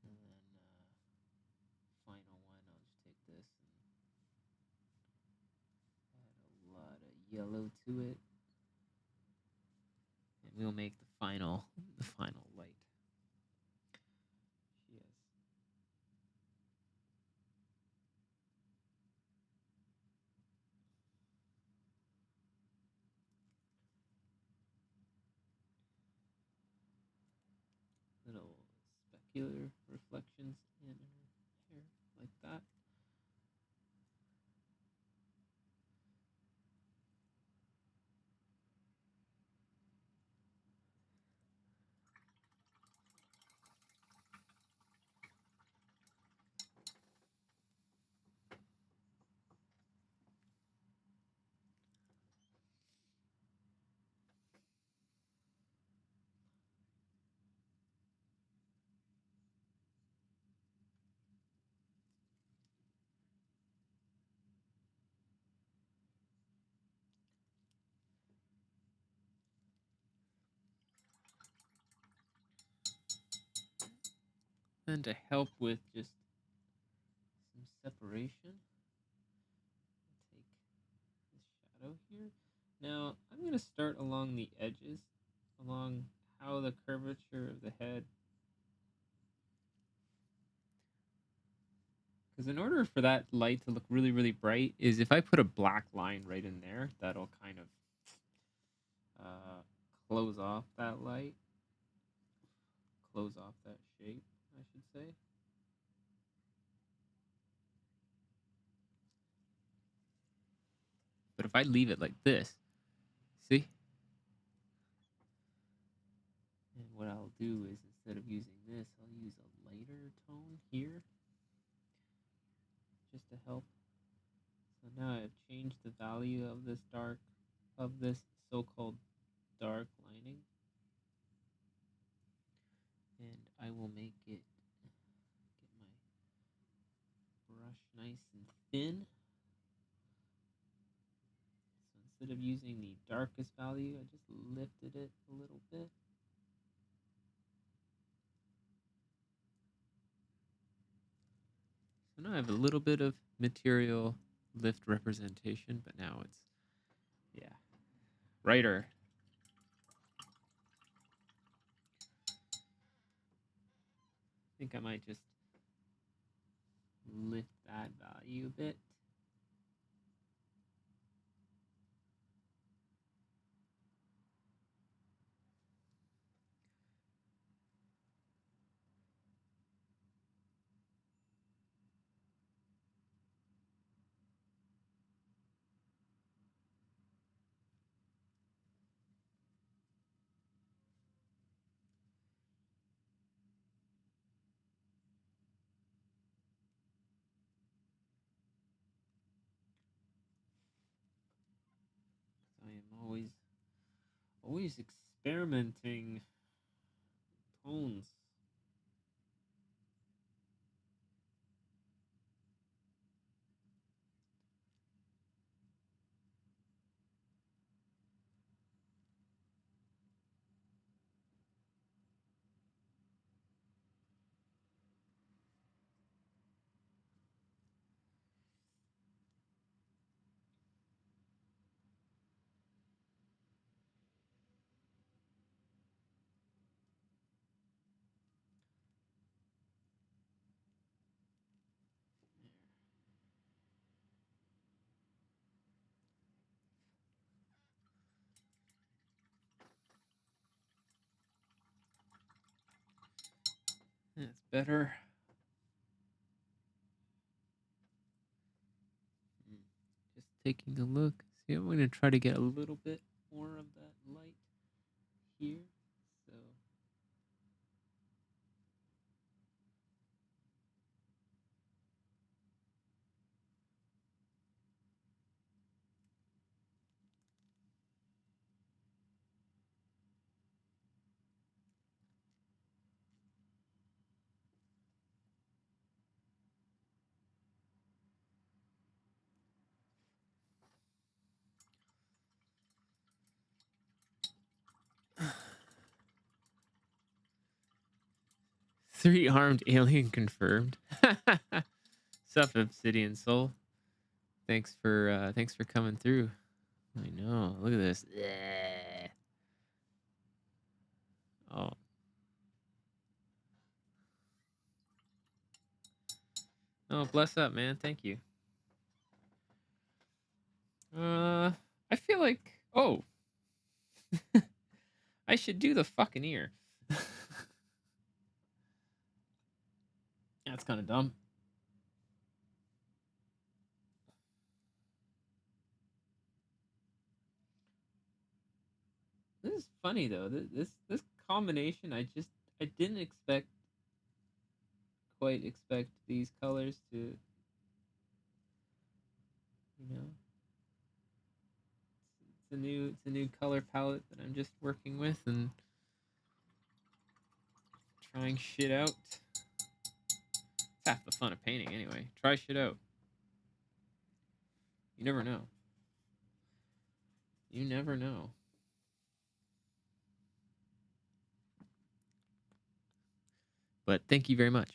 And then final one, I'll just take this and add a lot of yellow to it, and we'll make the final light. Yes. Little specular reflections in her hair like that. Then to help with just some separation, I'll take this shadow here. Now I'm going to start along the edges, along how the curvature of the head. Because in order for that light to look really, really bright, is if I put a black line right in there, that'll kind of uh, close off that light, close off that shape, I should say. But if I leave it like this, see? And what I'll do is instead of using this, I'll use a lighter tone here just to help. So now I've changed the value of this so-called dark lining. And I will make it, get my brush nice and thin. instead of using the darkest value, I just lifted it a little bit. So now I have a little bit of material lift representation, but now it's, yeah, brighter. I think I might just lift that value a bit. I am always experimenting tones. That's better. Just taking a look. See, I'm going to try to get a little bit more of that light here. So three-armed alien confirmed. Sup, Obsidian Soul. Thanks for coming through. I know. Look at this. Yeah. Oh. Oh, bless up, man. Thank you. I feel like, oh, I should do the fucking ear. That's kind of dumb. This is funny though. This combination, I didn't quite expect these colors to, you know, it's a new color palette that I'm just working with and trying shit out. It's half the fun of painting anyway. Try shit out. You never know. You never know. But thank you very much.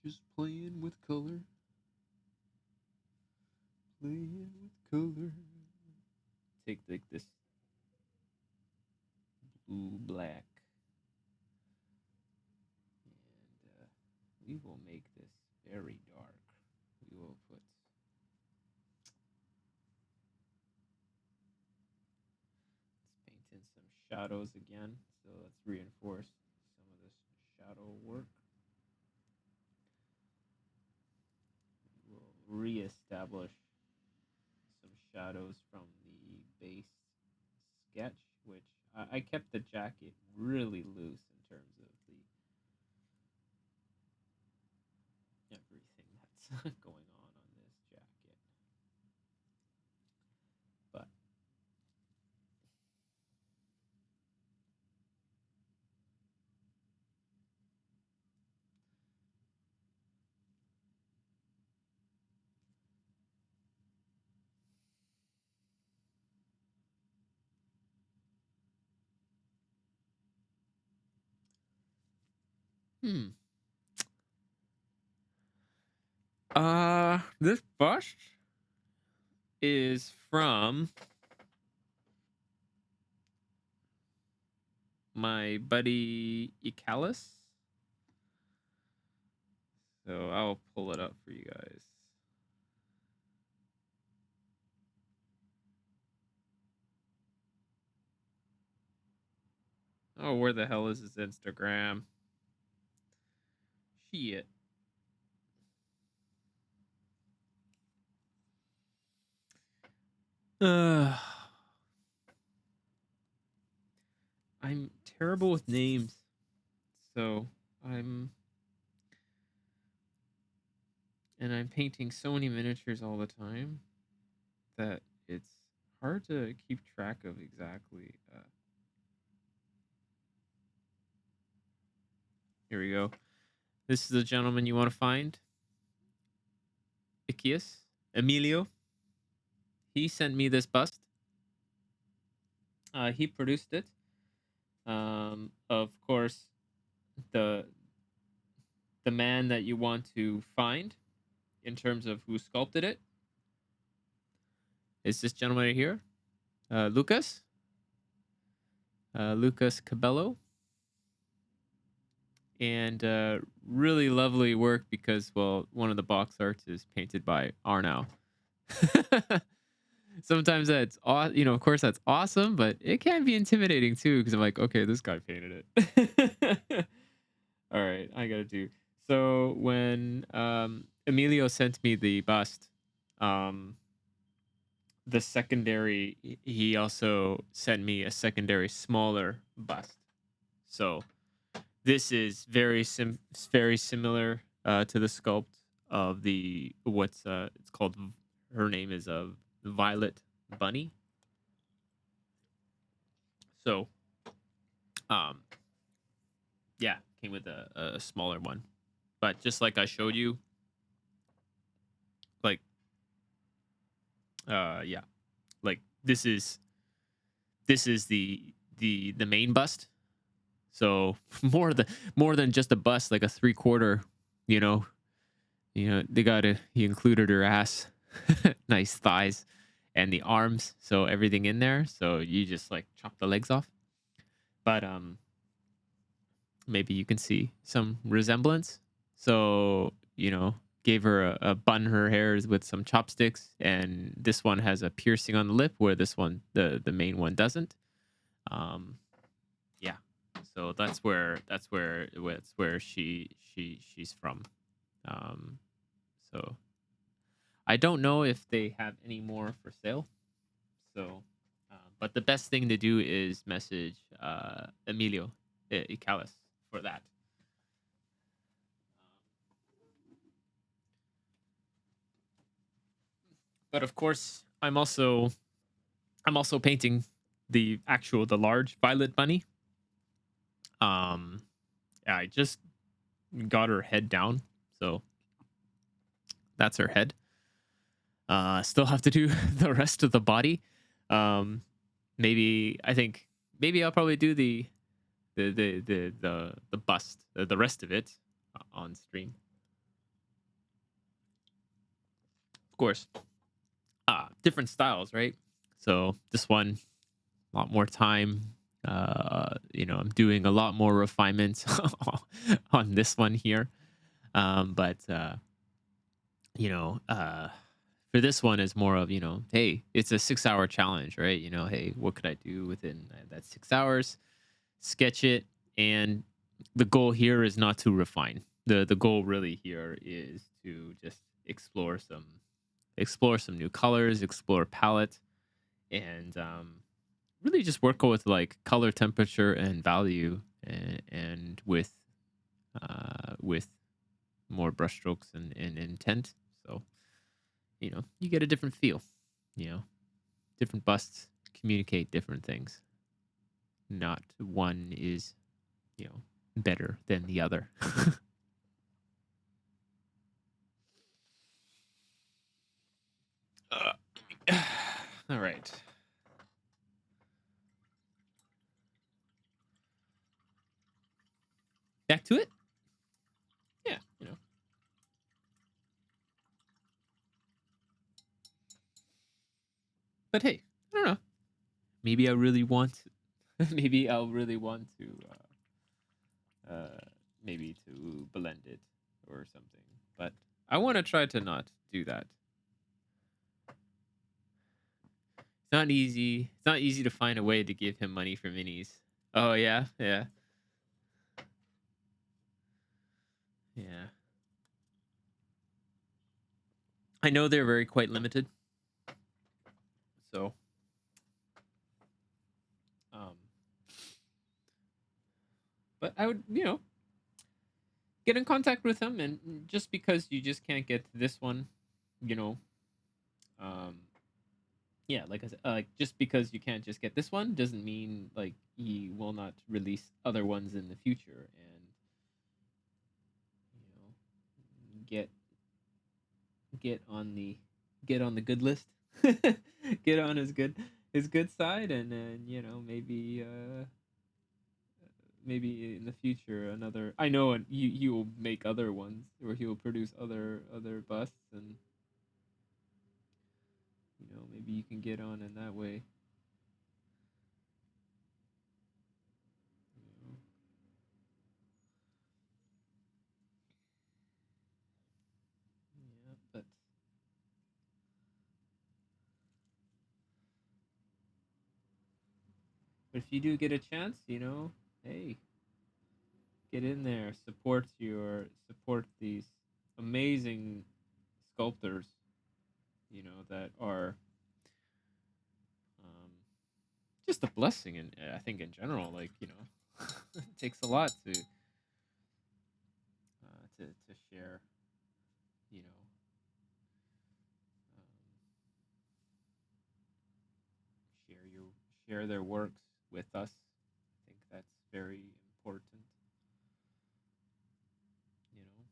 Just playing with color. Playing with color. Take like this blue black. And we will make this very dark. We will put let's paint in some shadows again. So let's reinforce some of this shadow work. We'll reestablish some shadows from the base sketch, which I kept the jacket really loose in terms of going on this jacket. But this bust is from my buddy Icalis. So I'll pull it up for you guys. Oh, where the hell is his Instagram? Shit. I'm terrible with names. So I'm painting so many miniatures all the time that it's hard to keep track of exactly. Here we go. This is the gentleman you want to find. Ikius. Emilio. He sent me this bust. He produced it. Of course, the man that you want to find in terms of who sculpted it is this gentleman right here, Lucas. Lucas Cabello. And really lovely work because, well, one of the box arts is painted by Arnau. Sometimes that's of course that's awesome, but it can be intimidating too because I'm like, okay, this guy painted it. All right, I gotta do. So when Emilio sent me the bust, the secondary, he also sent me a secondary smaller bust. So this is very similar to the sculpt of the what's it's called. Her name is Violet Bunny. So, yeah, came with a smaller one, but just like I showed you, like, yeah, like this is the main bust. So more than just a bust, like a 3/4, you know, he included her ass, nice thighs, and the arms, so everything in there. So you just like chop the legs off, but maybe you can see some resemblance. So gave her a bun her hairs with some chopsticks, and this one has a piercing on the lip where this one, the main one, doesn't. Yeah, so that's where she's from. So I don't know if they have any more for sale. So, but the best thing to do is message Emilio Icalis for that. But of course, I'm also painting the large Violet Bunny. I just got her head down, so that's her head. Still have to do the rest of the body. Maybe I think maybe I'll probably do the bust, the rest of it on stream. Of course, different styles, right? So this one, a lot more time. I'm doing a lot more refinements on this one here. But for this one is more of, hey, it's a 6-hour challenge, right? Hey, what could I do within that 6 hours? Sketch it, and the goal here is not to refine. The goal really here is to just explore some new colors, explore palette, and really just work with like color, temperature, and value, and with more brushstrokes and intent. So, you get a different feel. Different busts communicate different things. Not one is, better than the other. Uh, all right. Back to it? Yeah, But hey, I don't know. Maybe I really want maybe I'll really want to maybe to blend it or something. But I want to try to not do that. It's not easy. It's not easy to find a way to give him money for minis. Oh yeah, yeah. Yeah. I know they're very quite limited. So um but I would, get in contact with them, and just because you just can't get this one, you know, um yeah, like I said, like just because you can't just get this one doesn't mean like he will not release other ones in the future, and get get on the get on the good list, get on his good side, and then maybe in the future another. I know, and he will make other ones, or he will produce other busts, and maybe you can get on in that way. You know? Yeah, but if you do get a chance, hey, get in there, support these amazing sculptors, that are um, just a blessing. And I think in general, like, it takes a lot to share, you know, share your share their works with us. I think that's very important, you know.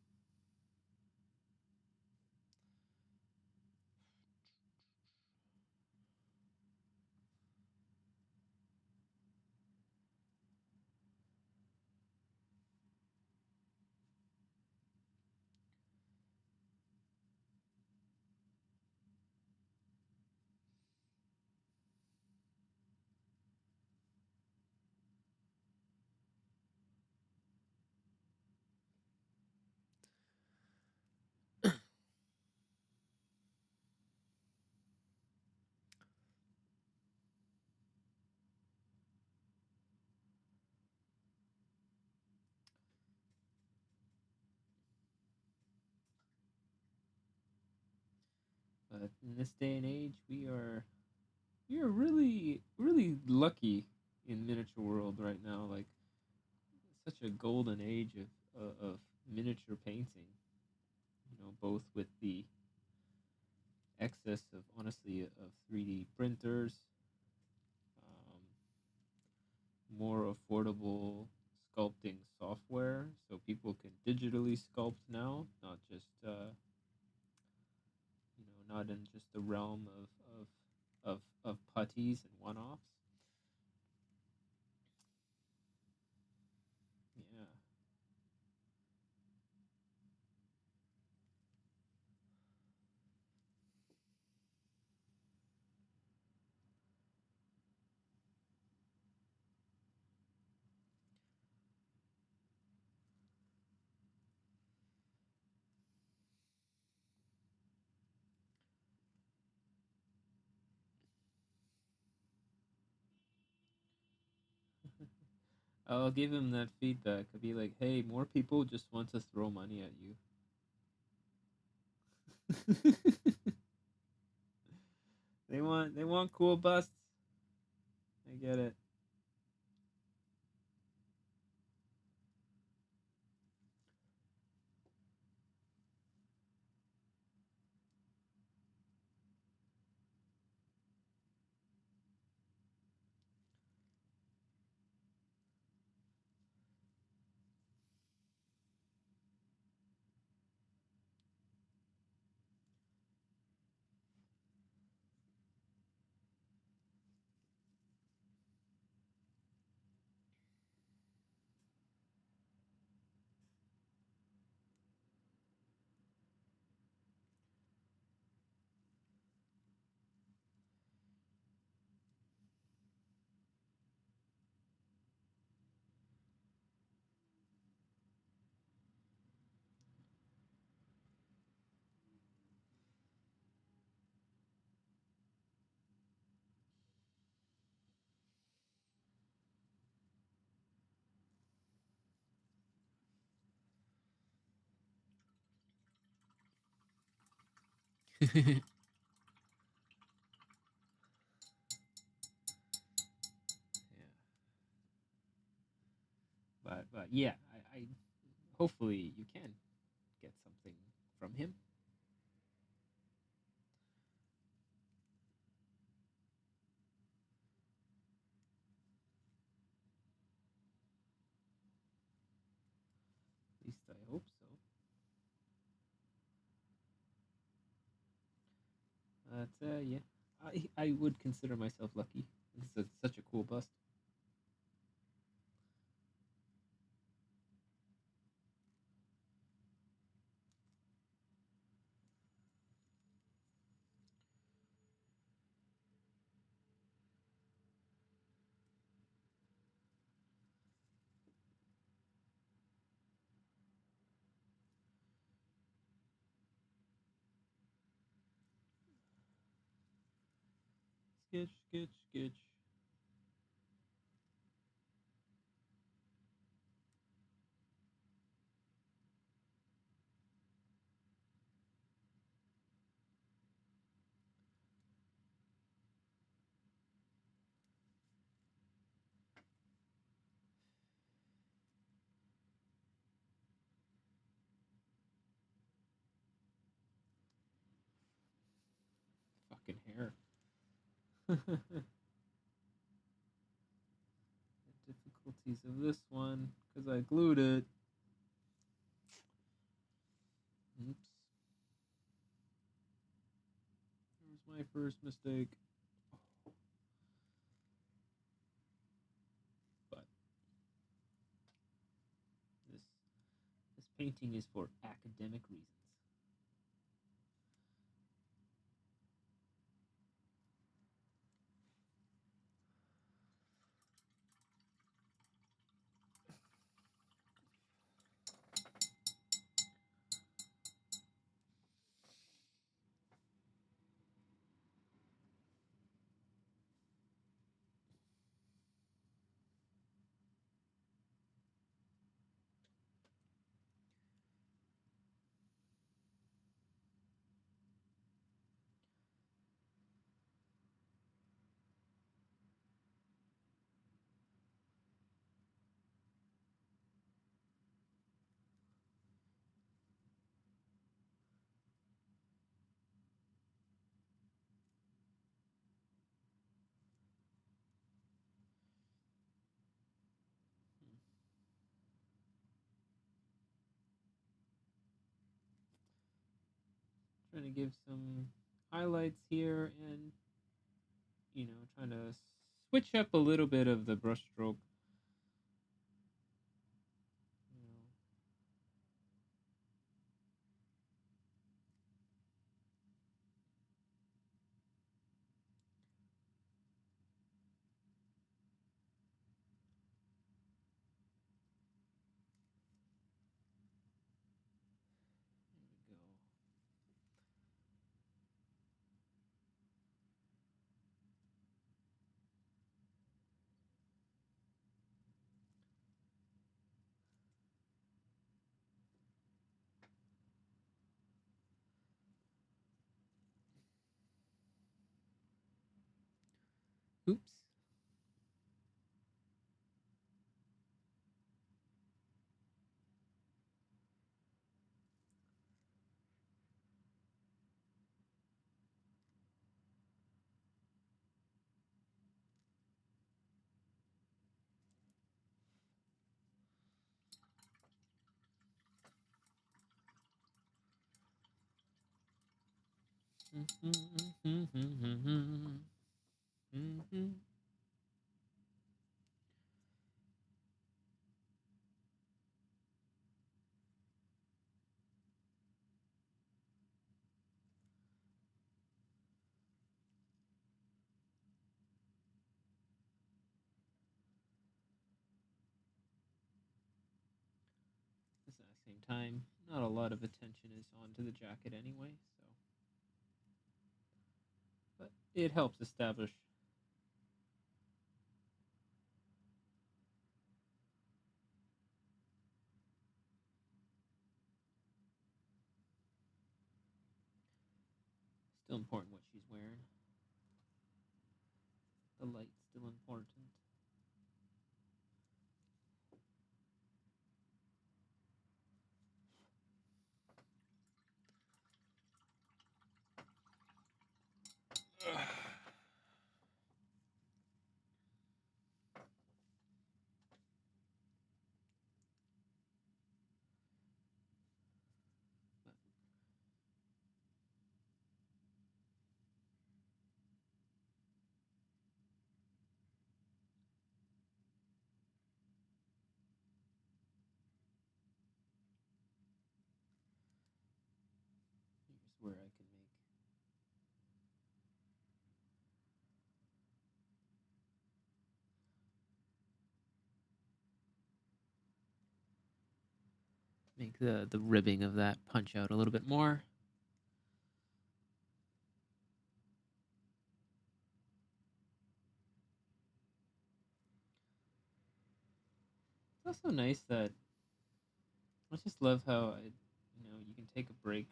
But in this day and age, we are really really lucky in miniature world right now. Like, such a golden age of miniature painting. Both with the excess of, honestly, of 3D printers, um, more affordable sculpting software, so people can digitally sculpt now, not just not in just the realm of putties and one-offs. Yeah. I'll give him that feedback. I'll be like, hey, more people just want to throw money at you. They want cool busts. I get it. Yeah. But yeah, I hopefully you can get something from him. At least I hope so. But yeah, I would consider myself lucky. It's such a cool bust. Sketch, sketch, sketch. Fucking hair. The difficulties of this one because I glued it. Oops. There's my first mistake. But this this painting is for academic reasons. Trying to give some highlights here and trying to switch up a little bit of the brushstroke. You know, there we go. Oops. At the same time, not a lot of attention is onto the jacket anyway, so but it helps establish. still important what she's wearing. The light's still important. Here's where I can make the ribbing of that punch out a little bit more. It's also nice that I just love how you can take a break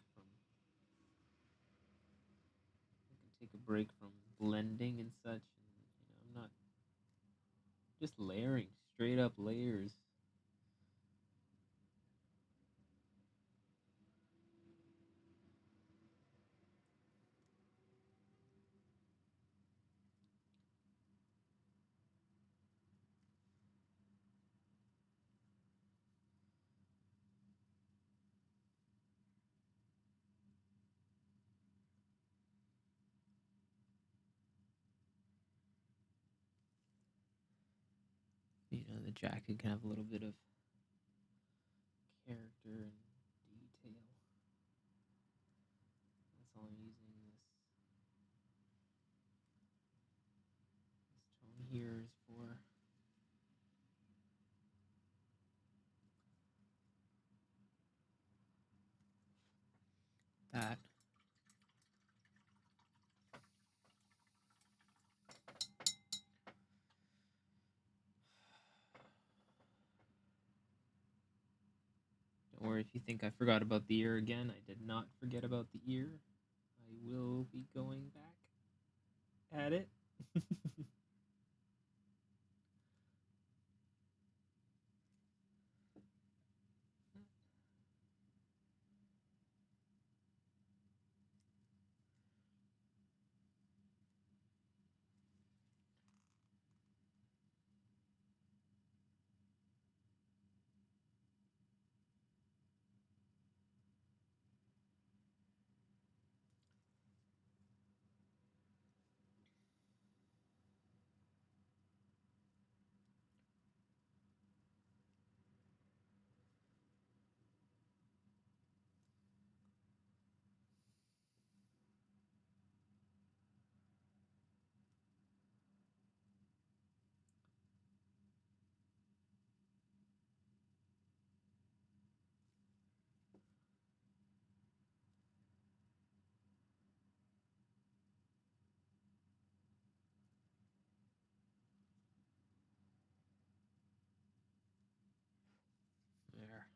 from blending and such. And, I'm not just layering, straight up layers. The jacket can have a little bit of character and detail. That's all I'm using this tone here is for. That. Don't worry if you think I forgot about the ear again. I did not forget about the ear. I will be going back at it. There.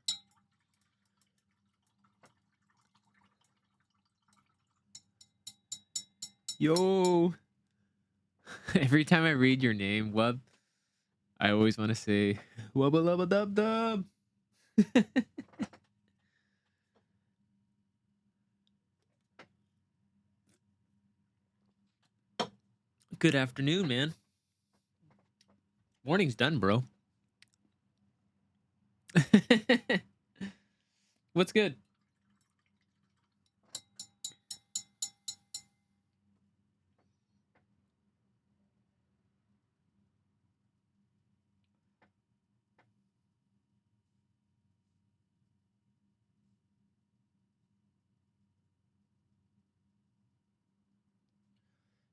Yo! Every time I read your name, Wub, I always want to say, Wubba lubba dub dub! Good afternoon, man. Morning's done, bro. What's good?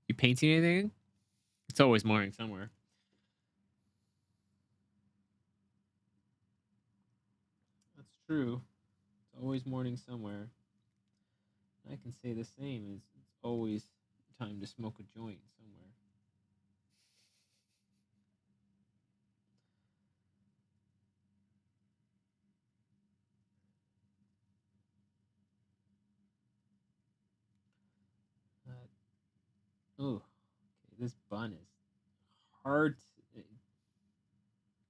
You painting anything? It's always morning somewhere. That's true. It's always morning somewhere. I can say the same. It's always time to smoke a joint somewhere. Oh, okay, this bun is hard.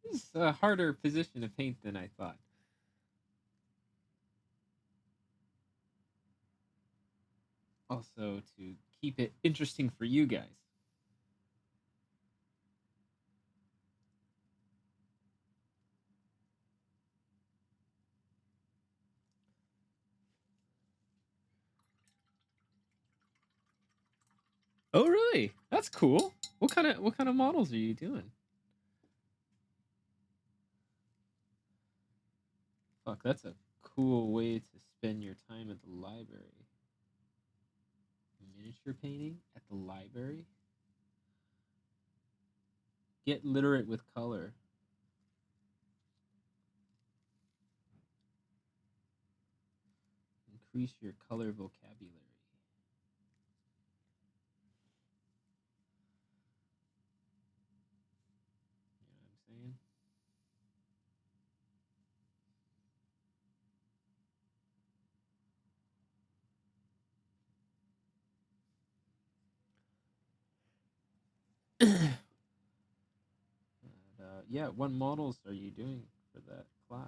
This is a harder position to paint than I thought. Also, to keep it interesting for you guys. Oh, really? That's cool. What kind of models are you doing? Fuck, that's a cool way to spend your time at the library. Miniature painting at the library? Get literate with color. Increase your color vocabulary. You know what I'm saying? Yeah, what models are you doing for that class?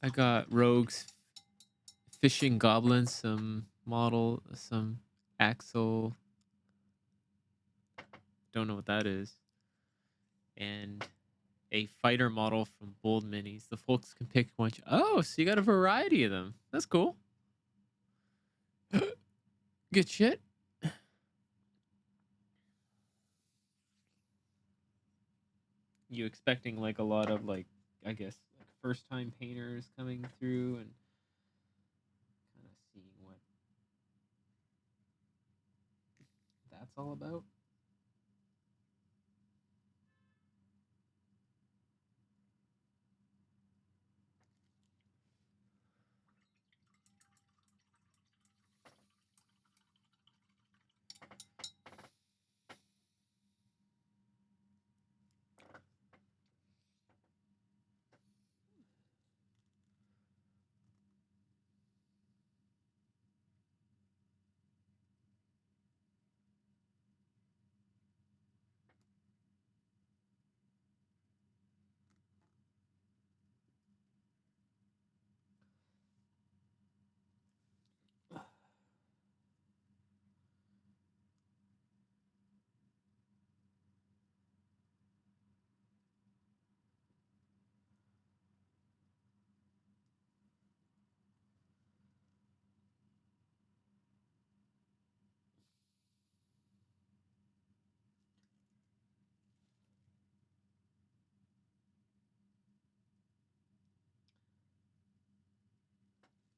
I got rogues, fishing goblins, some model, some axle. Don't know what that is. And a fighter model from Bold Minis. The folks can pick one. Oh, so you got a variety of them. That's cool. Good shit. You expecting like a lot of like, I guess, like first time painters coming through and kind of seeing what that's all about?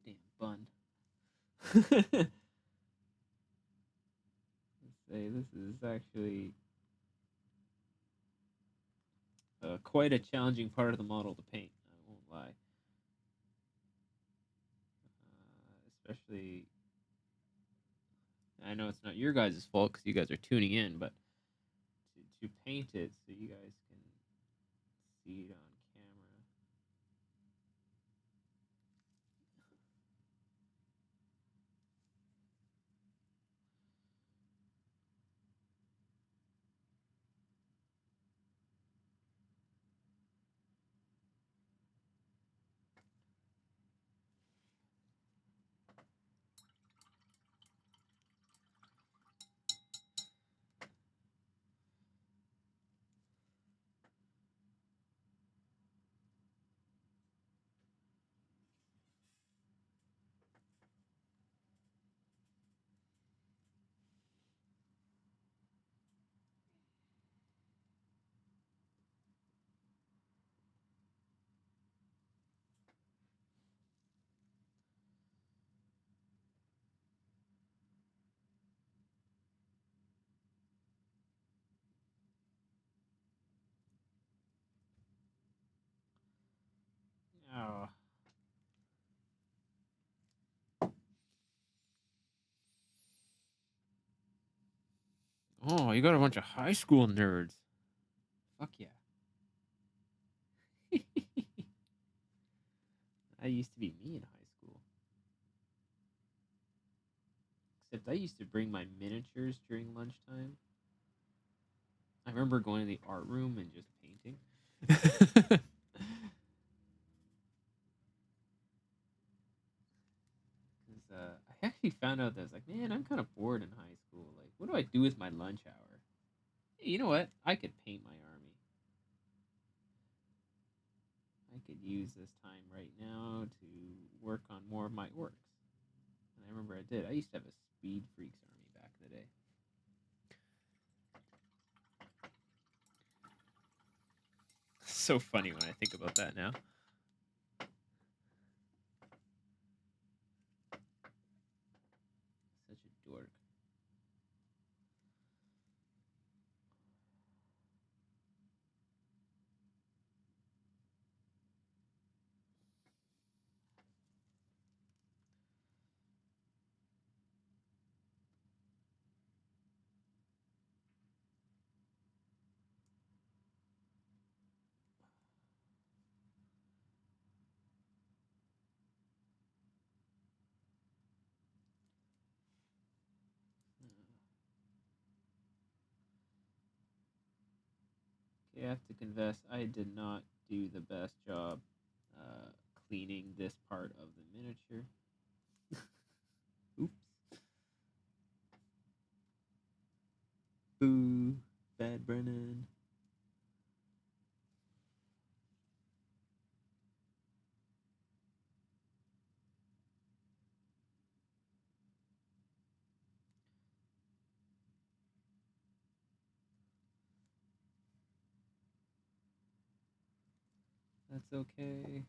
Damn bun. Let's say this is actually quite a challenging part of the model to paint. I won't lie. Especially, I know it's not your guys' fault because you guys are tuning in, but to paint it so you guys can see it on camera. Oh, you got a bunch of high school nerds. Fuck yeah. That used to be me in high school. Except I used to bring my miniatures during lunchtime. I remember going to the art room and just painting. 'Cause, I actually found out that I was like, man, I'm kind of bored in high school. Like, what do I do with my lunch hour? Hey, you know what? I could paint my army. I could use this time right now to work on more of my orcs. And I remember I did. I used to have a Speed Freaks army back in the day. So funny when I think about that now. Such a dork. Okay, I have to confess, I did not do the best job cleaning this part of the miniature. Oops. Boo. Bad Brennan. That's okay.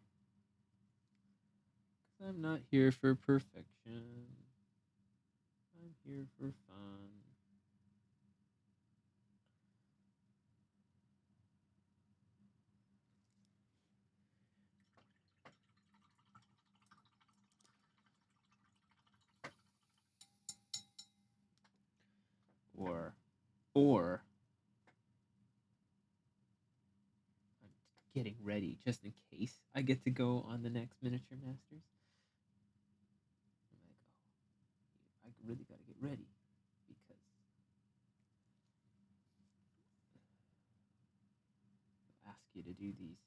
'Cause I'm not here for perfection. I'm here for fun. Or I'm getting ready just in case I get to go on the next Miniature Masters. I'm like, oh, I really gotta get ready because they'll ask you to do these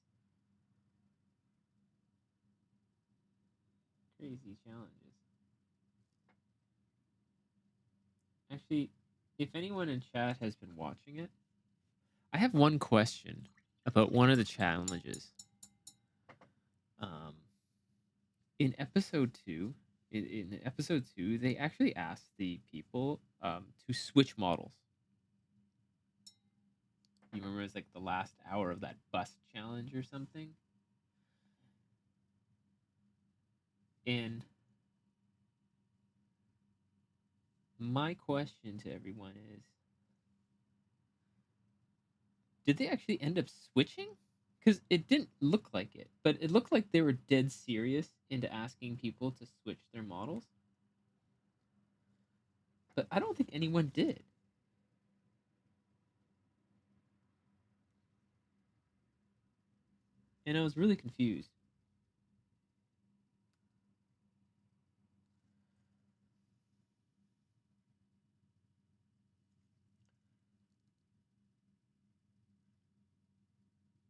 crazy challenges. Actually, if anyone in chat has been watching it, I have one question about one of the challenges. Um, in episode two, in episode two, they actually asked the people to switch models. You remember it's like the last hour of that bus challenge or something? And my question to everyone is, did they actually end up switching? Because it didn't look like it, but it looked like they were dead serious into asking people to switch their models. But I don't think anyone did. And I was really confused.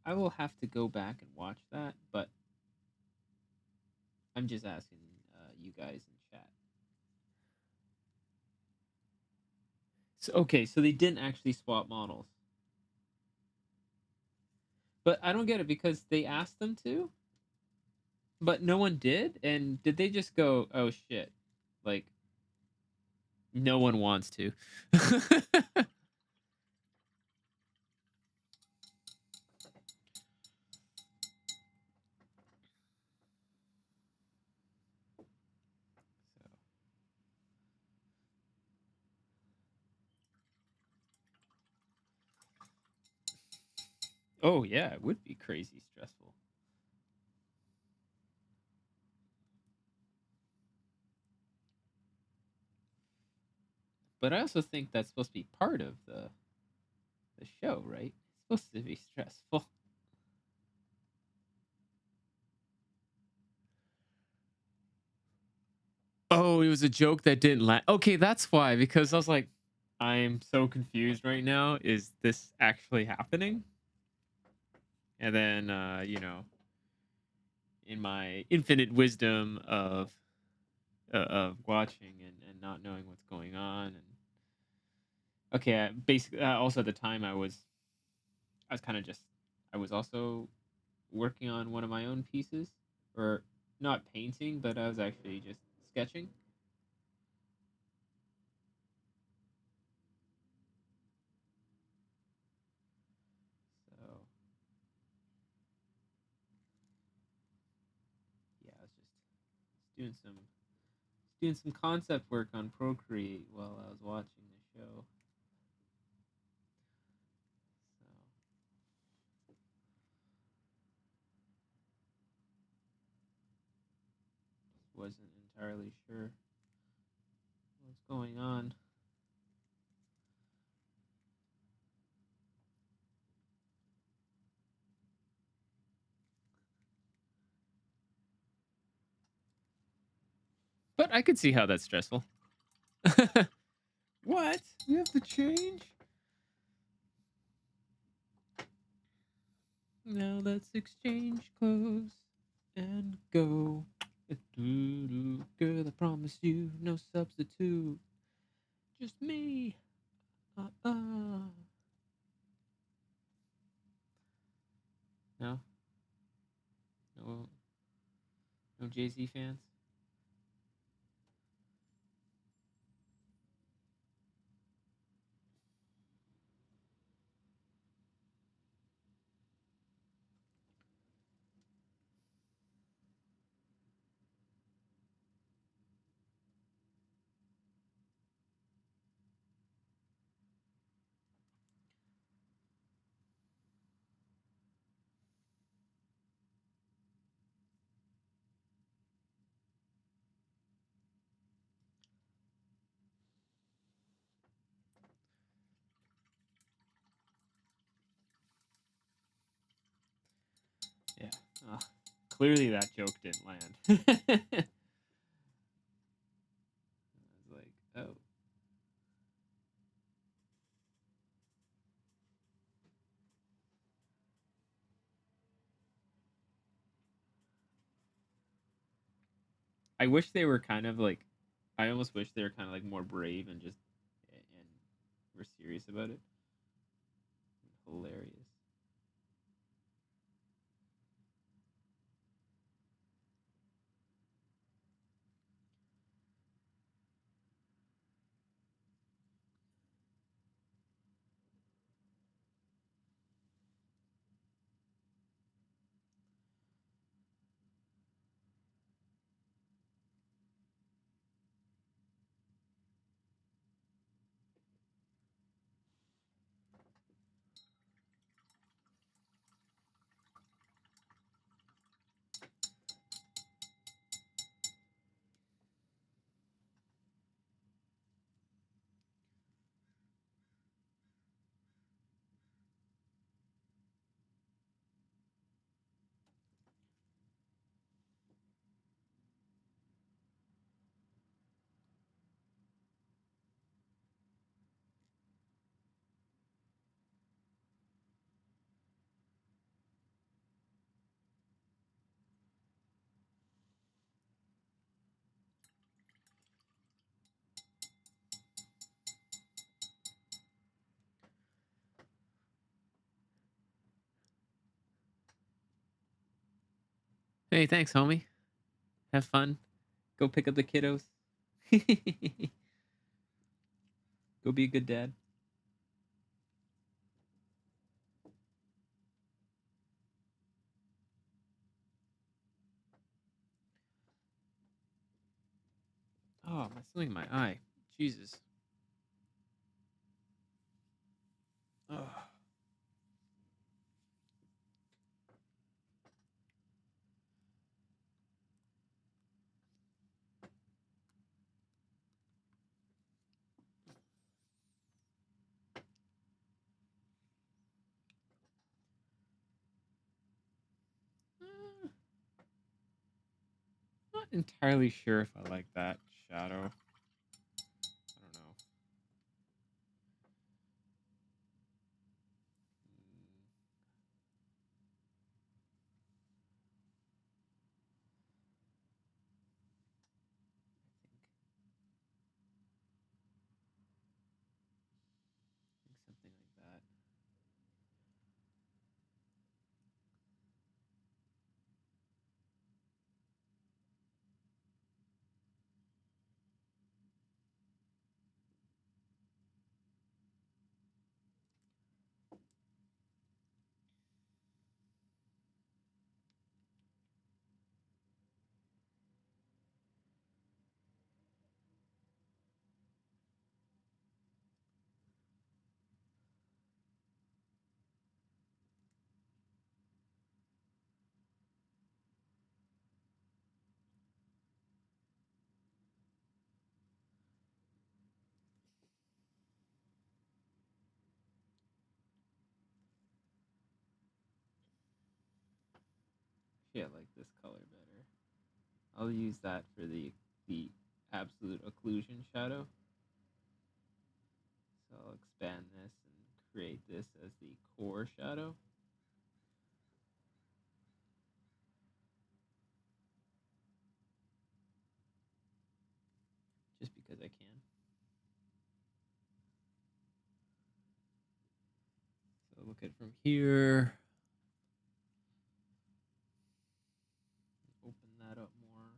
I will have to go back and watch that, but I'm just asking you guys in chat. So okay, so they didn't actually swap models, but I don't get it because they asked them to, but no one did. And did they just go, "Oh shit," like no one wants to? Oh yeah, it would be crazy stressful. But I also think that's supposed to be part of the show, right? It's supposed to be stressful. Oh, it was a joke that didn't land. Okay, that's why. Because I was like, I'm so confused right now. Is this actually happening? And then, in my infinite wisdom of watching and not knowing what's going on, and okay, basically, also at the time I was kind of just I was also working on one of my own pieces, or not painting, but I was actually just sketching. So yeah, I was just doing some concept work on Procreate while I was watching the show. So wasn't entirely sure what's going on. But I could see how that's stressful. What? You have to change? Now let's exchange clothes and go. Girl, I promise you, no substitute. Just me. No? No? No Jay-Z fans? Yeah. Oh, clearly that joke didn't land. I was like, oh. I wish they were kind of like, I almost wish they were kind of like more brave and just, and were serious about it. Hilarious. Hey, thanks, homie. Have fun. Go pick up the kiddos. Go be a good dad. Oh, my something in my eye. Jesus. Oh. entirely sure if I like that shadow. I don't know. I think something like that. Yeah, I like this color better. I'll use that for the absolute occlusion shadow. So I'll expand this and create this as the core shadow. Just because I can. So look at it from here. Open that up more.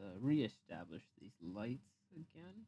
Let's reestablish these lights again.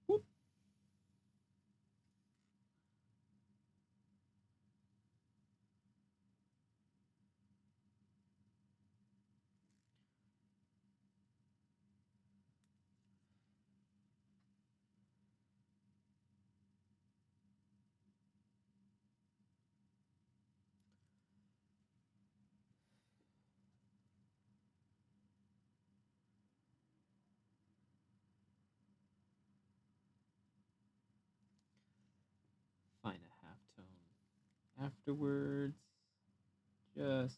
Whoop. Find a half tone afterwards. Just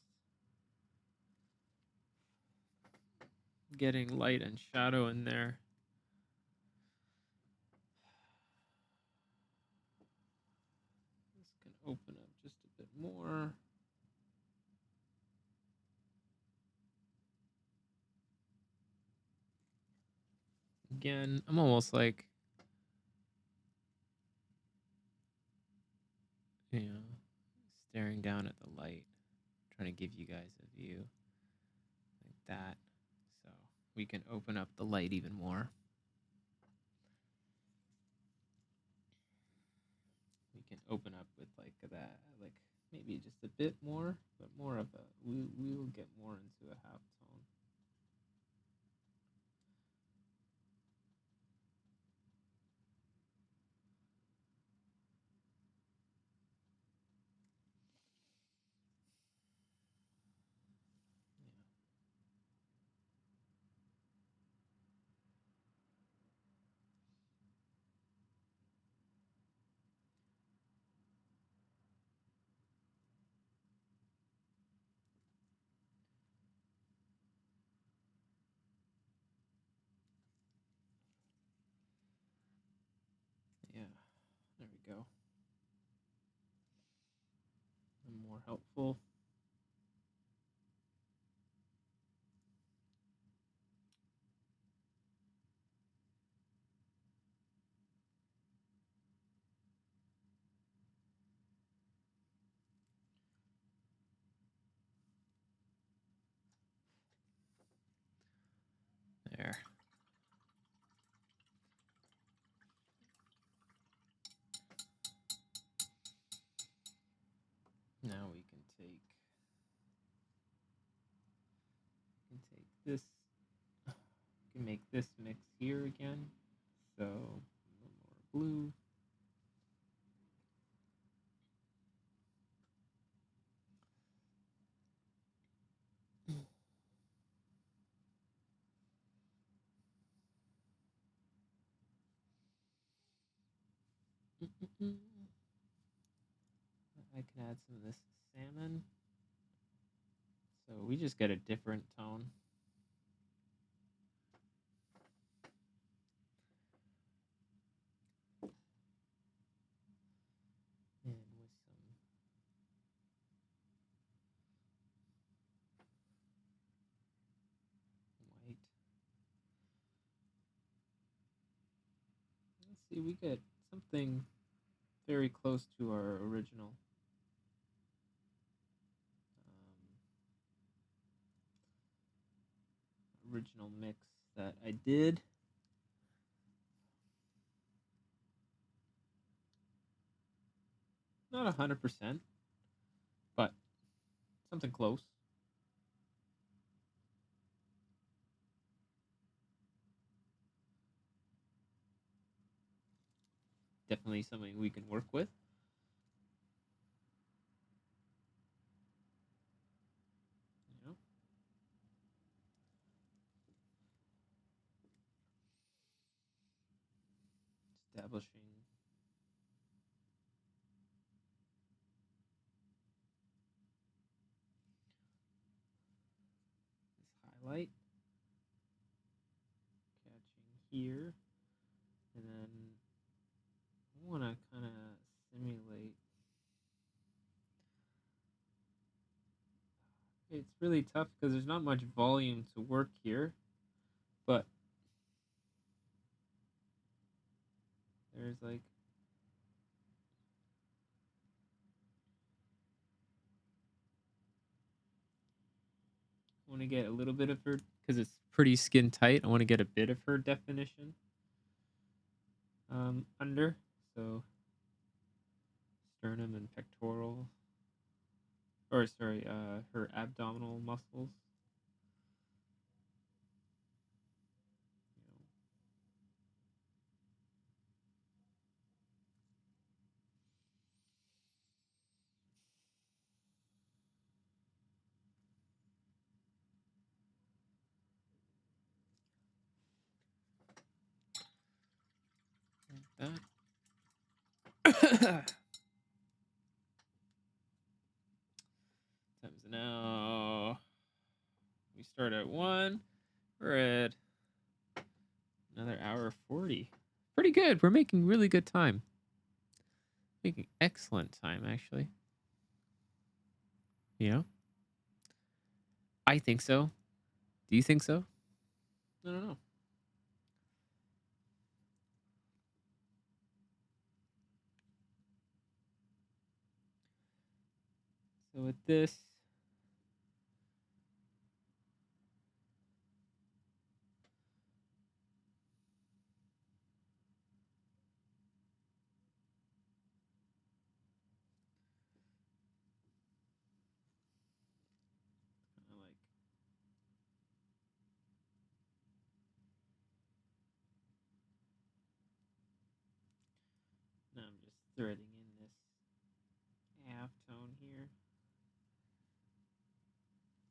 getting light and shadow in there. This can open up just a bit more. Again, I'm almost like, staring down at the light, trying to give you guys a view like that. So we can open up the light even more. We can open up with like that, like maybe just a bit more, but more of a, we will get more into a half tone. Yeah, there we go. And more helpful. There. Now we can take this. We can make this mix here again. So a little more blue. I can add some of this salmon. So we just get a different tone. And with some white. Let's see, we get something very close to our original mix that I did. Not 100%, but something close. Definitely something we can work with. You know? Establishing this highlight, catching here, and then I want to kind of simulate. It's really tough because there's not much volume to work here, but there's like I want to get a little bit of her because it's pretty skin tight. I want to get a bit of her definition under. So sternum and pectoral, or sorry, her abdominal muscles. Like that. Times now. We start at 1. We're at another hour 40. Pretty good. We're making really good time. Making excellent time, actually. You know? I think so. Do you think so? I don't know. So with this, threading in this half tone here.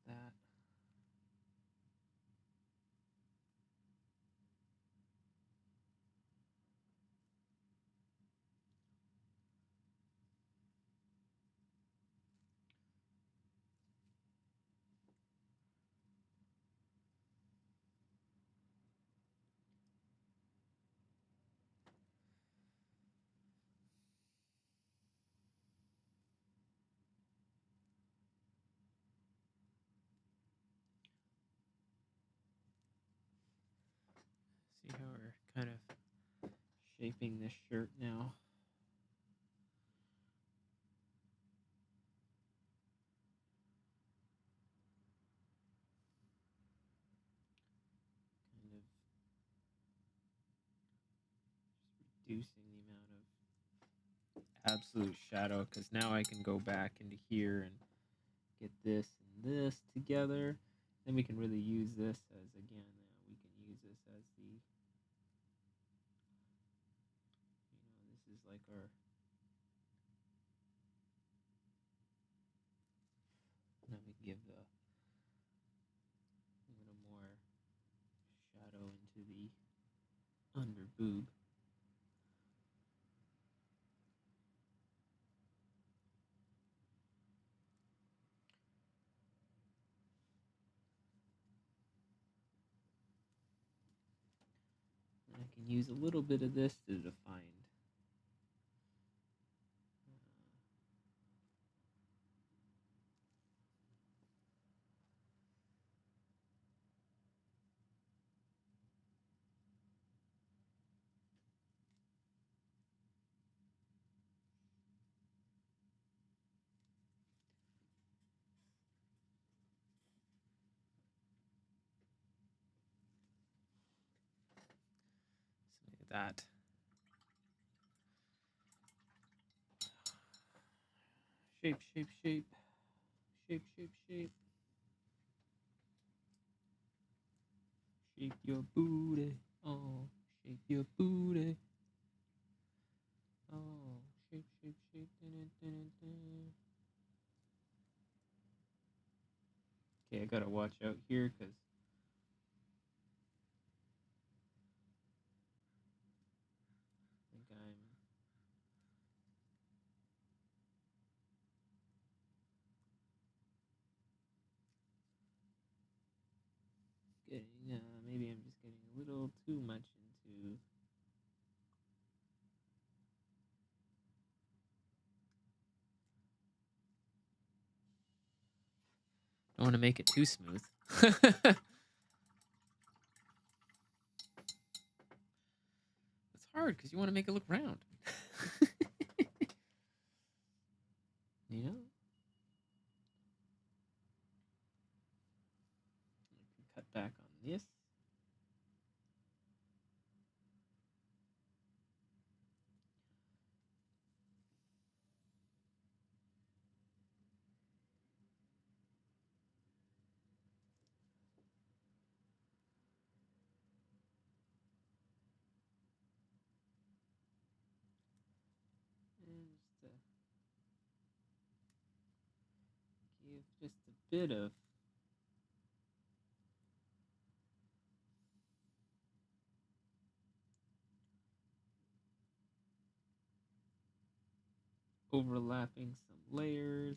That. See how we're kind of shaping this shirt now. Kind of just reducing the amount of absolute shadow, because now I can go back into here and get this and this together. Then we can really use this as, again, we can use this as the, this is like our, let me give a little more shadow into the under boob. And I can use a little bit of this to define. Something like that. Shape, shape, shape. Shape, shape, shape. Shape your booty. Oh, shape your booty. Oh, shape, shape, shape. Okay, I gotta watch out here because I think I'm getting, maybe I'm just getting a little too much into. Don't want to make it too smooth. It's hard because you want to make it look round. You know? I can cut back on this. And just to give just a bit of overlapping some layers.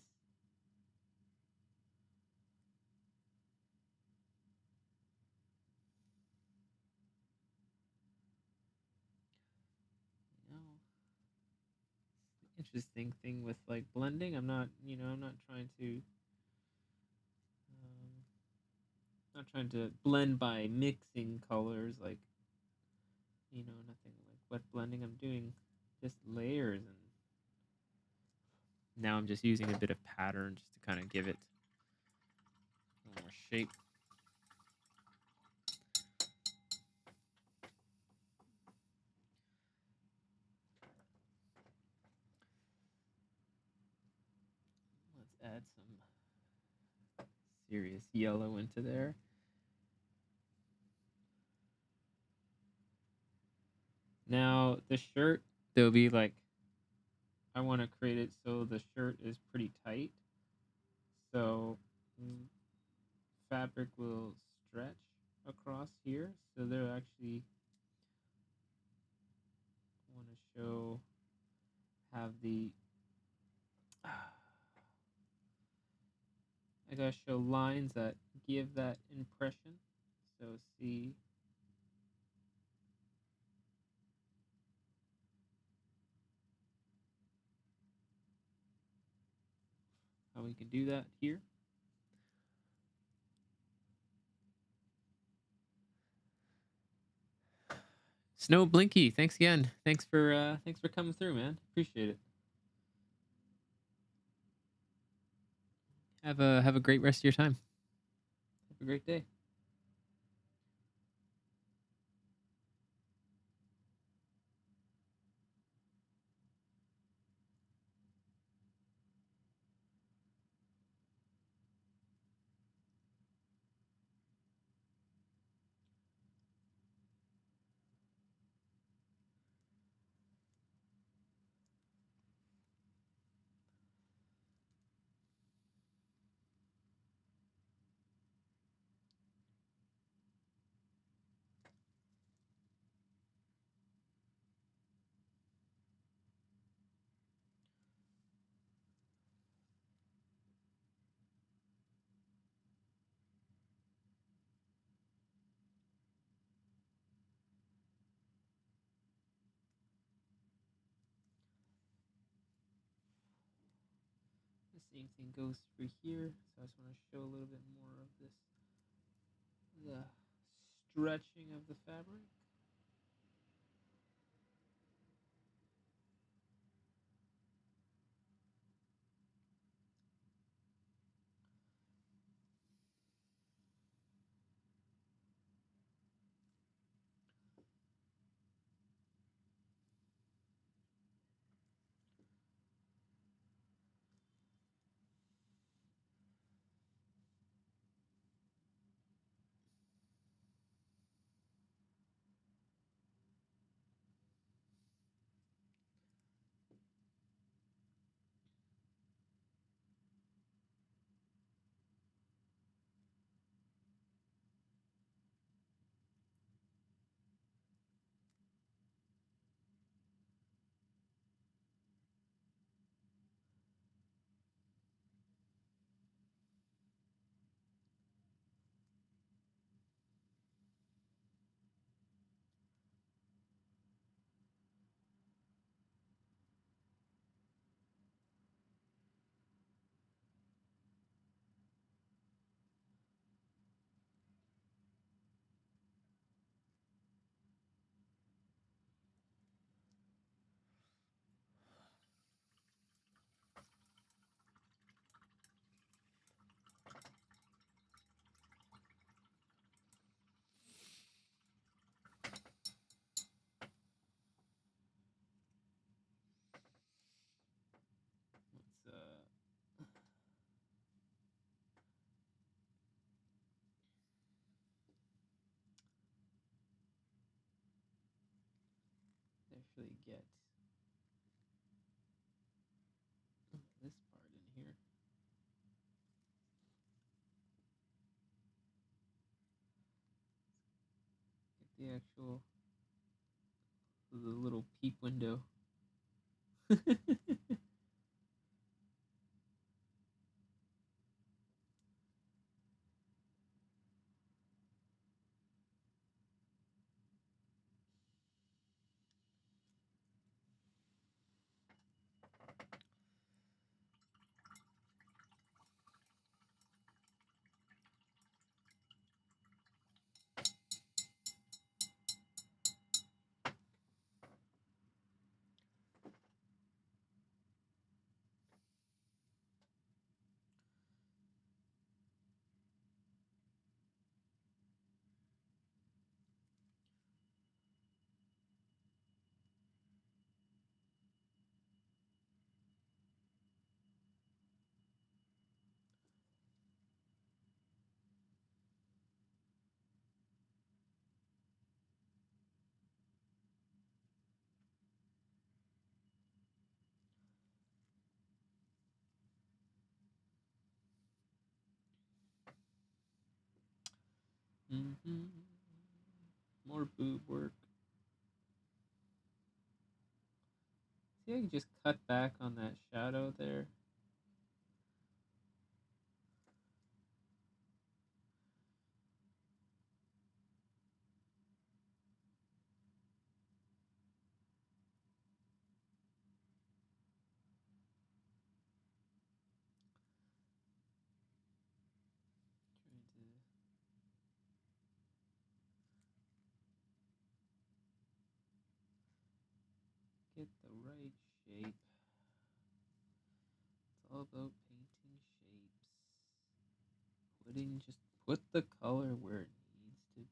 You know, the interesting thing with like blending, I'm not trying to not trying to blend by mixing colors, like nothing like wet blending. I'm doing just layers, and now I'm just using a bit of pattern just to kind of give it a little more shape. Let's add some serious yellow into there. Now the shirt, there'll be like I want to create it so the shirt is pretty tight. So fabric will stretch across here. So they're actually want to show have the I gotta show lines that give that impression. So see how we can do that here. Snow Blinky, thanks again. Thanks for coming through, man. Appreciate it. Have a great rest of your time. Have a great day. The same thing goes through here. So I just want to show a little bit more of this, the stretching of the fabric. Let's actually get this part in here. Get the actual the little peep window. Mm-hmm. More boob work. See, I can just cut back on that shadow there. Trying to get the right shape. It's all about painting shapes. Just put the color where it needs to be.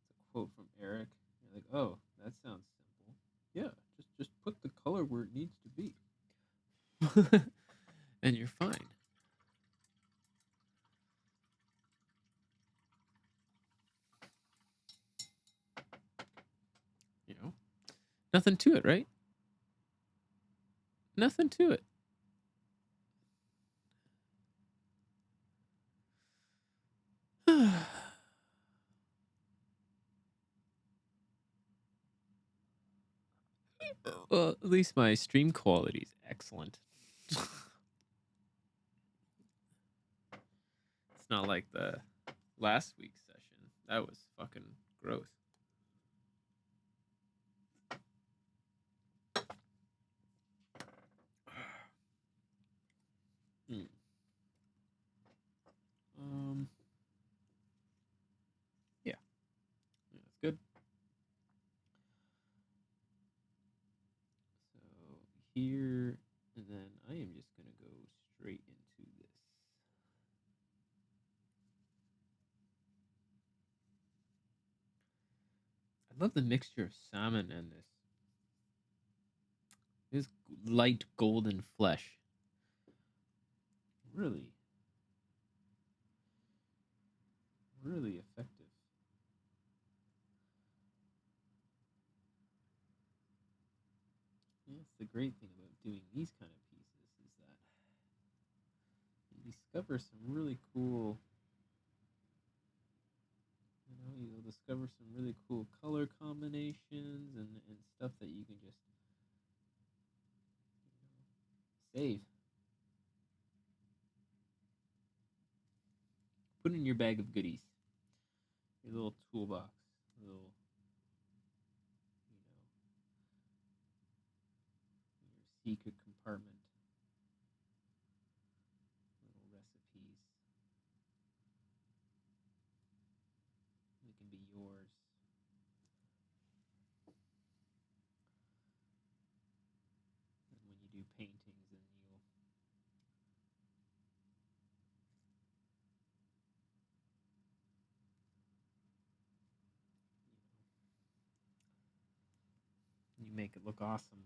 It's a quote from Eric. You're like, oh, that sounds simple. Yeah, just put the color where it needs to be. And you're fine. You know? Nothing to it, right? Nothing to it. Well, at least my stream quality is excellent. It's not like the last week's session. That was fucking gross. Hmm. Yeah, that's good. So here, and then I am just gonna go straight into this. I love the mixture of salmon and this light golden flesh. Really, really effective. Yeah, that's the great thing about doing these kind of pieces is that you discover some really cool. You'll discover some really cool color combinations and stuff that you can just save. Put in your bag of goodies. Your little toolbox. Little, your secret compartment. Little recipes. They can be yours. And when you do paintings, then you make it look awesome.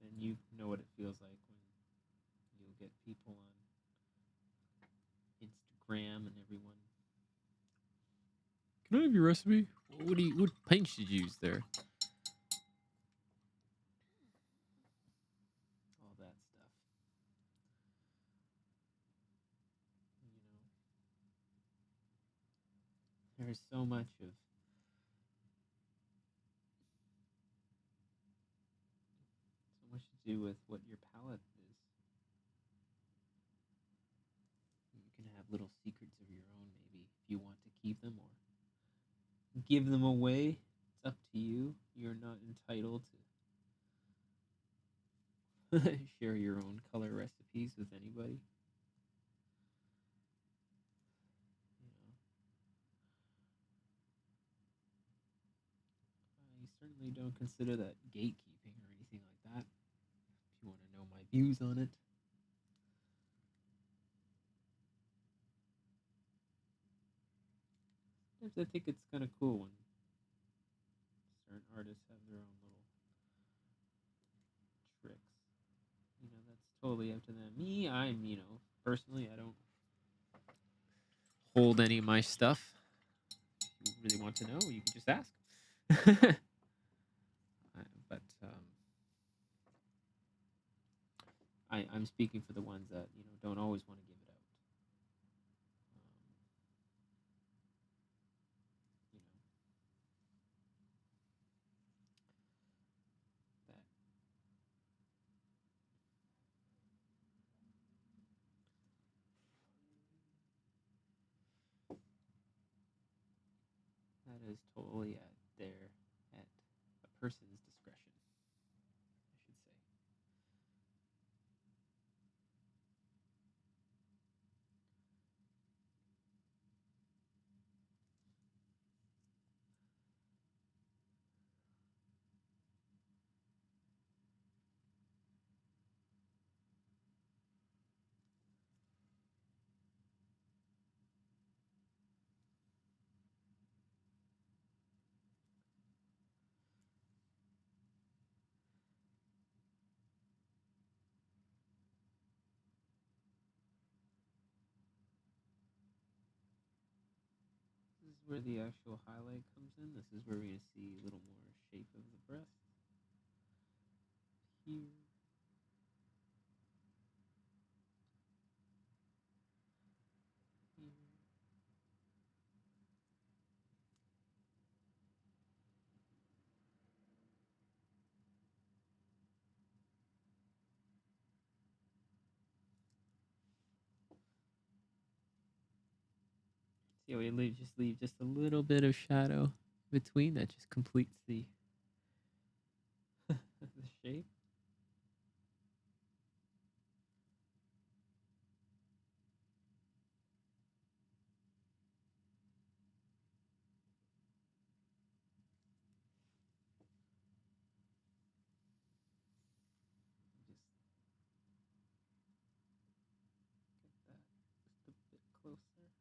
And you know what it feels like when you'll get people on Instagram and everyone. Can I have your recipe? What paints did you use there? All that stuff. There's so much to do with what your palette is. You can have little secrets of your own, maybe, if you want to keep them or give them away. It's up to you. You're not entitled to share your own color recipes with anybody. I certainly don't consider that gatekeeping or anything like that. If you want to know my views on it. I think it's kind of cool when certain artists have their own little tricks. That's totally up to them. Me, personally, I don't hold any of my stuff. If you really want to know, you can just ask. But I'm speaking for the ones that don't always want to give it out. That is totally at a person's discretion, I should say. This is where the actual highlight comes in. This is where we're going to see a little more shape of the breast. Here. Here. See how we leave just a little bit of shadow between that just completes the the shape. Just get that just a bit closer. Like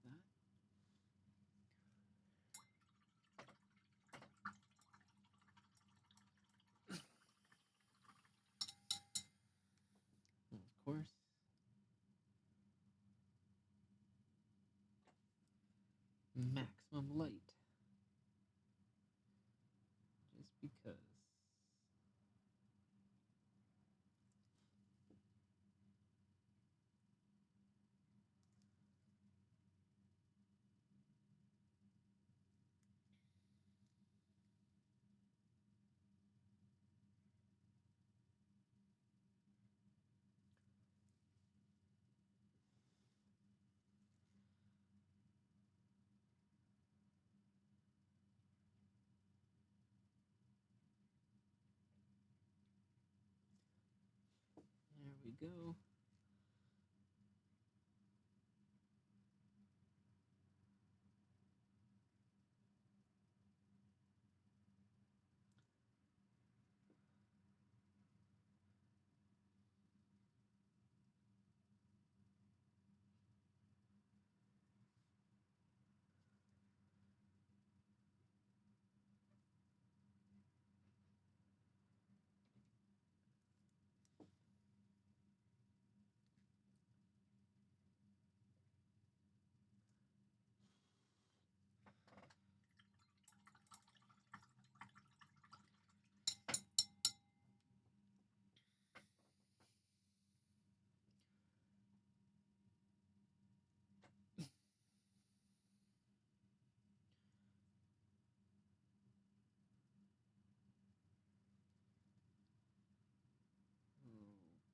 that. And of course, maximum light. Just because. There we go.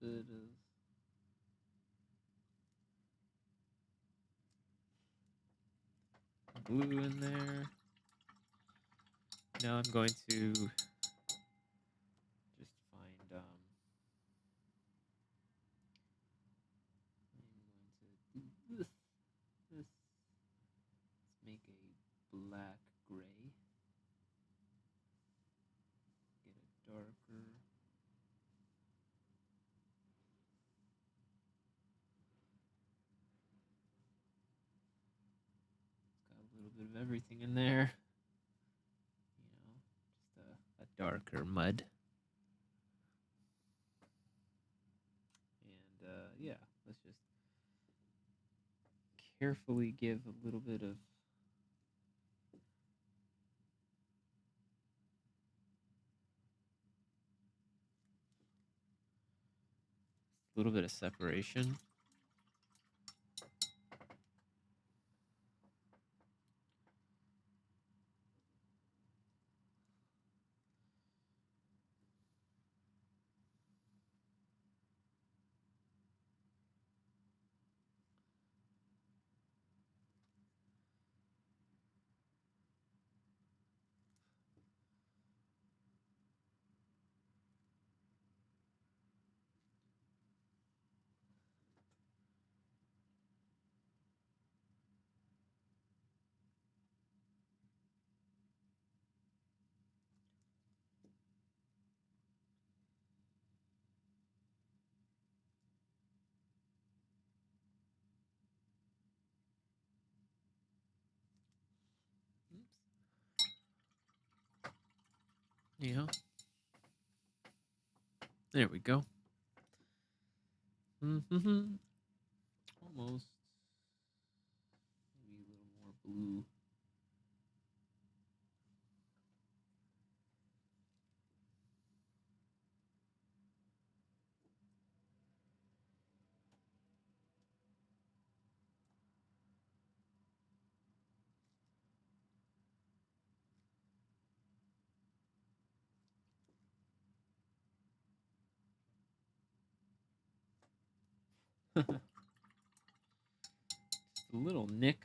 A little bit of blue in there. Now I'm going to just find I'm going to do this. Let's make a black gray. Get a darker. Got a little bit of everything in there. Just a darker mud. And yeah, let's just carefully give a little bit of separation. Yeah. There we go. Mm-hmm. Almost. Maybe a little more blue. Just a little nick,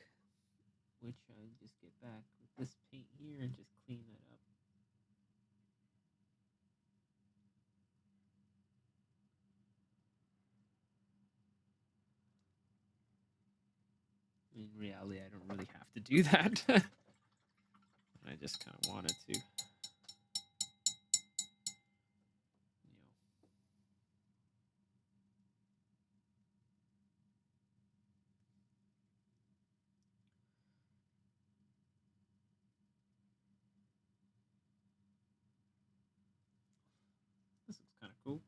which I just get back with this paint here and just clean that up. In reality, I don't really have to do that. I just kind of wanted to. This looks kind of cool.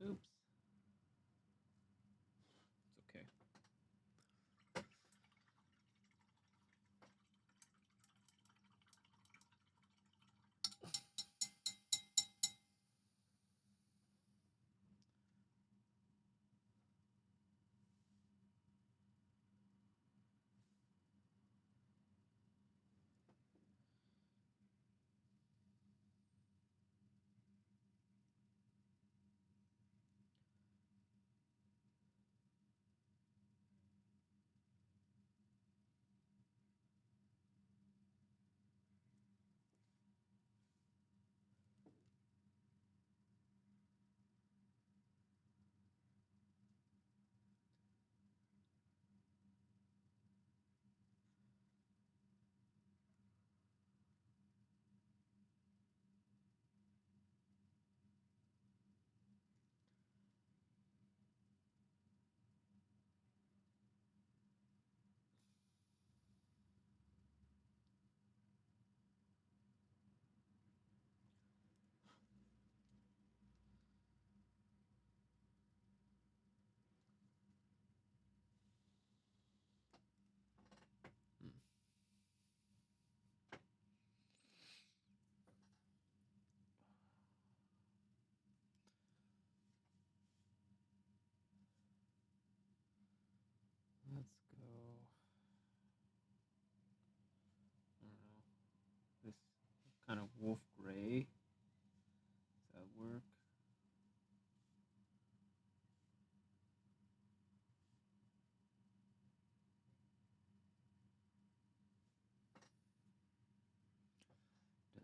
Oops. It's okay. Let's go. I don't know. This kind of wolf gray. Does that work?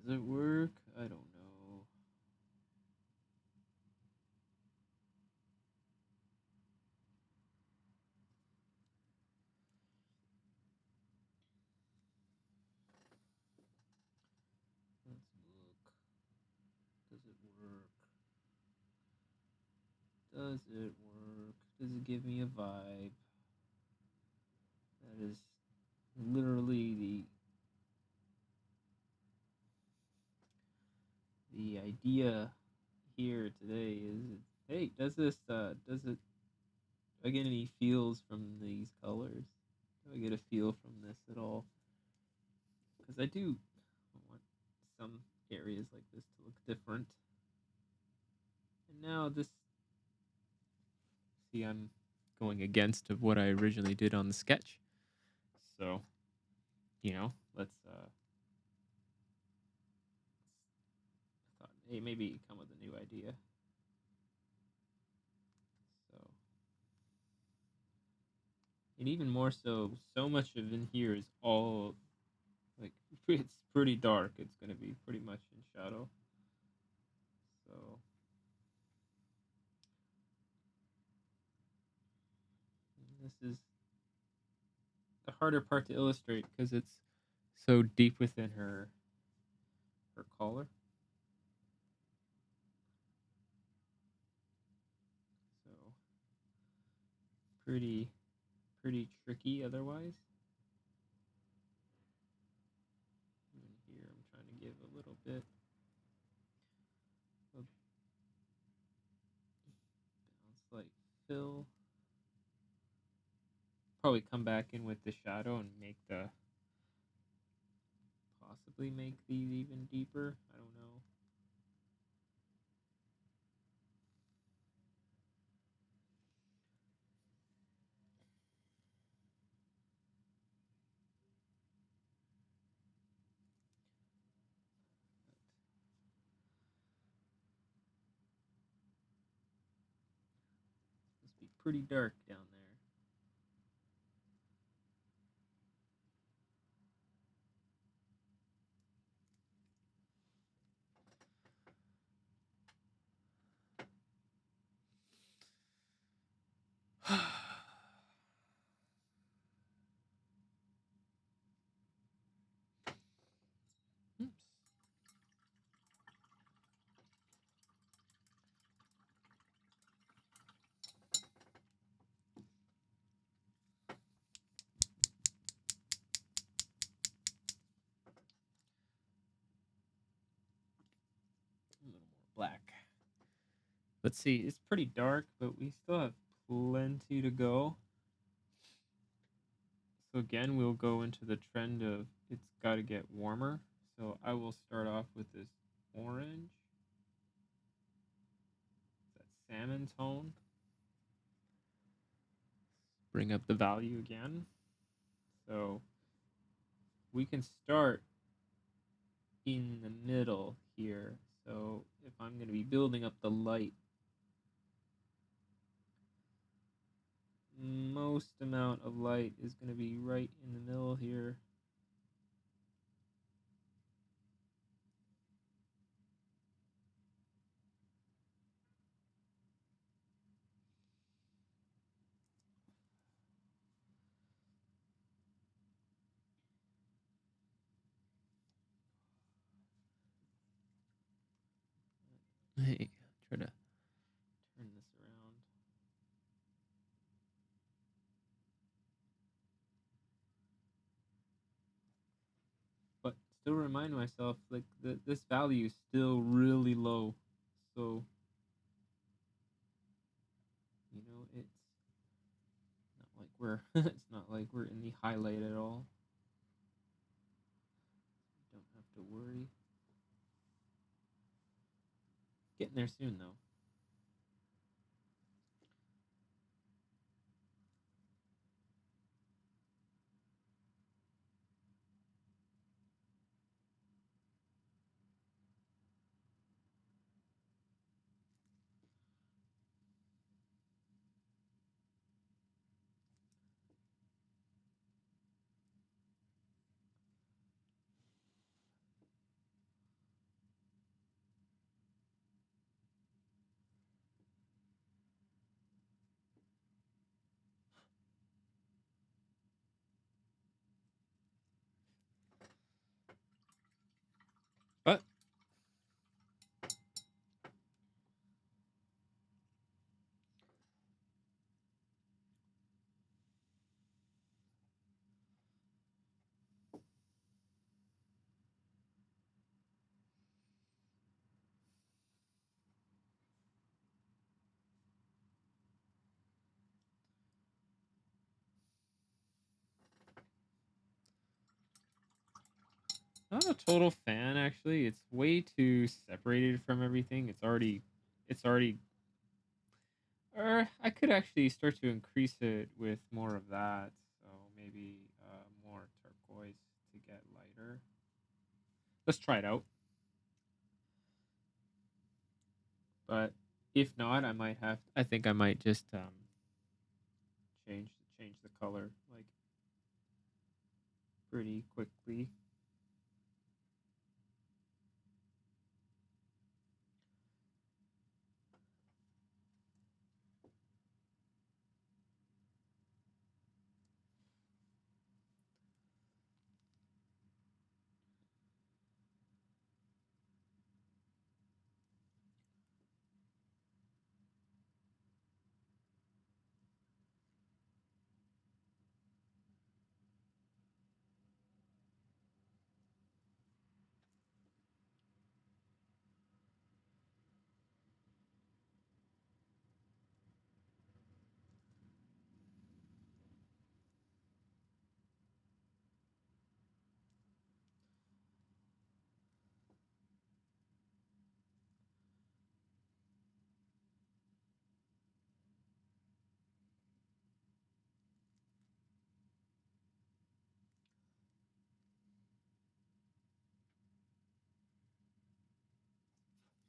Does it work? I don't know. Let's look. Does it work? Does it work? Does it give me a vibe? That is literally the idea here today is, hey, does it, do I get any feels from these colors? Do I get a feel from this at all? Because I do want some areas like this to look different. And now this, see, I'm going against of what I originally did on the sketch. So, let's I thought, hey, maybe come with a new idea. So, and even more so, so much of in here is all like it's pretty dark. It's gonna be pretty much in shadow. So this is the harder part to illustrate because it's so deep within her collar. So pretty tricky otherwise. And here I'm trying to give a little bit of bounce light fill. Probably come back in with the shadow and possibly make these even deeper. I don't know. Must be pretty dark down there. Oops. A little more black. Let's see, it's pretty dark, but we still have plenty to go. So again, we'll go into the trend of it's got to get warmer. So I will start off with this orange, that salmon tone. Bring up the value again. So we can start in the middle here. So if I'm going to be building up the light, most amount of light is going to be right in the middle here. Hey, try to turn this around. But still remind myself like this value is still really low. So it's not like we're it's not like we're in the highlight at all. Don't have to worry. Getting there soon though. But not a total fan actually. It's way too separated from everything. It's already or I could actually start to increase it with more of that. So maybe more turquoise to get lighter. Let's try it out. But if not, I think I might just change the color like pretty quickly.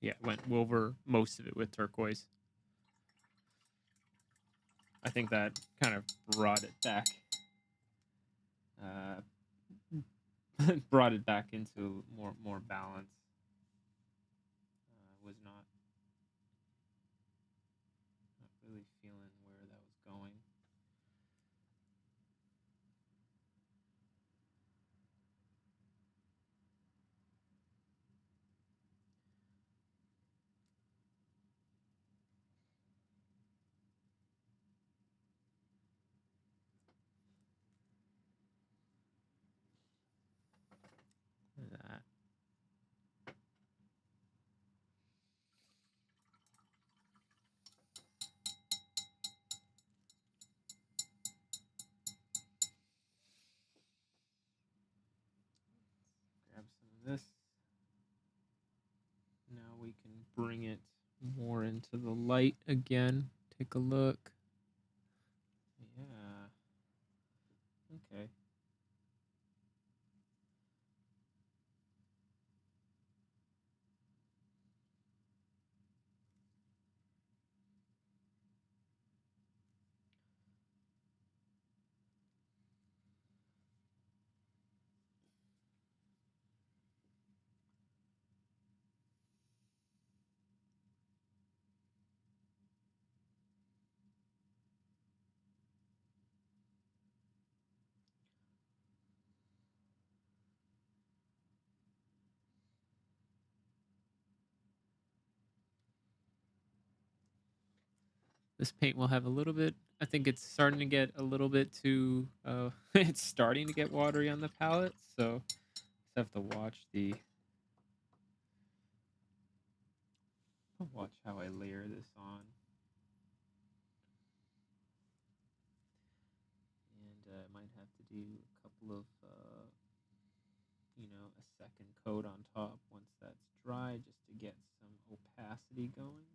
Yeah, went over most of it with turquoise. I think that kind of brought it back. Brought it back into more balance. Was not really feeling where that was going. That. Grab some of this. Now we can bring it more into the light again. Take a look. Yeah. Okay. This paint will have a little bit. I think it's starting to get a little bit too. It's starting to get watery on the palette, so just have to watch how I layer this on. And I might have to do a couple of, a second coat on top once that's dry, just to get some opacity going.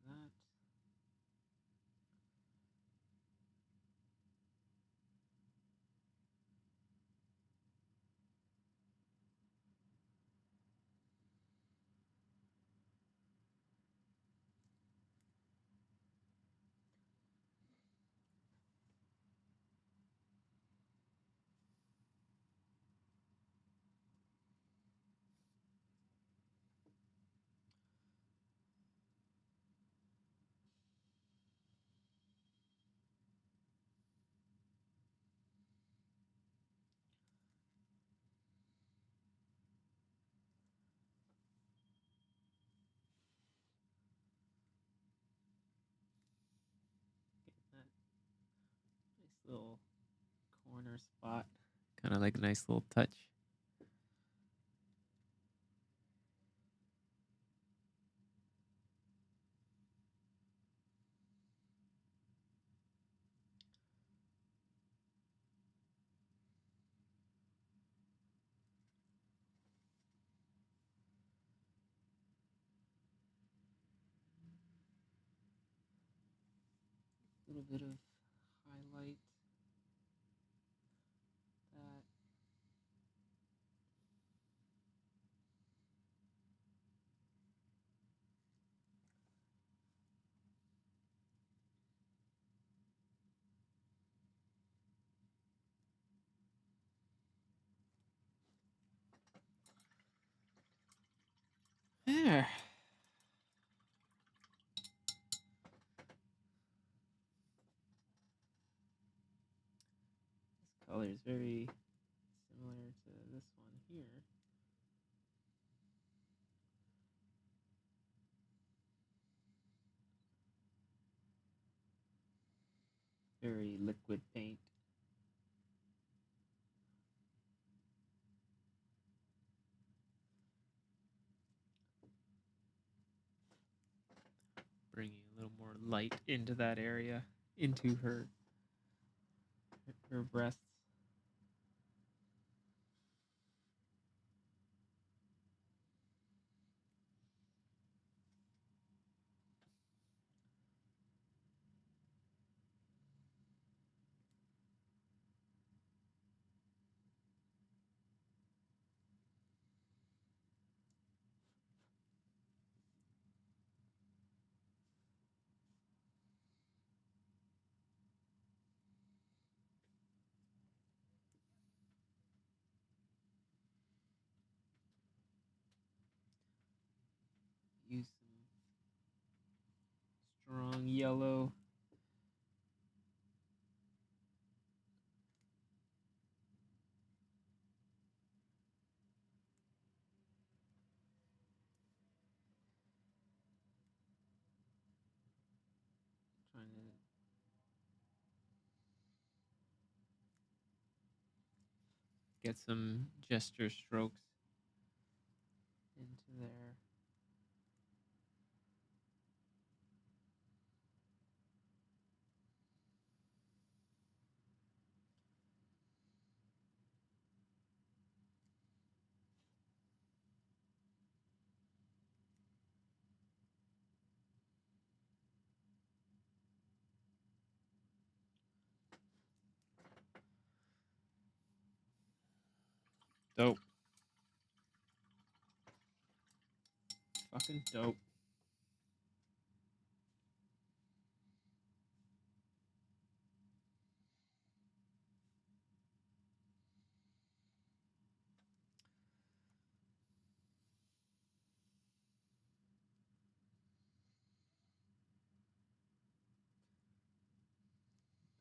That. Get that nice little corner spot. Kind of like a nice little touch. A little bit of highlight. That. There. This color is very similar to this one here. Very liquid paint. Bringing a little more light into that area, into her breasts. use some strong yellow. Trying to get some gesture strokes into there. Dope. Fucking dope.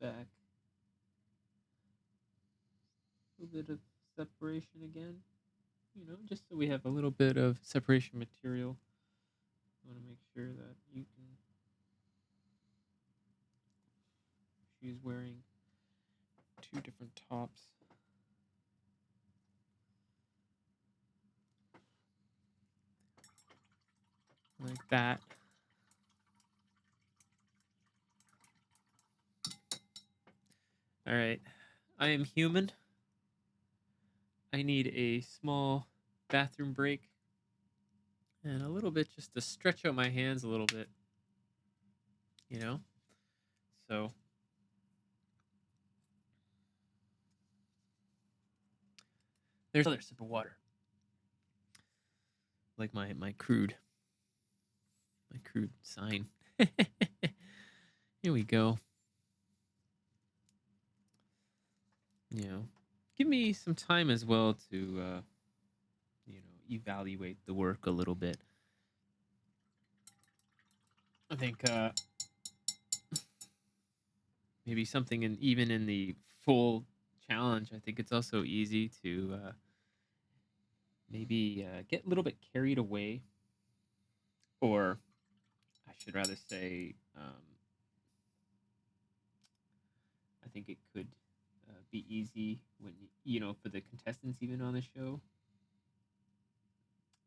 Back. A little bit of separation again. You know, just so we have a little bit of separation material. I want to make sure that you can. She's wearing 2 different tops. Like that. All right. I am human. I need a small bathroom break and a little bit just to stretch out my hands a little bit. You know? So there's another sip of water. Like my crude sign. Here we go. You know, give me some time as well to, you know, evaluate the work a little bit. I think maybe something even in the full challenge, I think it's also easy to maybe get a little bit carried away, or I should rather say, I think it could be easy when you know, for the contestants even on the show,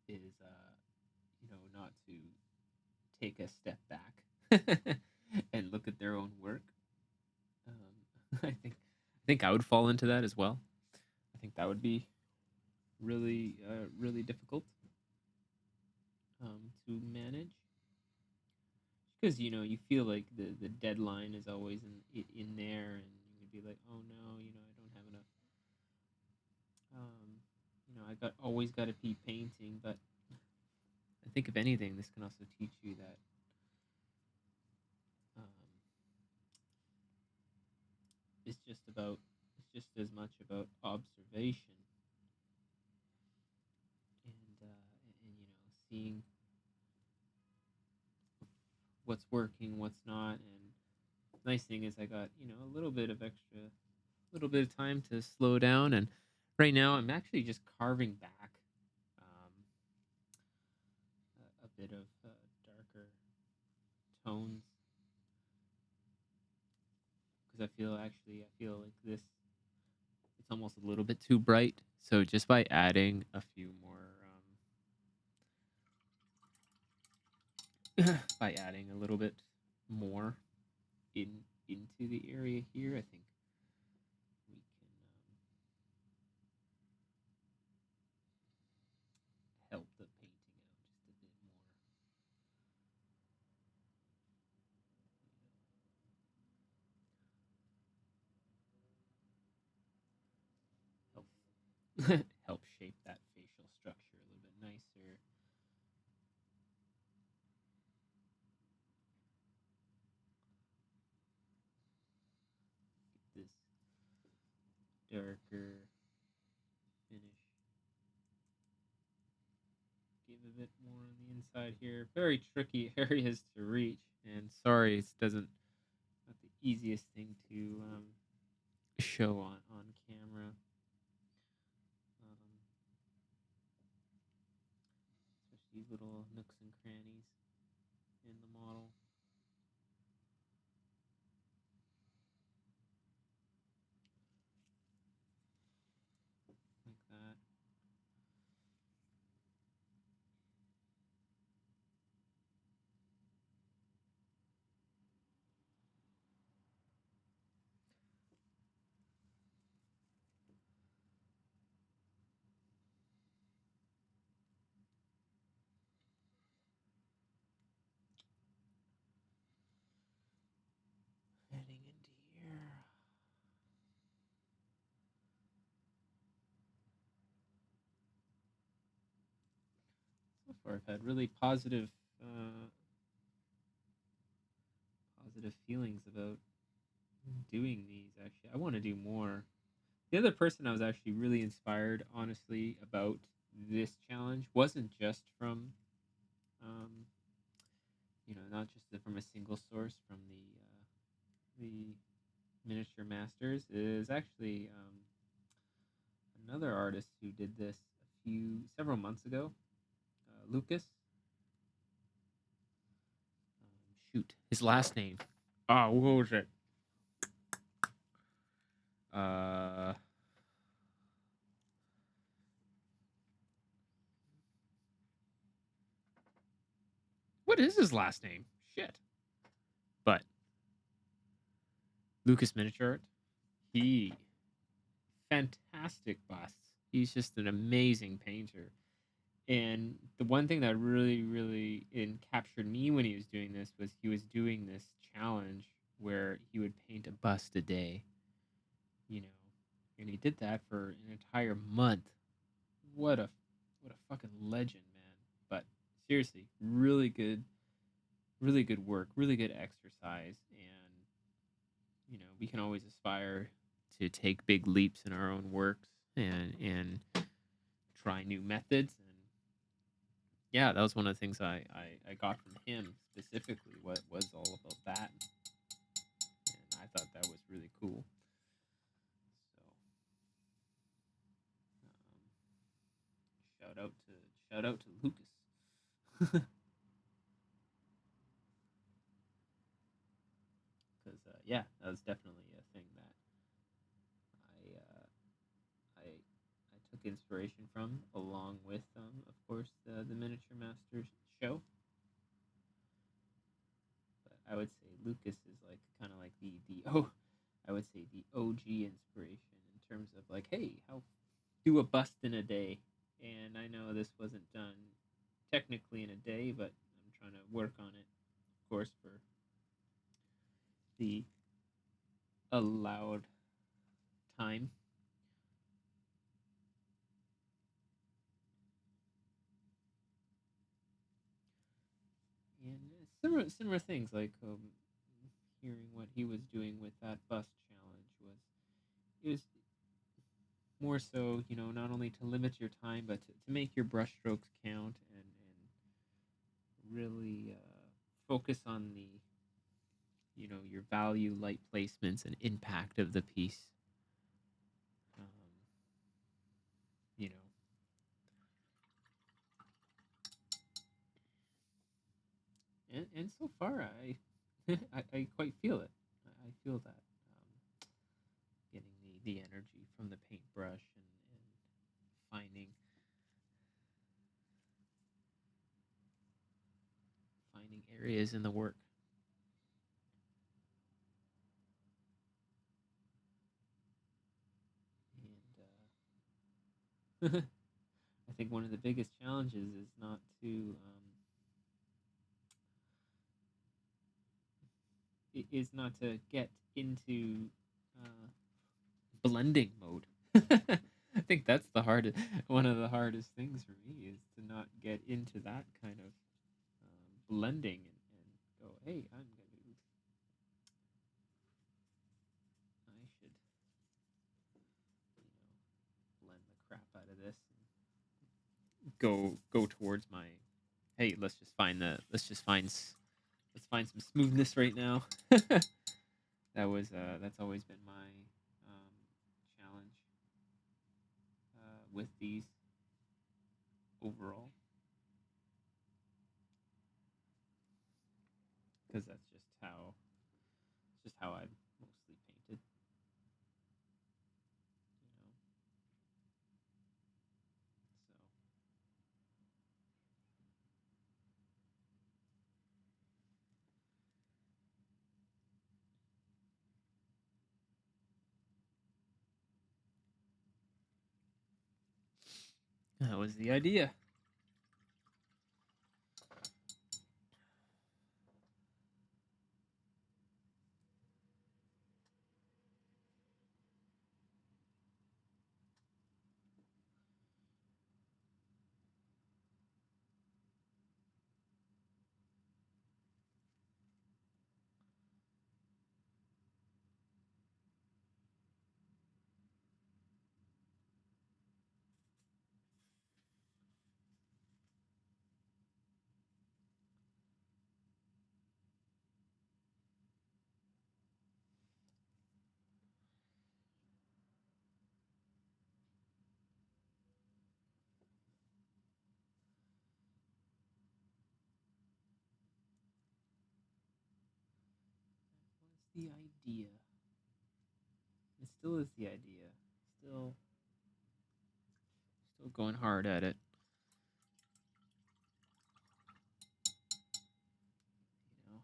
is you know, not to take a step back and look at their own work. I think I would fall into that as well. I think that would be really really difficult to manage, because you know, you feel like the deadline is always in there, and you would be like, oh no, you know, I don't have enough. You know, I got always got to be painting, but I think if anything, this can also teach you that um, it's just as much about observation and you know, seeing what's working, what's not. And nice thing is I got, you know, a little bit of time to slow down. And right now I'm actually just carving back um, a bit of darker tones, because I feel like this, it's almost a little bit too bright. So just by adding a few more, by adding a little bit more in into the area here, I think we can help the painting out just a bit more. Help help shape that facial structure a little bit nicer. Get this darker finish. Give a bit more on the inside. inside here. Very tricky areas to reach, and sorry, it doesn't not the easiest thing to show on camera. Especially little nooks and crannies in the model. Like that. Heading into here. So far, I've had really positive feelings about doing these. Actually, I want to do more. The other person I was actually really inspired, honestly, about this challenge wasn't just from, um, not just from a single source from the miniature masters. Is actually another artist who did this several months ago, Lucas. Shoot, his last name. Oh, what was it? Uh, what is his last name? Shit. But Lucas Miniature Art, he fantastic busts. He's just an amazing painter. And the one thing that really, really captured me when he was doing this was he was doing this challenge where he would paint a bust a day, you know, and he did that for an entire month. What a fucking legend, man. But seriously, really good work, really good exercise, and we can always aspire to take big leaps in our own works and try new methods. And yeah, that was one of the things I got from him specifically. What was all about that, and I thought that was really cool. So shout out to Lucas. Because yeah, that was definitely a thing that I took inspiration from, along with of course the Miniature Masters show. But I would say Lucas is like kind of like the I would say the OG inspiration in terms of like, hey, how do a bust in a day. And I know this wasn't done technically in a day, but I'm trying to work on it, of course, for the allowed time. And similar things like hearing what he was doing with that bust challenge was it was more so, not only to limit your time, but to make your brushstrokes count and really focus on the, your value, light placements, and impact of the piece. Um, you know, and so far, I quite feel it. I feel that getting the energy from the paintbrush and finding areas in the work. And I think one of the biggest challenges is not to get into uh, blending mode. I think that's one of the hardest things for me is to not get into that kind of blending and go, hey, I should, blend the crap out of this and go towards my Hey, let's find some smoothness right now. That's always been my challenge with these overall, because that's just how I've mostly painted. You know, so that was the idea. What's the idea? It still is the idea. Still, still going hard at it. You know.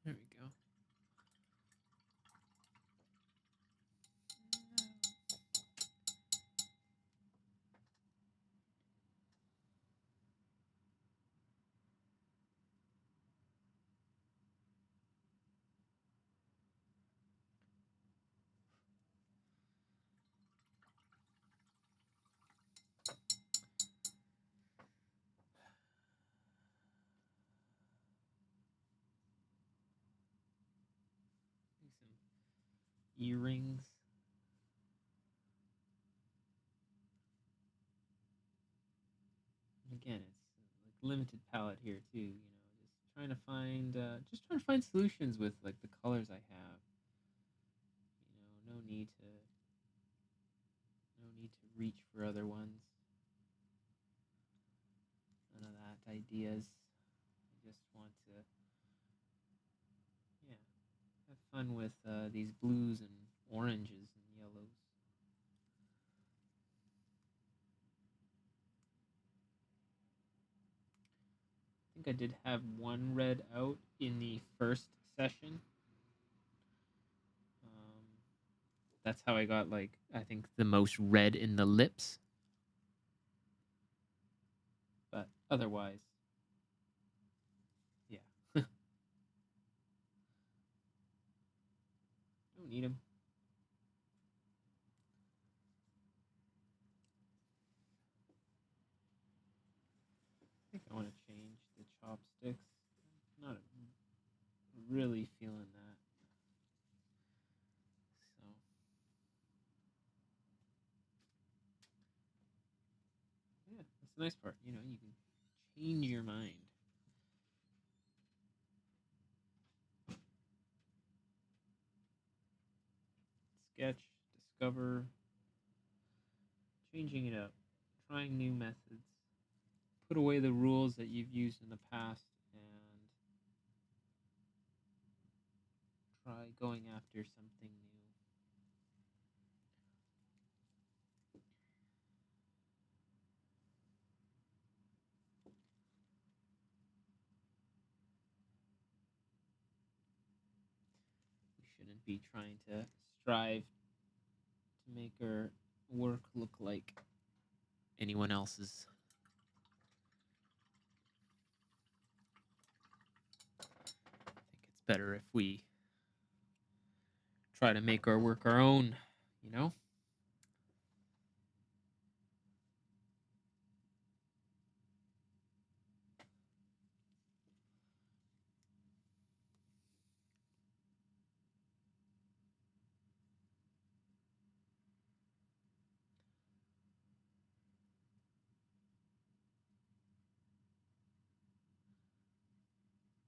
There we go. Some earrings. Again, it's like limited palette here too. You know, just trying to find solutions with like the colors I have. You know, no need to reach for other ones. None of that ideas. I just want to, yeah, have fun with these blues and oranges and yellows. I think I did have one red out in the first session. That's how I got like I think the most red in the lips. But otherwise, yeah, don't need them. I think I want to change the chopsticks. Not really feeling that. So yeah, that's the nice part. You know, you can change your mind. sketch, discover, changing it up, trying new methods, put away the rules that you've used in the past, and try going after something new. We shouldn't be trying to strive to make our work look like anyone else's. I think it's better if we try to make our work our own, you know?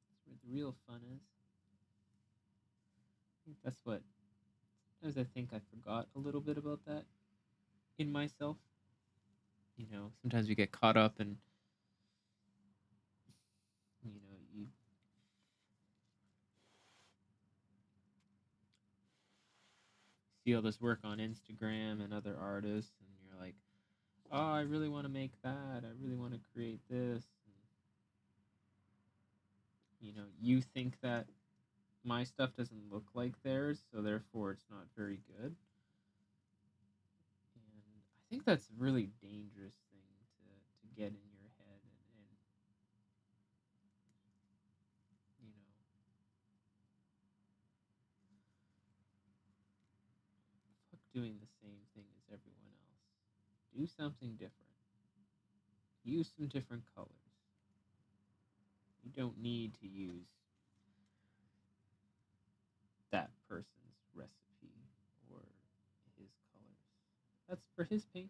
That's where the real fun is. I think that's what, sometimes I think I forgot a little bit about that in myself. You know, sometimes we get caught up in, you see all this work on Instagram and other artists, and you're like, oh, I really want to make that. I really want to create this. And, you think that my stuff doesn't look like theirs, so therefore it's not very good. And I think that's a really dangerous thing to get in your head, and you know, fuck doing the same thing as everyone else. Do something different. Use some different colors. You don't need to use that person's recipe or his colors. That's for his painting.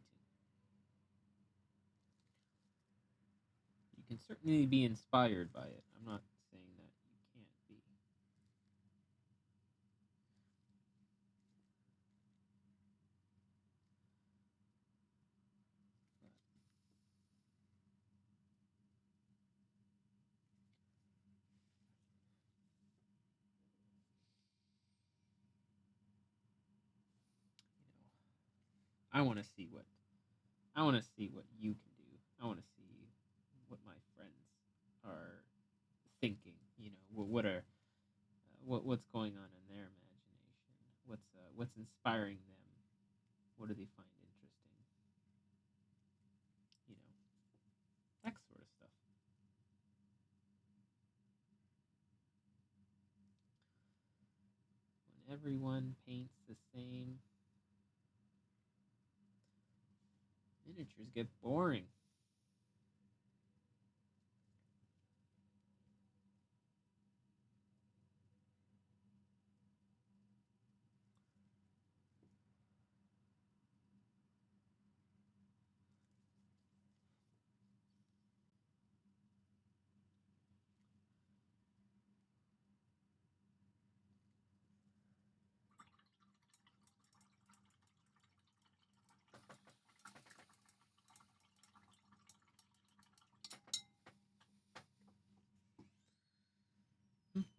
You can certainly be inspired by it. I'm not saying that you can't be. But, I want to see what you can do. I want to see what my friends are thinking. What's going on in their imagination. What's inspiring them. What do they find interesting? You know, that sort of stuff. When everyone paints the same, miniatures get boring.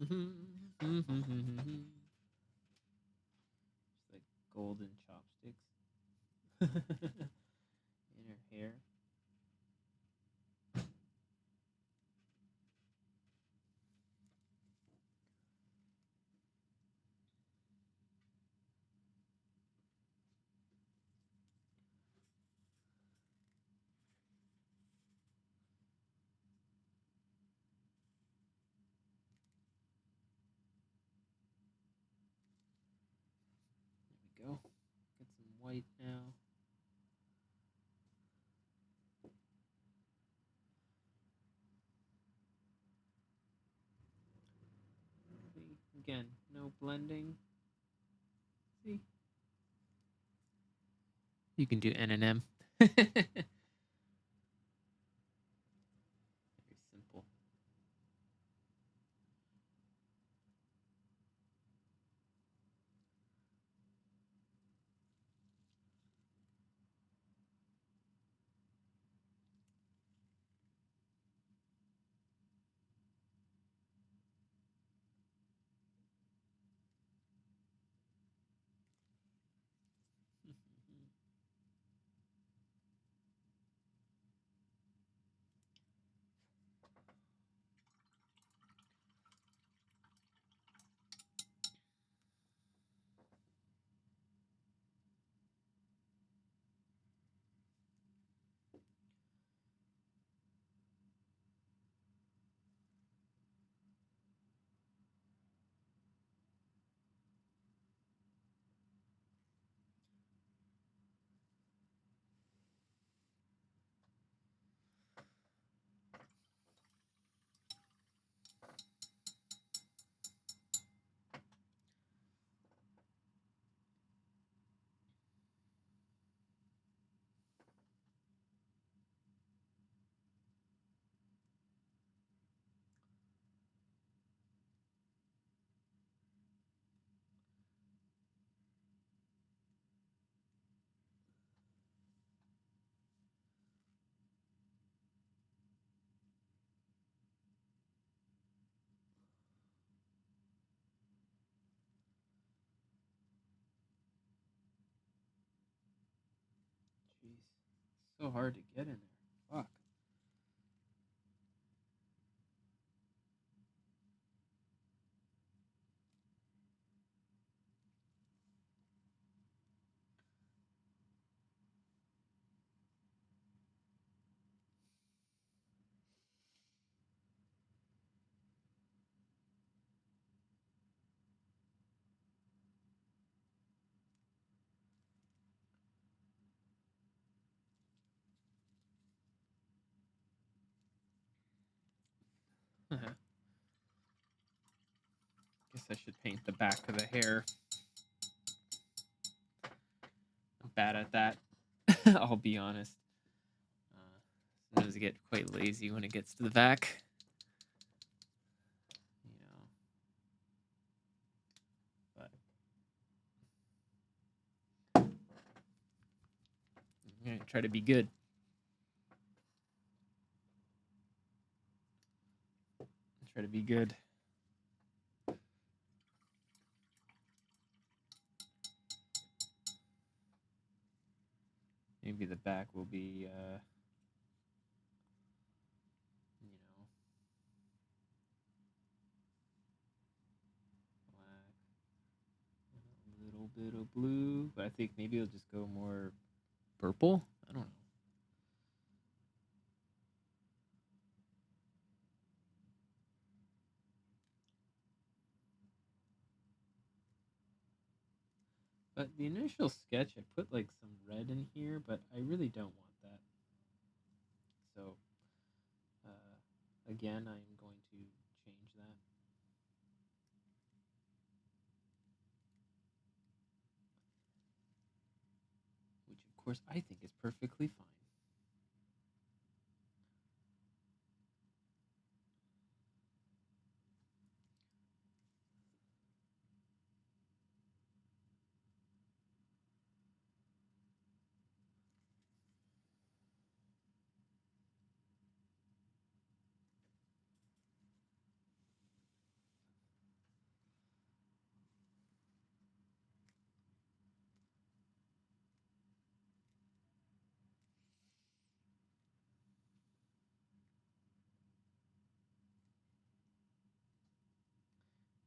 Just like golden chopsticks in her hair. There we go. Get some white now. See, again, no blending. See, you can do N and M. Very simple. so hard to get in there. Fuck. Guess I should paint the back of the hair. I'm bad at that. I'll be honest. Sometimes I get quite lazy when it gets to the back. You know. But I'm gonna try to be good. Try to be good. Maybe the back will be, you know, black, a little bit of blue, but I think maybe it'll just go more purple. I don't know. But the initial sketch, I put like some red in here, but I really don't want that. So, again, I'm going to change that. Which, of course, I think is perfectly fine.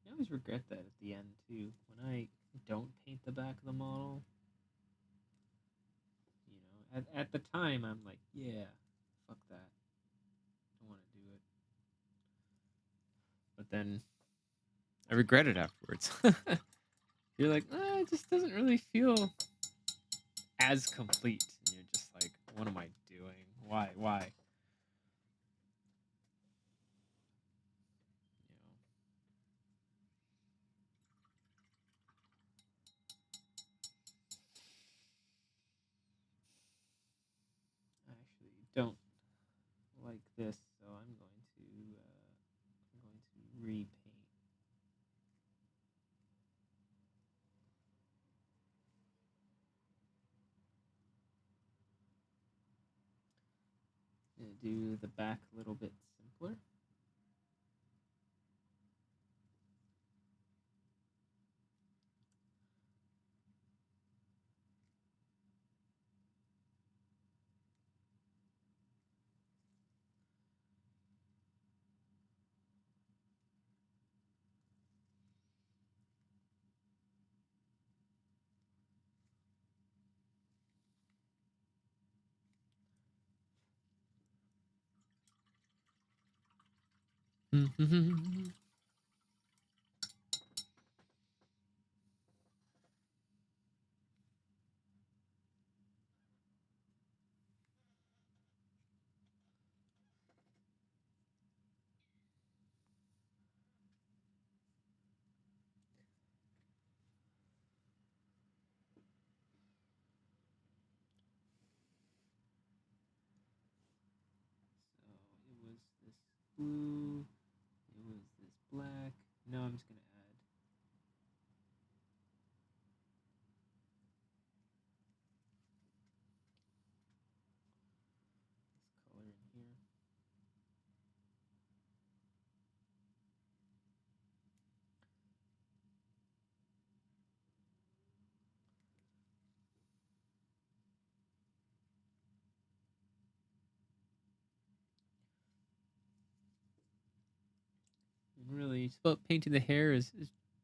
I always regret that at the end, too. When I don't paint the back of the model, you know, at the time, I'm like, yeah, fuck that. I don't want to do it. But then I regret it afterwards. You're like, it just doesn't really feel as complete. And you're just like, what am I doing? Why? You know. I actually don't like this, so I'm going to repaint. I'm gonna do the back a little bit simpler. So it was this blue, it was this black. No, I'm just gonna add this color in here. it's about painting the hair is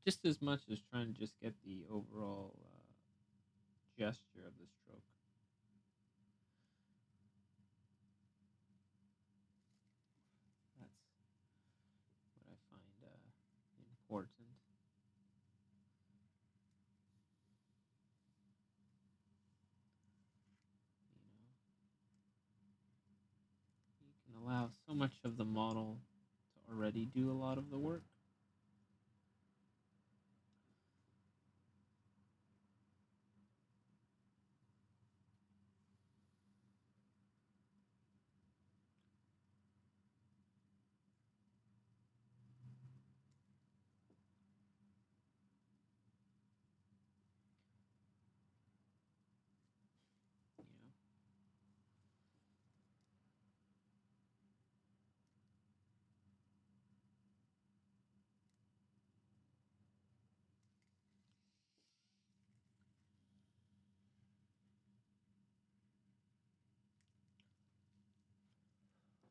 just as much as trying to just get the overall gesture of the stroke. That's what I find important. You can allow so much of the model to already do a lot of the work.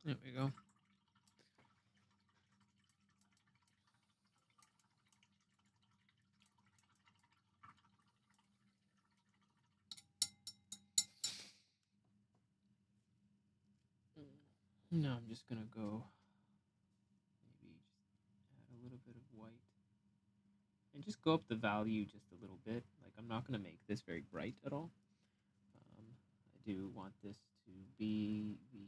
You know, there we go. Now I'm just gonna go maybe just add a little bit of white and just go up the value just a little bit. Like I'm not gonna make this very bright at all. I do want this to be the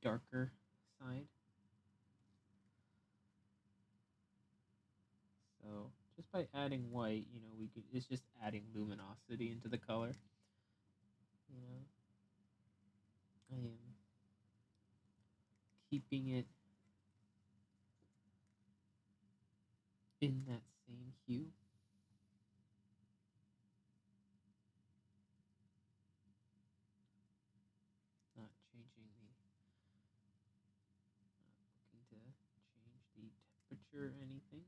darker side. So just by adding white, it's just adding luminosity into the color. You know, I am keeping it in that same hue. Not changing the, not looking to change the temperature or anything.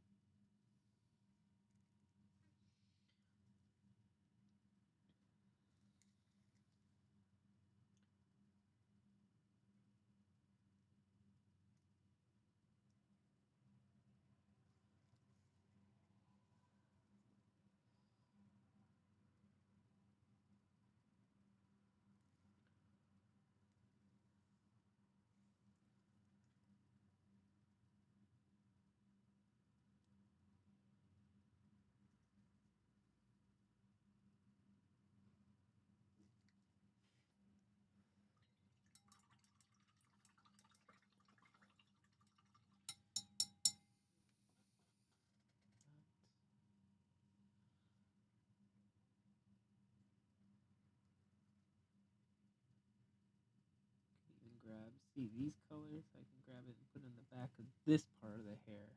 Even grab, see these colors, I can grab it and put it in the back of this part of the hair,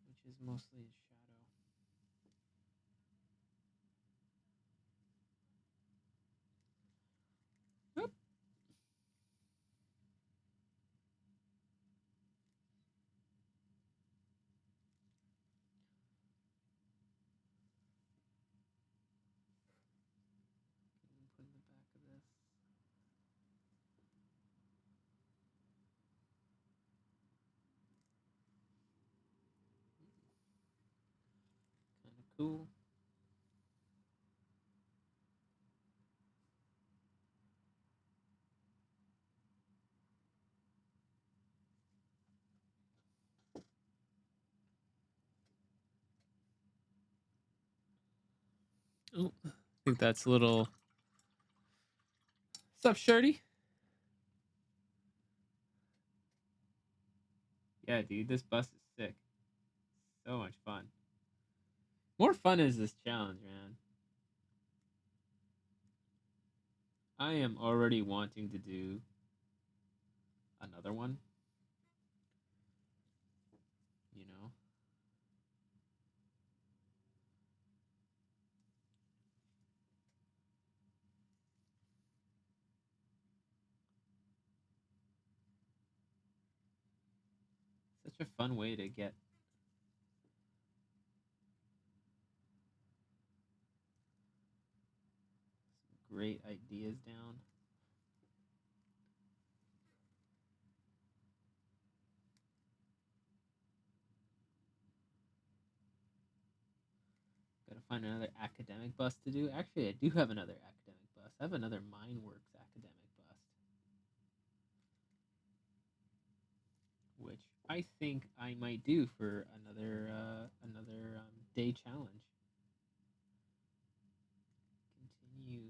which is mostly a shadow. Oop. Put in the back of this. Kind of cool. Oh, I think that's a little. What's up, Shirty? Yeah, dude, this bus is sick. So much fun. More fun is this challenge, man. I am already wanting to do another one. You know, such a fun way to get great ideas down. Gotta find another academic bust to do. Actually, I do have another academic bust. I have another Mindworks academic bust, which I think I might do for another day challenge. Continue.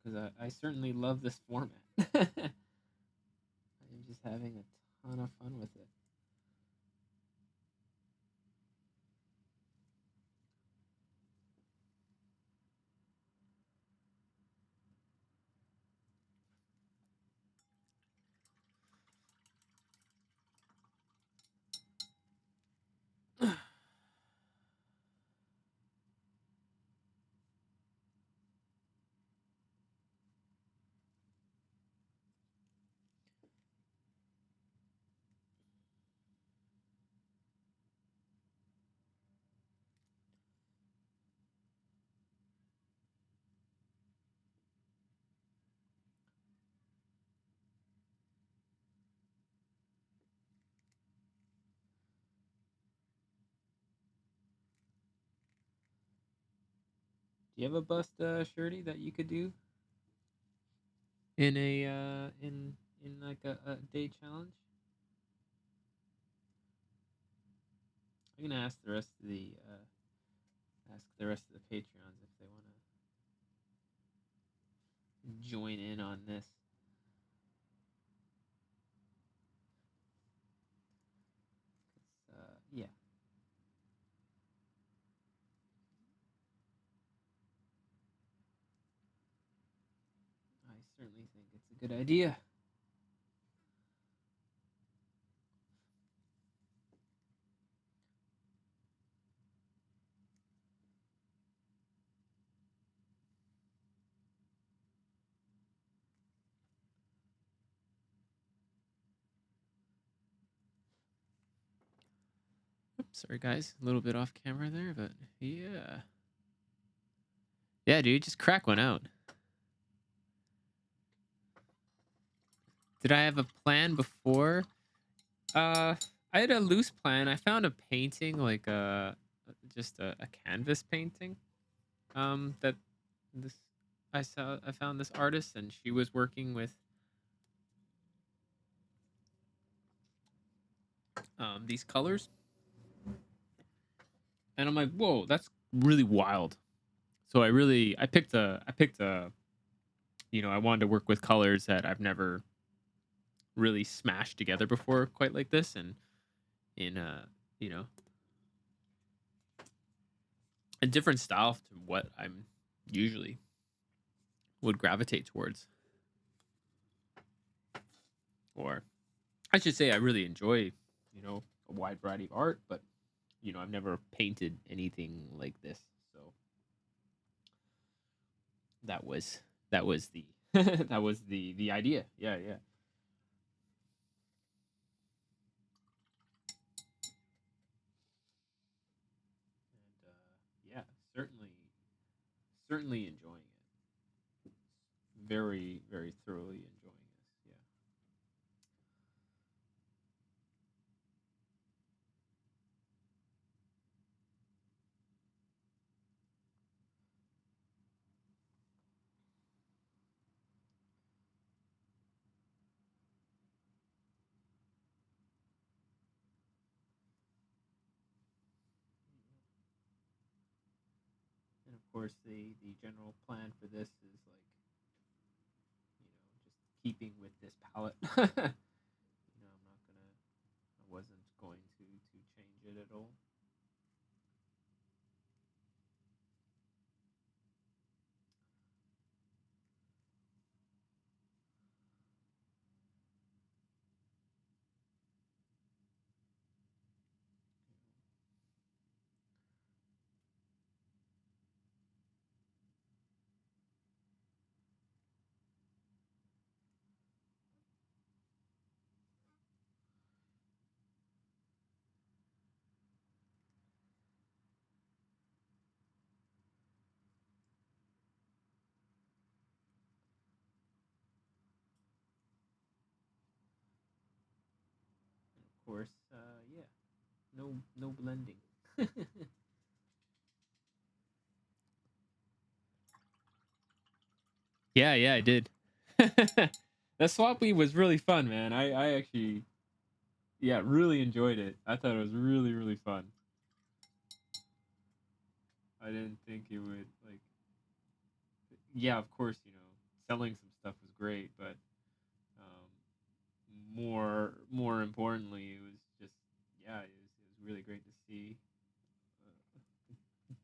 Because I certainly love this format. I'm just having a ton of fun with it. Do you have a bust, Shirty, that you could do in a in like a day challenge? I'm gonna ask the rest of the Patreons if they want to join in on this. Yeah, I certainly think it's a good idea. Oops, sorry guys, a little bit off camera there, but yeah. Yeah, dude, just crack one out. Did I have a plan before? I had a loose plan. I found a painting, like just a canvas painting. That this I found this artist, and she was working with these colors, and I'm like, whoa, that's really wild. So I picked a I wanted to work with colors that I've never really smashed together before quite like this, and in you know a different style to what I'm usually would gravitate towards, or I should say I really enjoy a wide variety of art, but I've never painted anything like this. So that was the that was the idea. Yeah, yeah. And yeah, certainly enjoying it. Very, very thoroughly enjoying this. Yeah. And of course, the general plan for this is like just keeping with this palette. I'm not gonna. I wasn't going to change it at all. course, yeah, no blending. Yeah, yeah, I did. That swap meet was really fun, man. I actually, yeah, really enjoyed it. I thought it was really, really fun. I didn't think it would like. Yeah, of course, selling some stuff was great, but more importantly, it was just, yeah, it was really great to see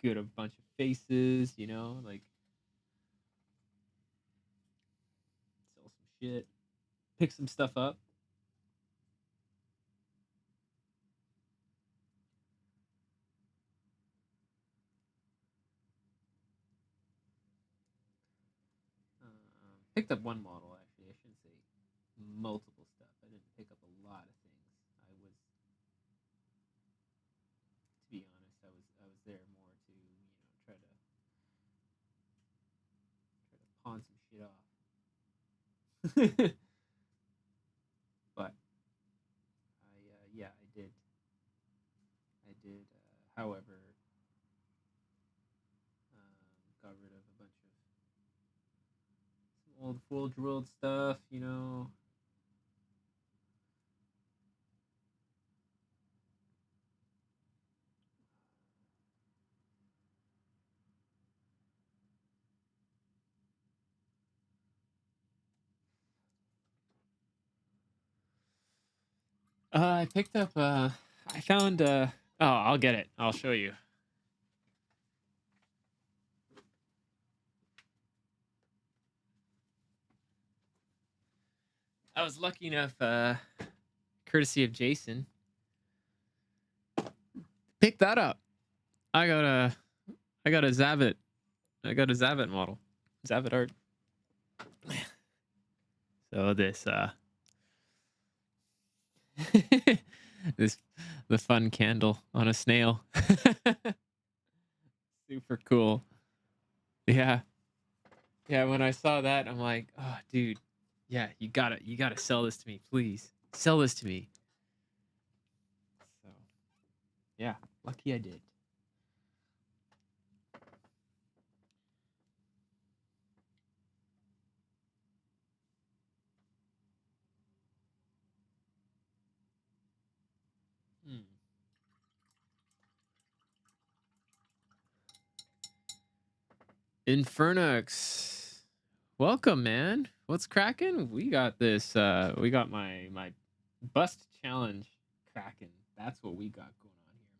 a bunch of faces, like sell some shit, pick some stuff up. Picked up one model actually. I shouldn't say multiple stuff. I didn't pick up a lot of things. I was, to be honest, I was there more to try to pawn some shit off. But yeah, I did. However, got rid of a bunch of some old Forge World stuff. I picked up. I found. Oh, I'll get it. I'll show you. I was lucky enough, courtesy of Jason, pick that up. I got a. I got a Zavit. I got a Zavit model. Zavit art. So this. This the fun candle on a snail. Super cool. Yeah. Yeah, when I saw that, I'm like, oh dude, yeah, you gotta sell this to me, please. Sell this to me. So yeah, lucky I did. Hmm. Infernux. Welcome, man. What's cracking? We got this, we got my bust challenge cracking. That's what we got going on here,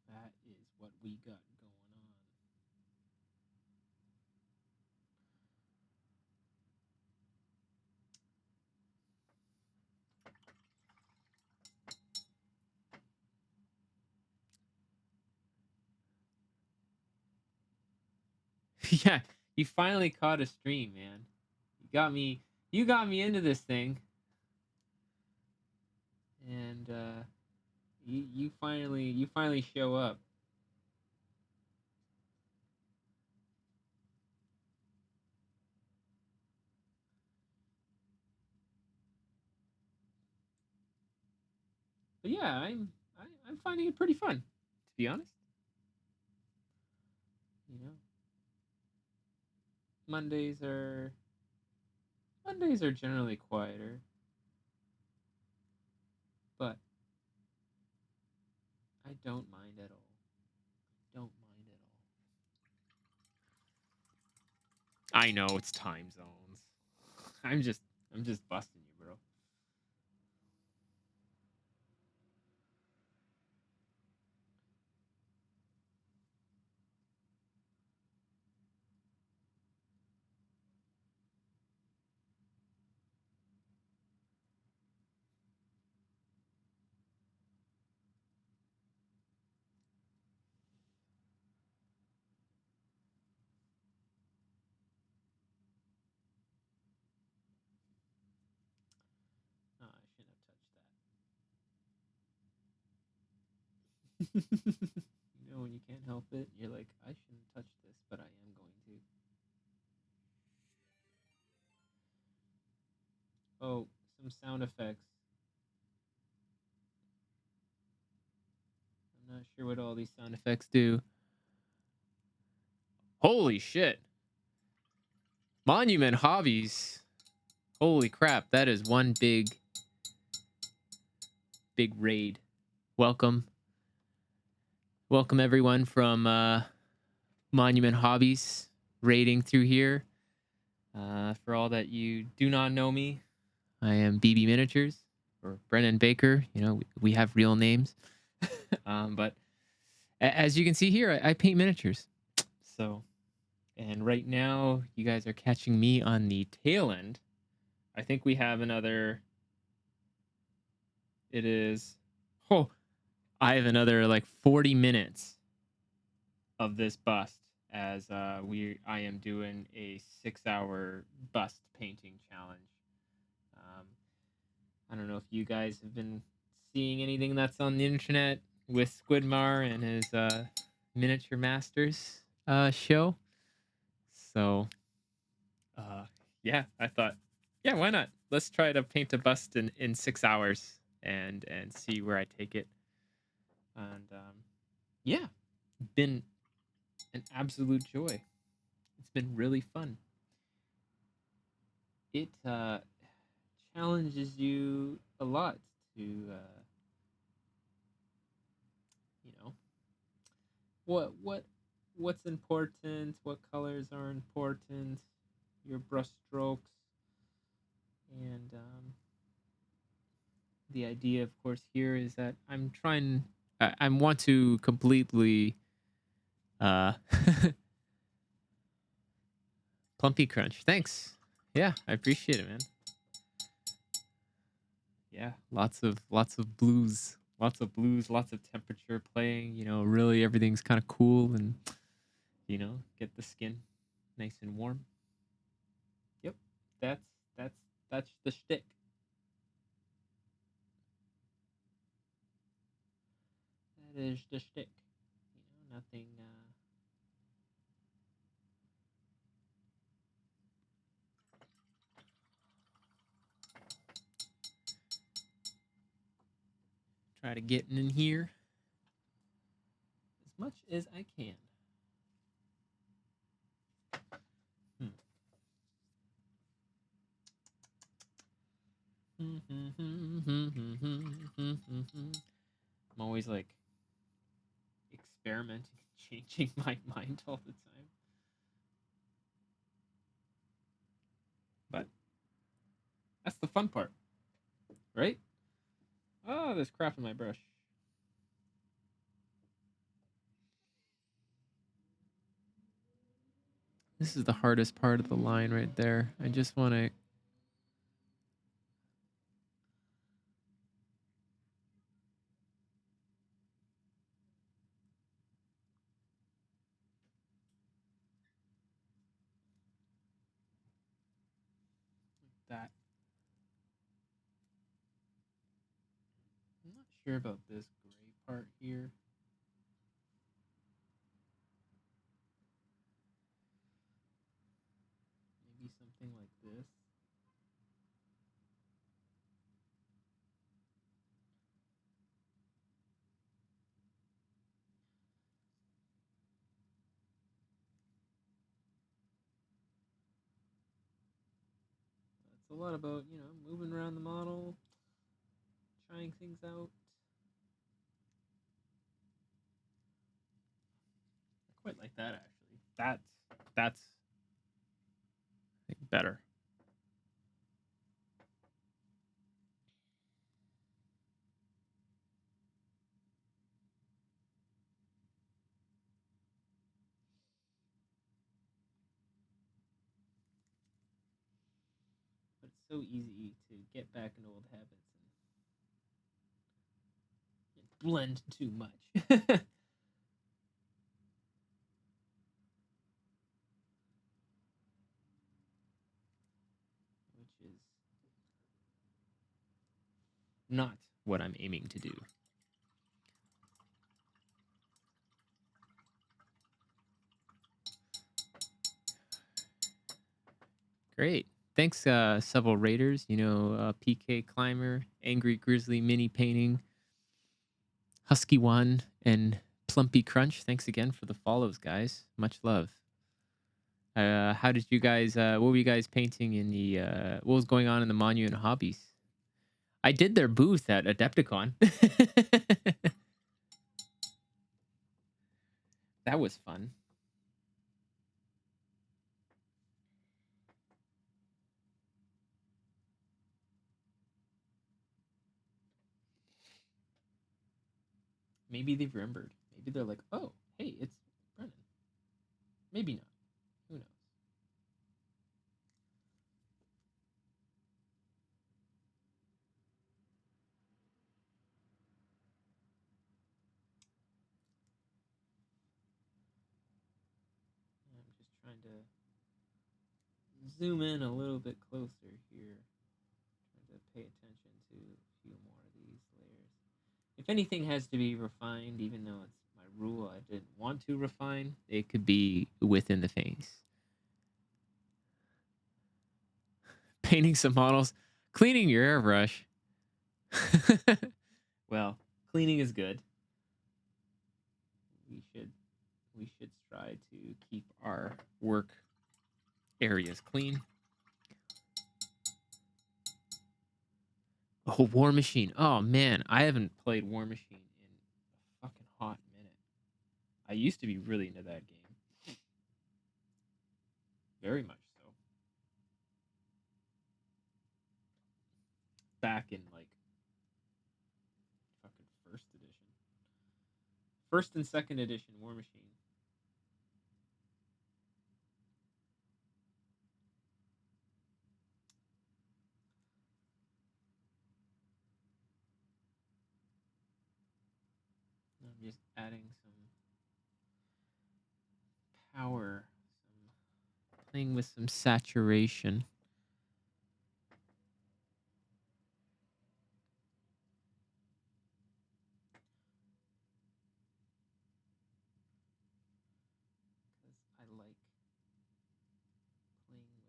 man. That is what we got going on. Yeah, you finally caught a stream, man. You got me into this thing, and you finally show up. But yeah, I'm finding it pretty fun, to be honest. You know, Mondays are Mondays are generally quieter, but I don't mind at all. Don't mind at all. I know it's time zones. I'm just busting you, bro. Oh, I shouldn't have touched that. When you can't help it, you're like, I shouldn't touch this, but I am going to. sound effects. I'm not sure what all these sound effects do. Holy shit. Monument Hobbies. Holy crap, that is one big raid. Welcome everyone from Monument Hobbies raiding through here. For all that you do not know me, I am BB Miniatures, or Brennan Baker. You know, we have real names. But as you can see here, I paint miniatures. So, and right now you guys are catching me on the tail end. I think we have another, I have another like 40 minutes of this bust, as I am doing a 6-hour bust painting challenge. I don't know if you guys have been seeing anything that's on the internet with Squidmar and his Miniature Masters show. So yeah, I thought, yeah, why not? Let's try to paint a bust in 6 hours and see where I take it. And yeah, been an absolute joy. It's been really fun. It challenges you a lot to you know, what's important, what colors are important, your brush strokes, and the idea, of course, here is that I'm trying. I want to completely Plumpy Crunch. Thanks. Yeah, I appreciate it, man. Yeah, lots of blues, lots of temperature playing. You know, really everything's kind of cool, and you know, get the skin nice and warm. Yep, that's that's that's the shtick. That is the shtick. You know, nothing. Try to get in here as much as I can. I'm always like experimenting and changing my mind all the time. But that's the fun part, right? Oh, there's crap in my brush. This is the hardest part of the line right there. I just want to... that. I'm not sure about this gray part here. Maybe something like this. It's a lot about, you know, moving around the model, trying things out. I quite like that, actually. That's I think better. But it's so easy to get back into old habits and blend too much. Which is not what I'm aiming to do. Great. thanks, several raiders. You know, PK Climber, Angry Grizzly Mini Painting, Husky One, and Plumpy Crunch. Thanks again for the follows, guys. Much love. How did you guys? What were you guys painting in the? What was going on in the Monument Hobbies? I did their booth at Adepticon. That was fun. Maybe they've remembered. Maybe they're like, oh, hey, it's Brennan. Maybe not. Who knows? I'm just trying to zoom in a little bit closer here. Trying to pay attention to a few more of these layers. If anything has to be refined, even though it's my rule I didn't want to refine, it could be within the face. Painting some models, cleaning your airbrush. Well, cleaning is good. We should try to keep our work areas clean. Oh, War Machine. Oh man, I haven't played War Machine in a fucking hot minute. I used to be really into that game. Very much so. Back in like fucking first edition. First and second edition War Machine. I'm just adding some power, playing with some saturation. Because I like playing with.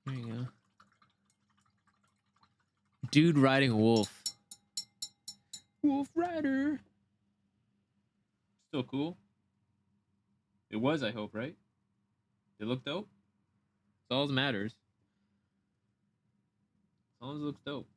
There you go. Dude riding a wolf. Wolf Rider. Still cool. It was, I hope, right? It looked dope. That's all that matters. As long as it looks dope.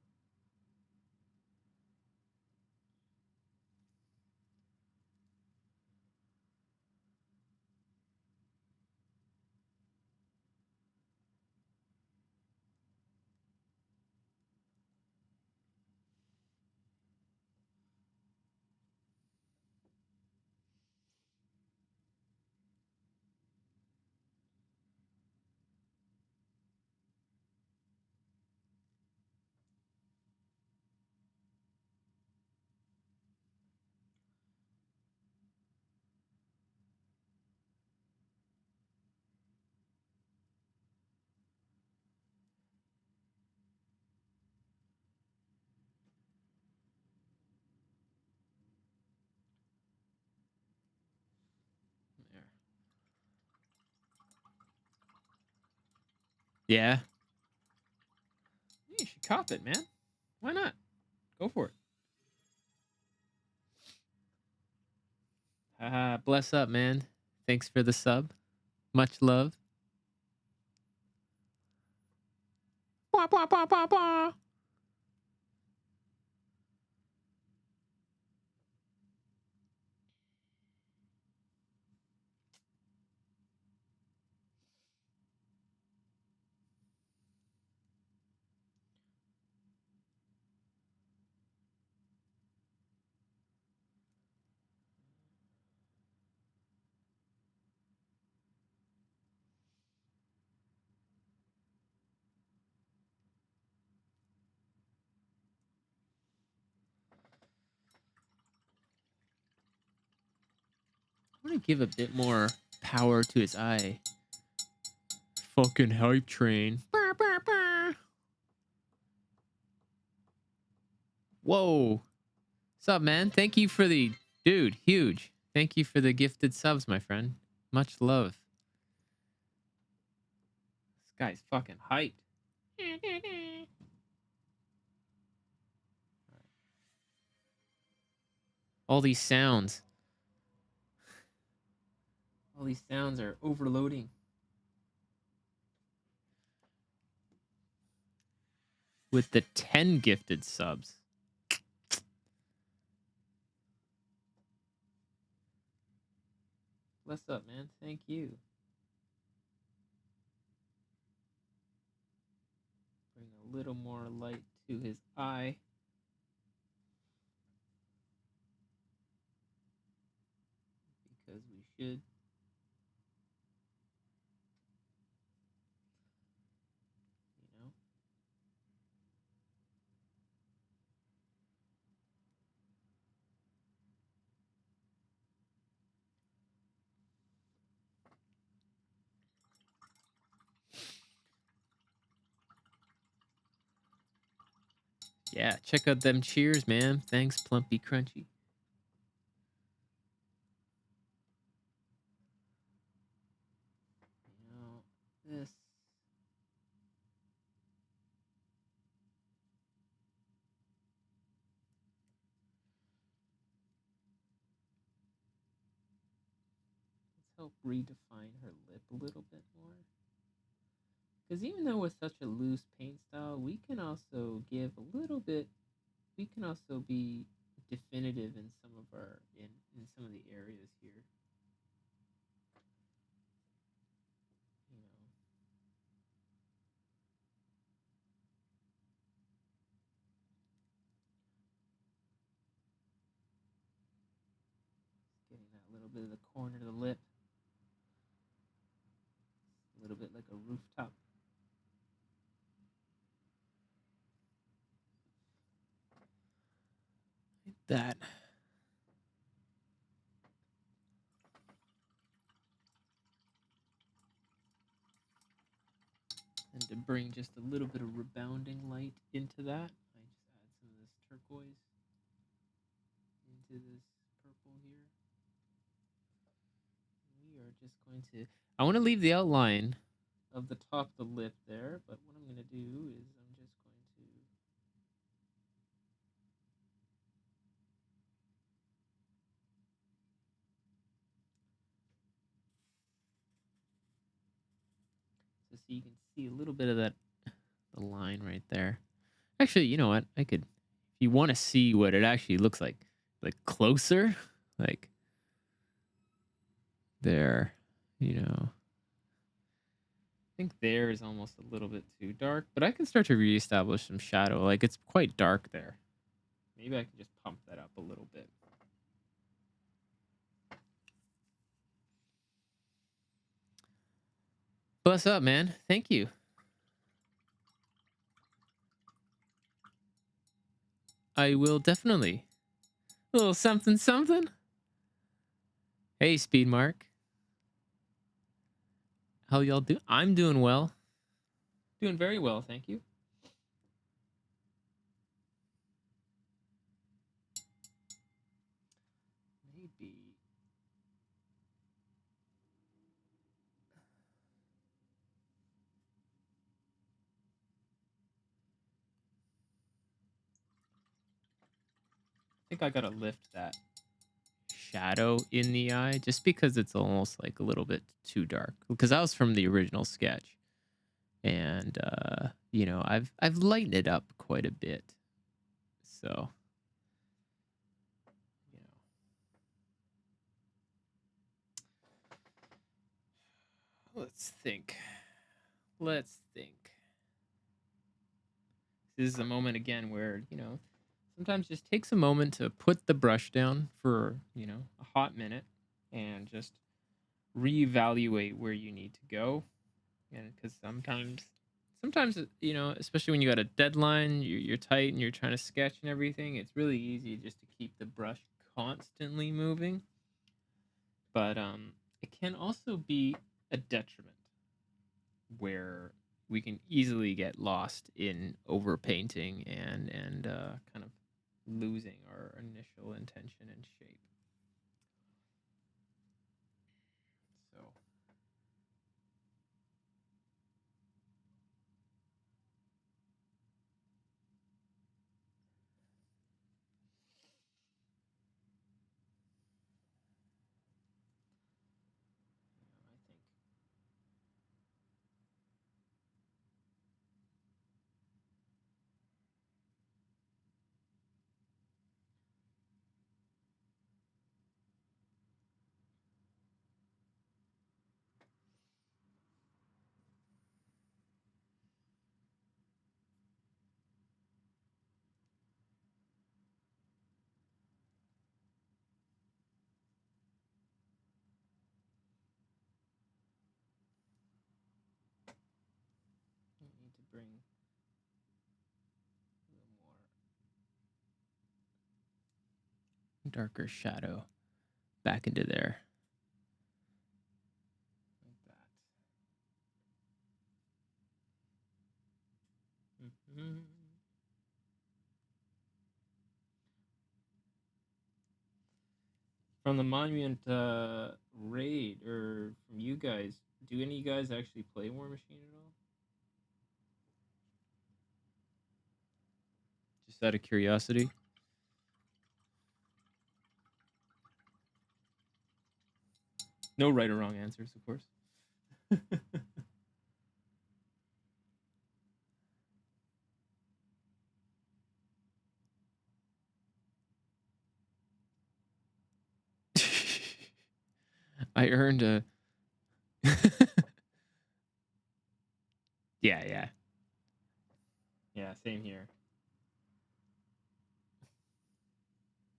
There. Yeah. You should cop it, man. Why not? Go for it. Bless up, man. Thanks for the sub. Much love. Blah, blah, blah, blah, blah. I want to give a bit more power to his eye. Fucking hype train. Whoa. What's up, man? Thank you for the... Dude, huge. Thank you for the gifted subs, my friend. Much love. This guy's fucking hyped. All these sounds. All these sounds are overloading. With the 10 gifted subs. What's up, man? Thank you. Bring a little more light to his eye. Because we should. You know? Yeah, check out them cheers, man. Thanks, Plumpy Crunchy. You know, this. Let's help redefine her lip a little bit more. Because even though with such a loose paint style, we can also give a little bit. We can also be definitive in some of our in some of the areas here. You know, getting that little bit of the corner of the lip, a little bit like a rooftop. Like that. And to bring just a little bit of rebounding light into that, I just add some of this turquoise into this purple here. We are just going to... I want to leave the outline of the top of the lip there, but what I'm going to do is I'm just going to... So you can see a little bit of that, the line right there. Actually, you know what? I could... If you want to see what it actually looks like closer, like there, you know... I think there is almost a little bit too dark, but I can start to reestablish some shadow. Like, it's quite dark there. Maybe I can just pump that up a little bit. What's up, man? Thank you. I will definitely. A little something something. Hey, Speed Mark. How y'all do? I'm doing well. Doing very well, thank you. Maybe. I think I gotta lift that shadow in the eye just because it's almost like a little bit too dark. Because that was from the original sketch. And you know, I've lightened it up quite a bit. So, you know. Let's think. Let's think. This is a moment again where, you know, sometimes just takes a moment to put the brush down for, you know, a hot minute and just reevaluate where you need to go. And because sometimes, you know, especially when you got a deadline, you're tight and you're trying to sketch and everything, it's really easy just to keep the brush constantly moving. But it can also be a detriment where we can easily get lost in overpainting and kind of losing our initial intention and shape. So I think I need to bring a little more darker shadow back into there. Like that. Mm-hmm. From the Monument raid, or from you guys, do any of you guys actually play War Machine at all? Just out of curiosity. No right or wrong answers, of course. I earned a. Yeah. Yeah, same here.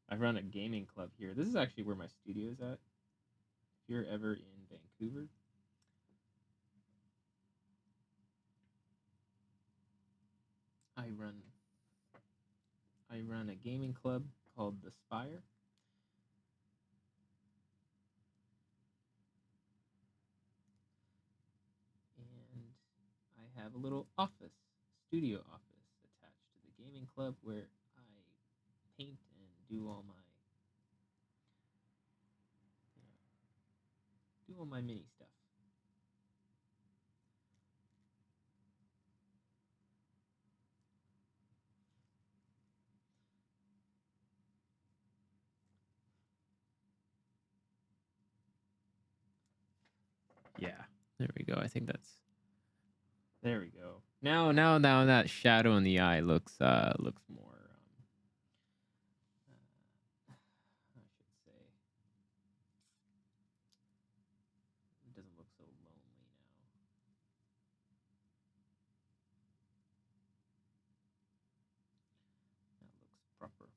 I run a gaming club here. This is actually where my studio is at. If you're ever in Vancouver, I run a gaming club called the Spire. And I have a little studio office attached to the gaming club where I paint and do all my mini stuff. Yeah, there we go. I think that's. There we go. Now that shadow in the eye looks more. I should say, it doesn't look so lonely now. That looks proper.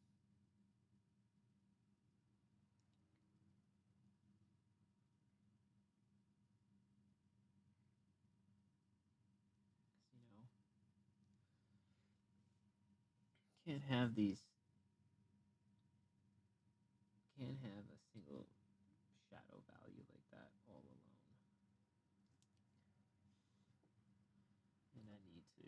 Can't have these. Can't have a single shadow value like that all alone. And I need to.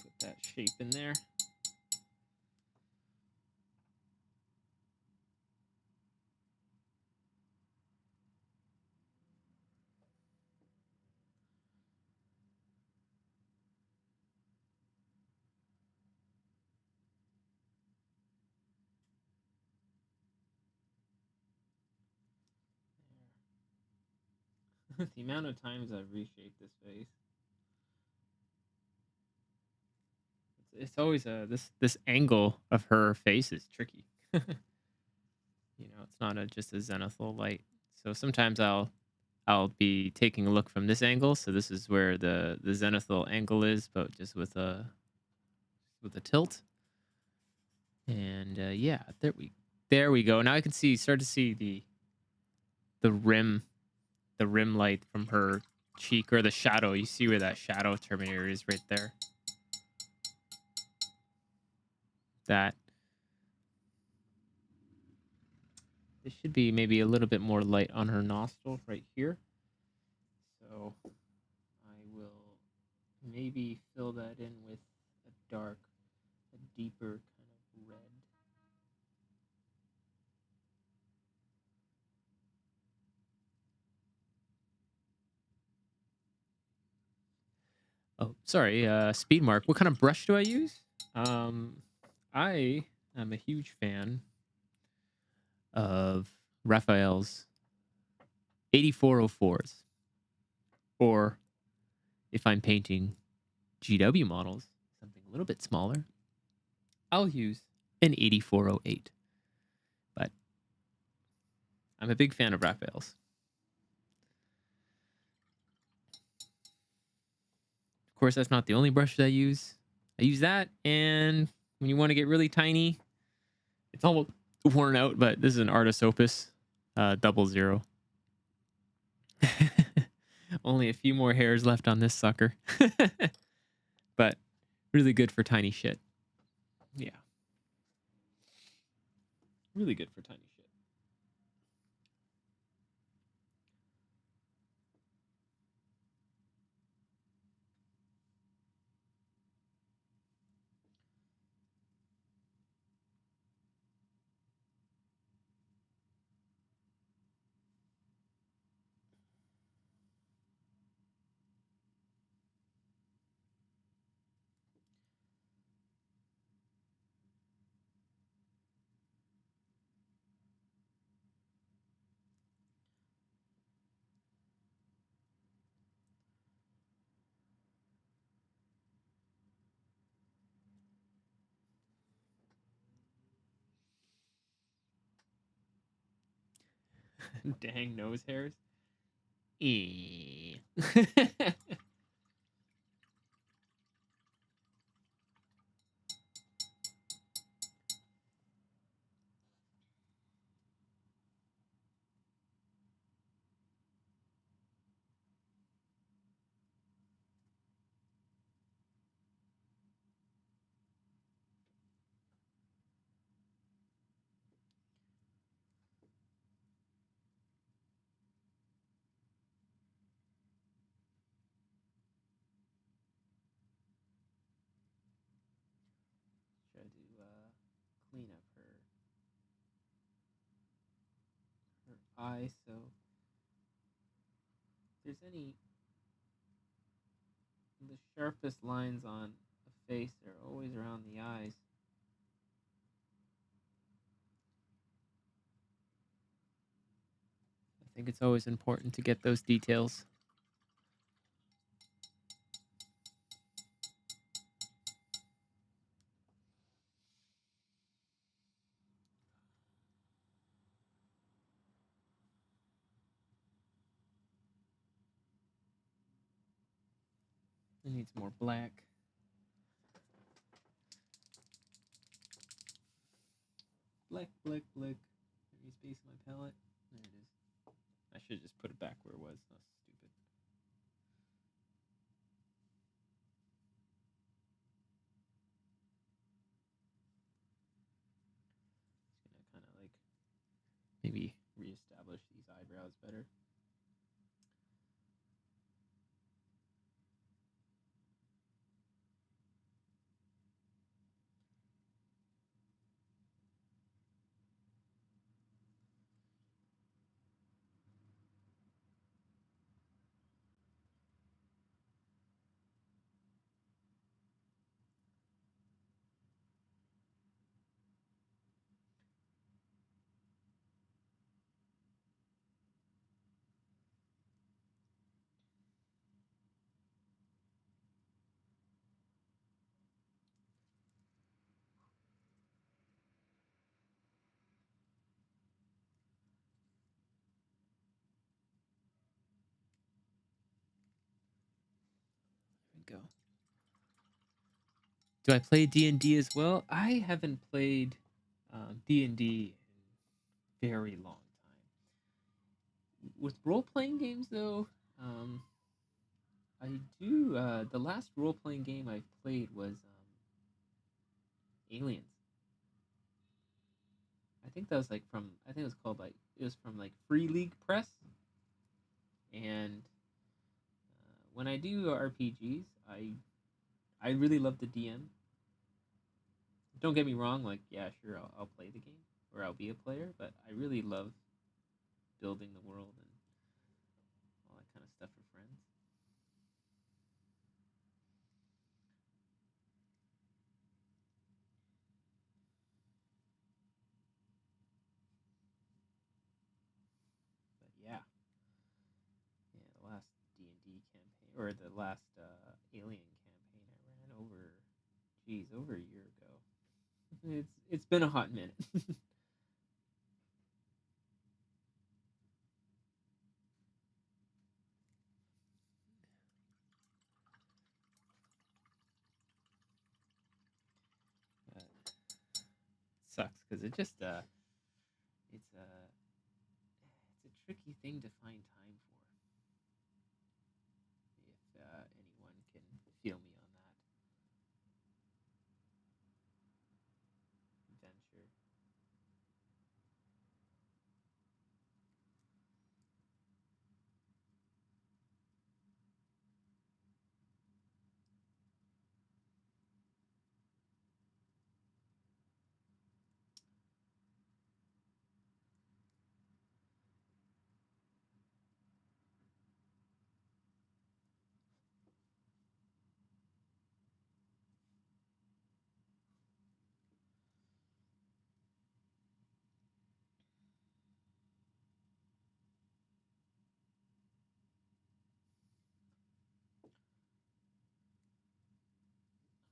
Put that shape in there. The amount of times I've reshaped this face. It's always this angle of her face is tricky. It's not just a zenithal light. So sometimes I'll be taking a look from this angle. So this is where the zenithal angle is, but just with a tilt. And yeah, there we go. Now I can start to see the rim the rim light from her cheek, or the shadow. You see where that shadow Terminator is right there. That. There should be maybe a little bit more light on her nostril right here. So I will maybe fill that in with a deeper kind of red. Oh, sorry, speed mark. What kind of brush do I use? I am a huge fan of Raphael's 8404s. Or if I'm painting GW models, something a little bit smaller, I'll use an 8408. But I'm a big fan of Raphael's. Of course, that's not the only brush that I use. I use that, and when you want to get really tiny, it's almost worn out, but this is an Artist Opus 00. Only a few more hairs left on this sucker. But really good for tiny shit. Yeah. Really good for tiny shit. Dang nose hairs. Try to clean up her eye, so if there's any, the sharpest lines on the face are always around the eyes. I think it's always important to get those details. It needs more black. Black. Let me space my palette. There it is. I should just put it back where it was. That's stupid. Just gonna kind of like maybe reestablish these eyebrows better. There we go. Do I play D&D as well? I haven't played D&D in a very long time. with role playing games though, I do. The last role playing game I played was Aliens. I think that was like from. I think it was called like it was from like Free League Press. And when I do RPGs, I really love the DM. Don't get me wrong. Like yeah, sure, I'll play the game or I'll be a player, but I really love building the world and all that kind of stuff for friends. But yeah, the last D&D campaign or the last Alien campaign I ran over, geez, over a year ago. It's been a hot minute. Sucks because it's a it's a tricky thing to find time for. If anyone can feel me on that venture.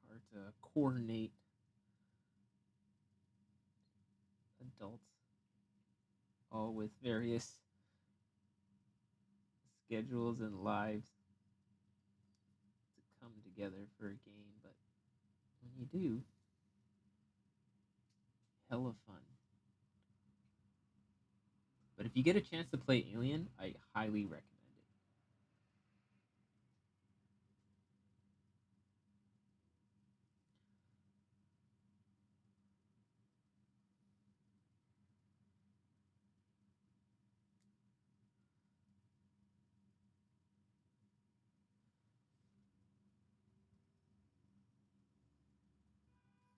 Hard to coordinate adults all with various schedules and lives to come together for a game, but when you do, hella fun. But if you get a chance to play Alien, I highly recommend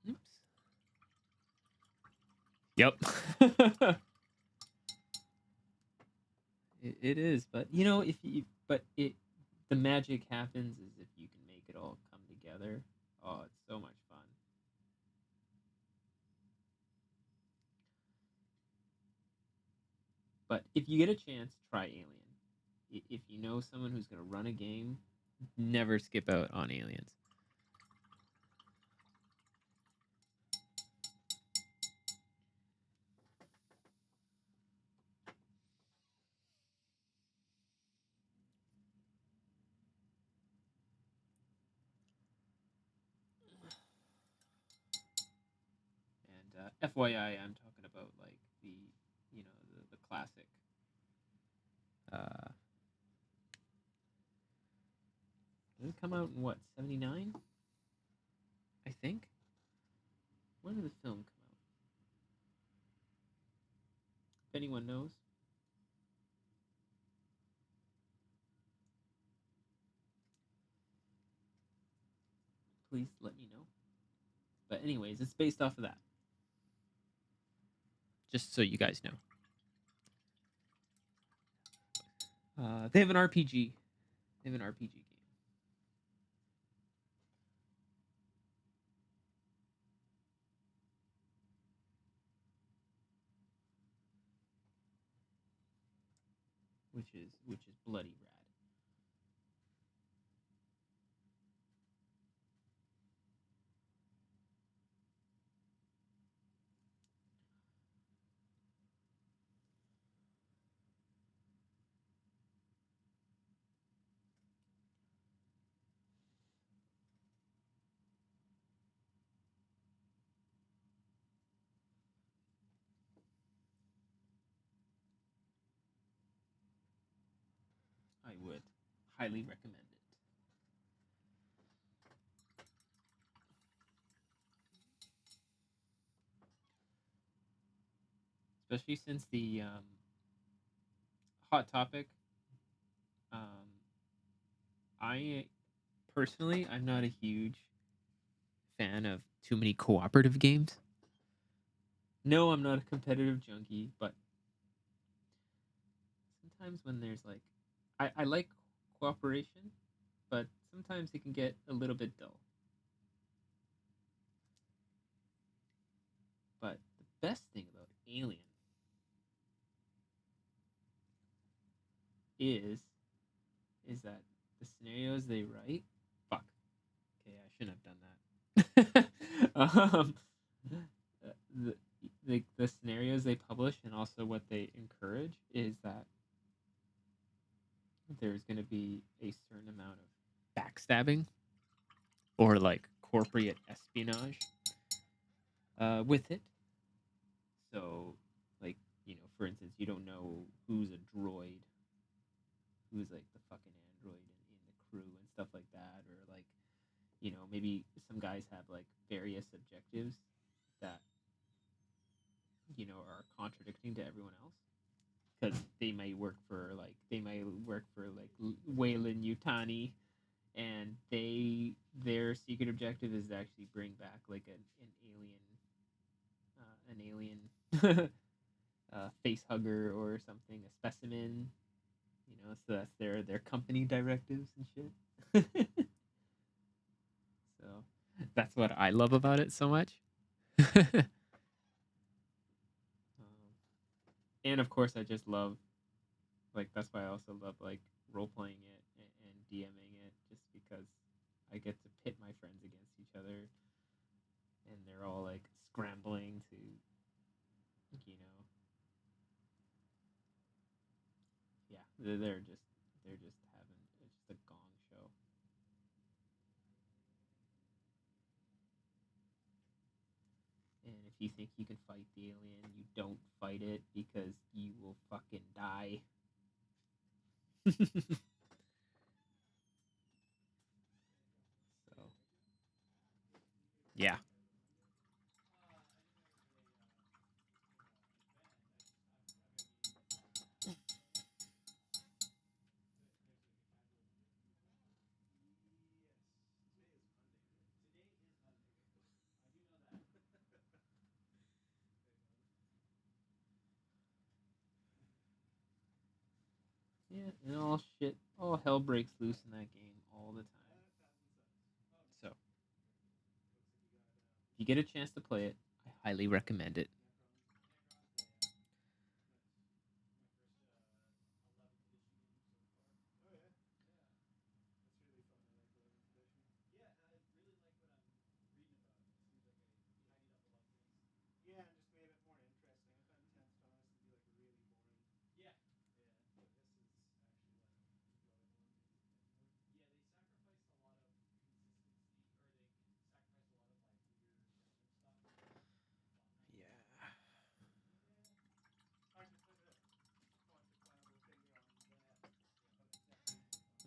it. Oops. Yep. It is, but you know, if you but it the magic happens is if you can make it all come together. Oh, it's so much fun. But if you get a chance, try Alien. If you know someone who's going to run a game, never skip out on Aliens. And FYI, I'm talking about like the classic. Uh, did it come out in what 79? I think. When did the film come out? If anyone knows, please let me know. But anyways, it's based off of that. Just so you guys know. They have an RPG. They have an RPG game. Which is bloody rad. I would highly recommend it. Especially since the hot topic. Um, I personally, I'm not a huge fan of too many cooperative games. No, I'm not a competitive junkie, but sometimes when there's like, I like cooperation, but sometimes it can get a little bit dull. But the best thing about Alien is that the scenarios they write, fuck. Okay, I shouldn't have done that. The, the scenarios they publish and also what they encourage is that there's going to be a certain amount of backstabbing or like corporate espionage with it. So, like, for instance, you don't know who's a droid, who's like the fucking android in the crew and stuff like that, or like, maybe some guys have like various objectives that are contradicting to everyone else because they might work for like Wayland Yutani, and their secret objective is to actually bring back like an alien face hugger or something, a specimen. So that's their company directives and shit. So that's what I love about it so much. And of course, I just love, like, that's why I also love like role playing it and DMing it, just because I get to pit my friends against each other, and they're all like scrambling to, you know, yeah, they're just having it's just a gong show. And if you think you can fight the alien, you don't fight it because you will fucking die. So yeah. Yeah, and all hell breaks loose in that game all the time. So, if you get a chance to play it, I highly recommend it. Yeah.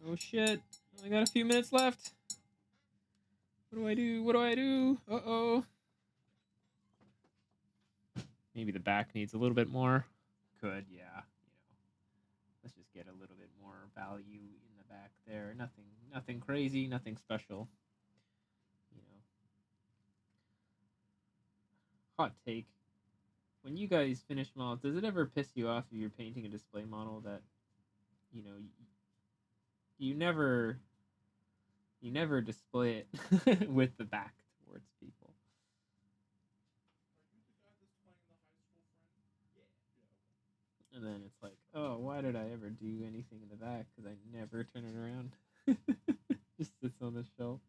Oh shit! I got a few minutes left. What do I do? What do I do? Uh oh. Maybe the back needs a little bit more. Could, yeah. Let's just get a little bit more value in the back there. Nothing crazy, nothing special. You know, hot take. When you guys finish models, does it ever piss you off if you're painting a display model that you know you never display it with the back towards people? And then it's like, oh, why did I ever do anything in the back? Because I never turn it around. Just sits on the shelf.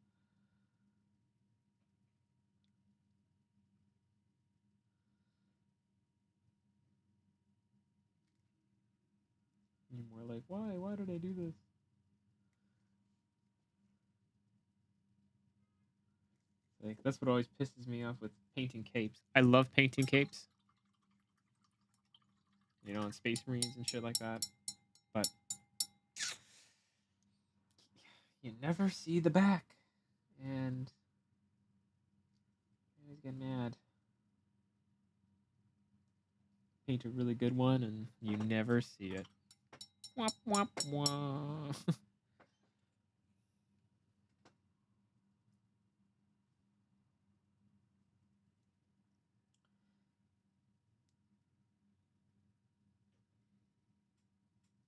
And we're like, why? Why did I do this? Like, that's what always pisses me off with painting capes. I love painting capes, on Space Marines and shit like that. But you never see the back, and I always get mad. Paint a really good one, and you never see it. Womp womp womp.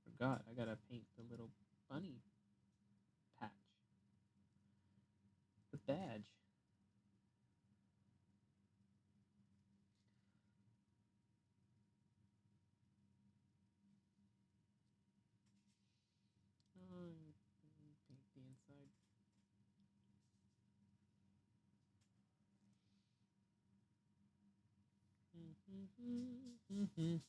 Forgot, I gotta paint the little bunny patch. The badge. Oh, paint the inside.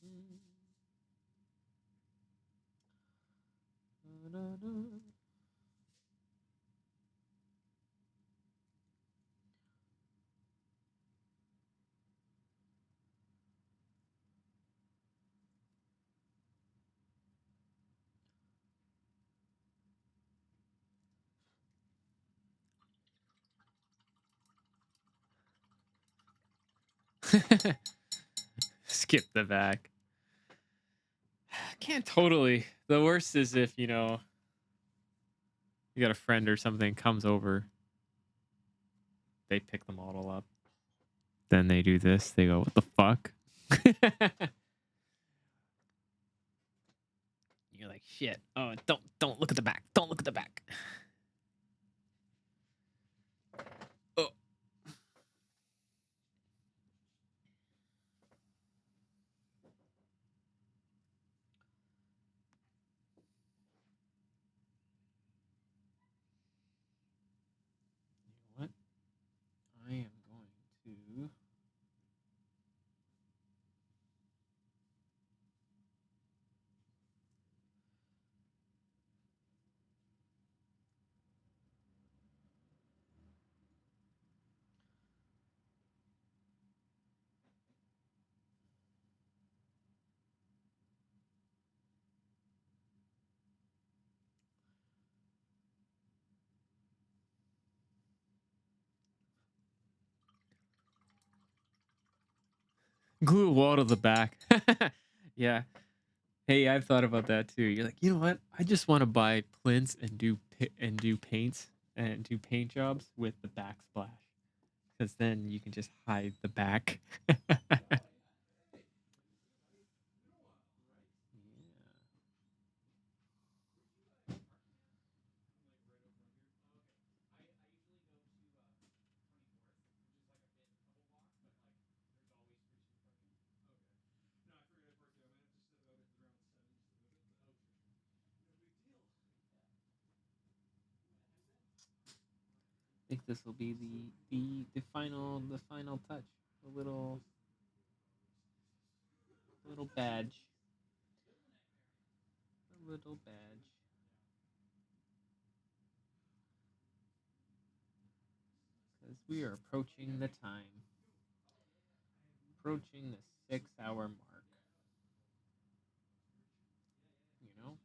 Skip the back. Can't totally. The worst is if, you know, you got a friend or something comes over, they pick the model up. Then they do this. They go, "What the fuck?" You're like, "Shit. Oh, don't look at the back. Don't look at the back." Oh. You know what? I am going to glue a wall to the back. Yeah. Hey, I've thought about that too. You're like, you know what? I just want to buy plinths and do paints and do paint jobs with the backsplash, because then you can just hide the back. Yeah. I think this will be the final touch. A little badge. A little badge. Because we are approaching the time. Approaching the 6-hour mark. You know?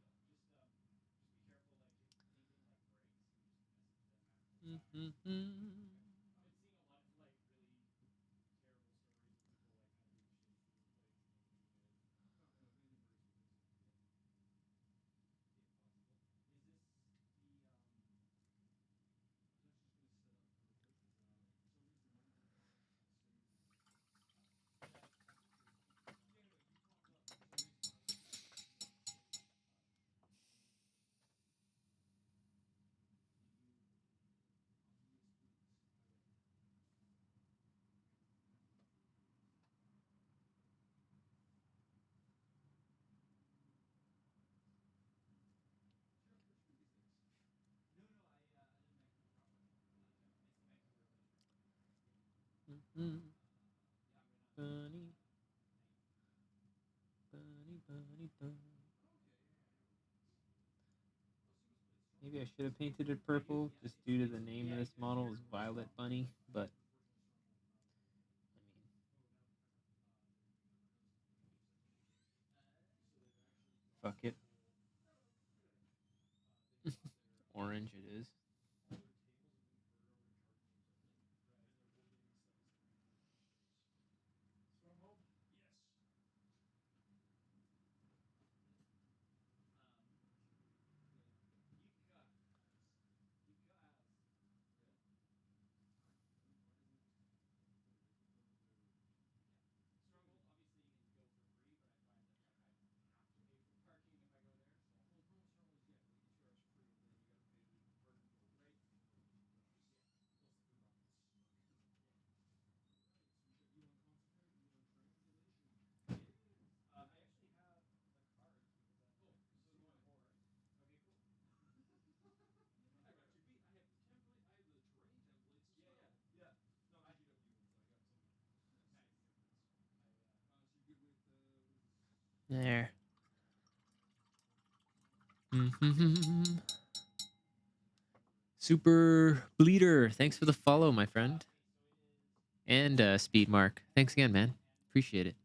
Bunny, bunny, bunny, bunny. Maybe I should have painted it purple, just due to the name of this model is Violet Bunny, but I mean, fuck it. Orange it is. There. Mm-hmm. Super Bleeder, thanks for the follow, my friend. And Speed Mark, thanks again, man. Appreciate it.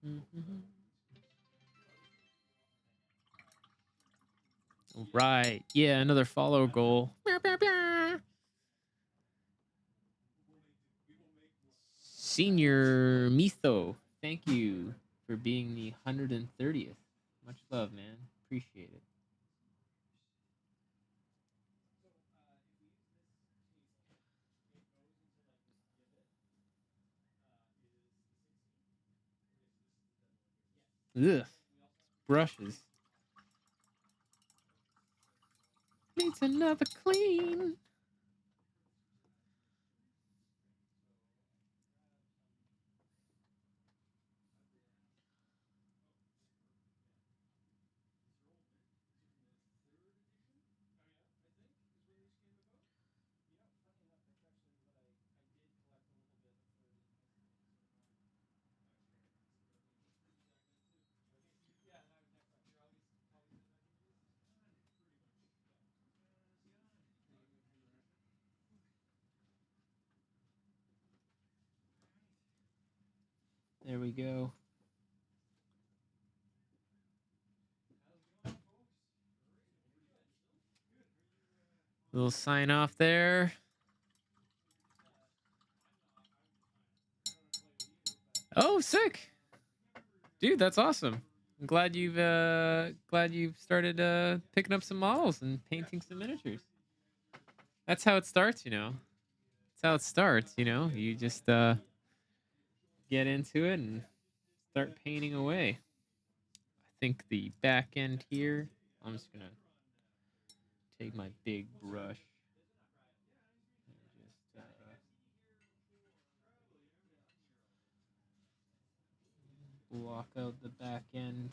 Mm-hmm. Right. Yeah, another follow goal. Senior Mitho, thank you for being the 130th. Much love, man. Appreciate it. Ugh. Brushes. Needs another clean. There we go. Little sign off there. Oh, sick. Dude, that's awesome. I'm glad you've started picking up some models and painting some miniatures. That's how it starts, you know. That's how it starts, you know. You just get into it and start painting away. I think the back end here, I'm just gonna take my big brush and just block out the back end.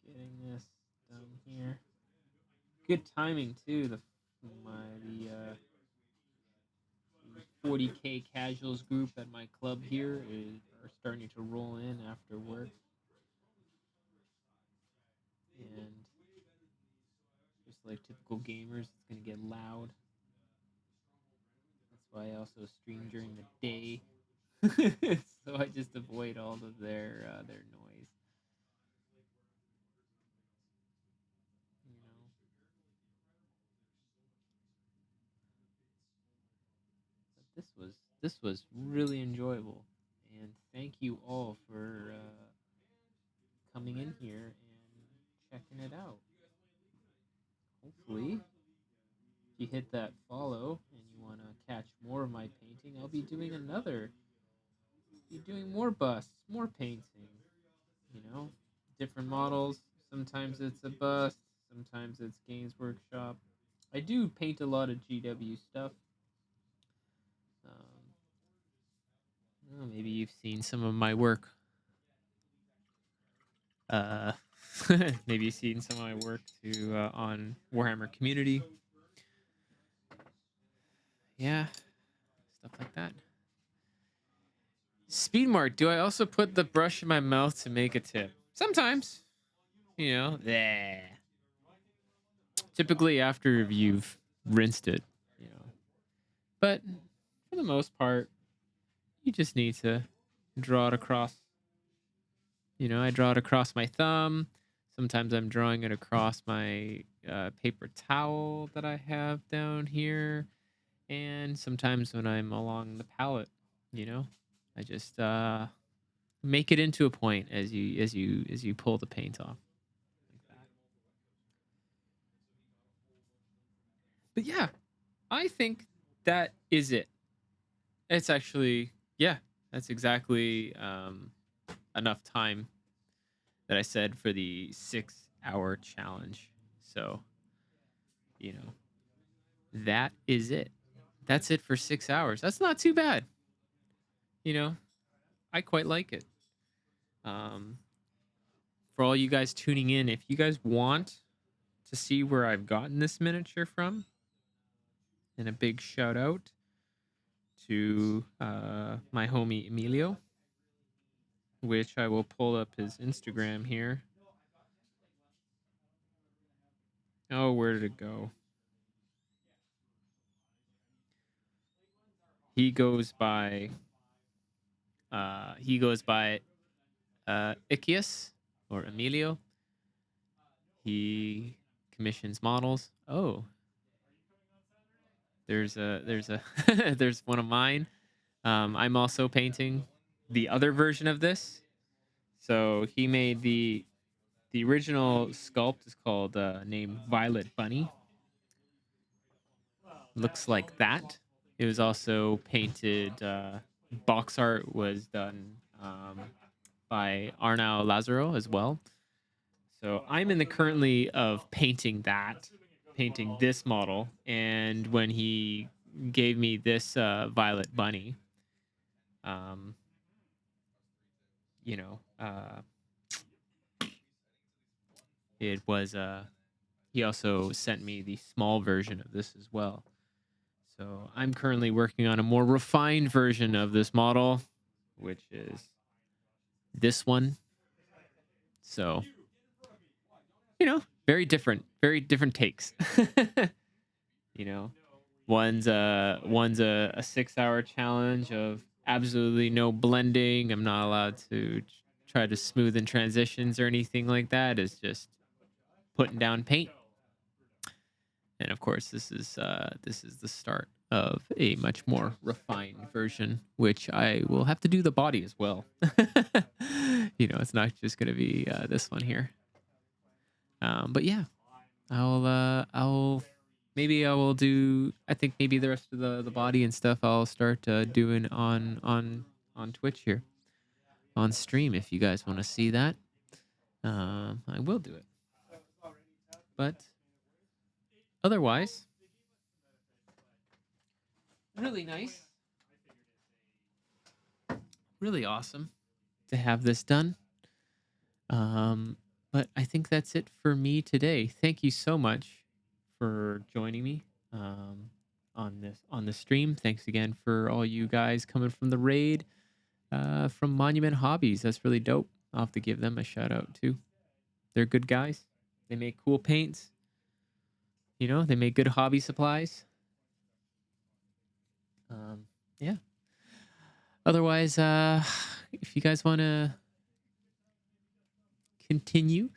Getting this done here. Good timing too. The 40K casuals group at my club here are starting to roll in after work, and just like typical gamers, it's gonna get loud. That's why I also stream during the day, so I just avoid all of their noise. You know, but this was really enjoyable, and thank you all for coming in here and checking it out. Hopefully, if you hit that follow and you want to catch more of my painting, I'll be doing more busts, more painting, you know, different models. Sometimes it's a bust. Sometimes it's Games Workshop. I do paint a lot of GW stuff. Well, maybe you've seen some of my work. Uh, maybe you've seen some of my work too on Warhammer Community. Yeah, stuff like that. Speedmark, do I also put the brush in my mouth to make a tip? Sometimes. You know, bleh. Typically after you've rinsed it, you know. But for the most part, you just need to draw it across. You know, I draw it across my thumb. Sometimes I'm drawing it across my paper towel that I have down here. And sometimes when I'm along the palette, you know, I just make it into a point as you pull the paint off. Like that. But yeah, I think that is it. It's actually, yeah, that's exactly enough time that I said for the 6-hour challenge. So, you know, that is it. That's it for 6 hours. That's not too bad. You know, I quite like it. Um, for all you guys tuning in, if you guys want to see where I've gotten this miniature from, and a big shout out to my homie Emilio, which I will pull up his Instagram here. Oh, where did it go? He goes by Ikius or Emilio. He commissions models. Oh, there's a there's one of mine. I'm also painting the other version of this. So he made the original sculpt is called named Violet Bunny. Looks like that. It was also painted. Box art was done by Arnau Lazaro as well. So I'm in the currently of painting this model, and when he gave me this Violet Bunny, um, you know, it was he also sent me the small version of this as well. So I'm currently working on a more refined version of this model, which is this one. So, you know, very different takes. You know, one's a 6-hour challenge of absolutely no blending. I'm not allowed to try to smooth in transitions or anything like that. It's just putting down paint. And of course, this is the start of a much more refined version, which I will have to do the body as well. You know, it's not just going to be this one here. But yeah, I'll maybe I will do. I think maybe the rest of the body and stuff I'll start doing on Twitch here on stream. If you guys want to see that, I will do it. But otherwise, really nice, really awesome to have this done. But I think that's it for me today. Thank you so much for joining me on the stream. Thanks again for all you guys coming from the raid from Monument Hobbies. That's really dope. I'll have to give them a shout out too. They're good guys. They make cool paints. You know, they make good hobby supplies. Yeah. Otherwise, if you guys want to continue,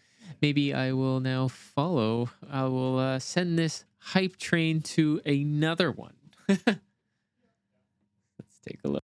maybe I will now follow. I will send this hype train to another one. Let's take a look.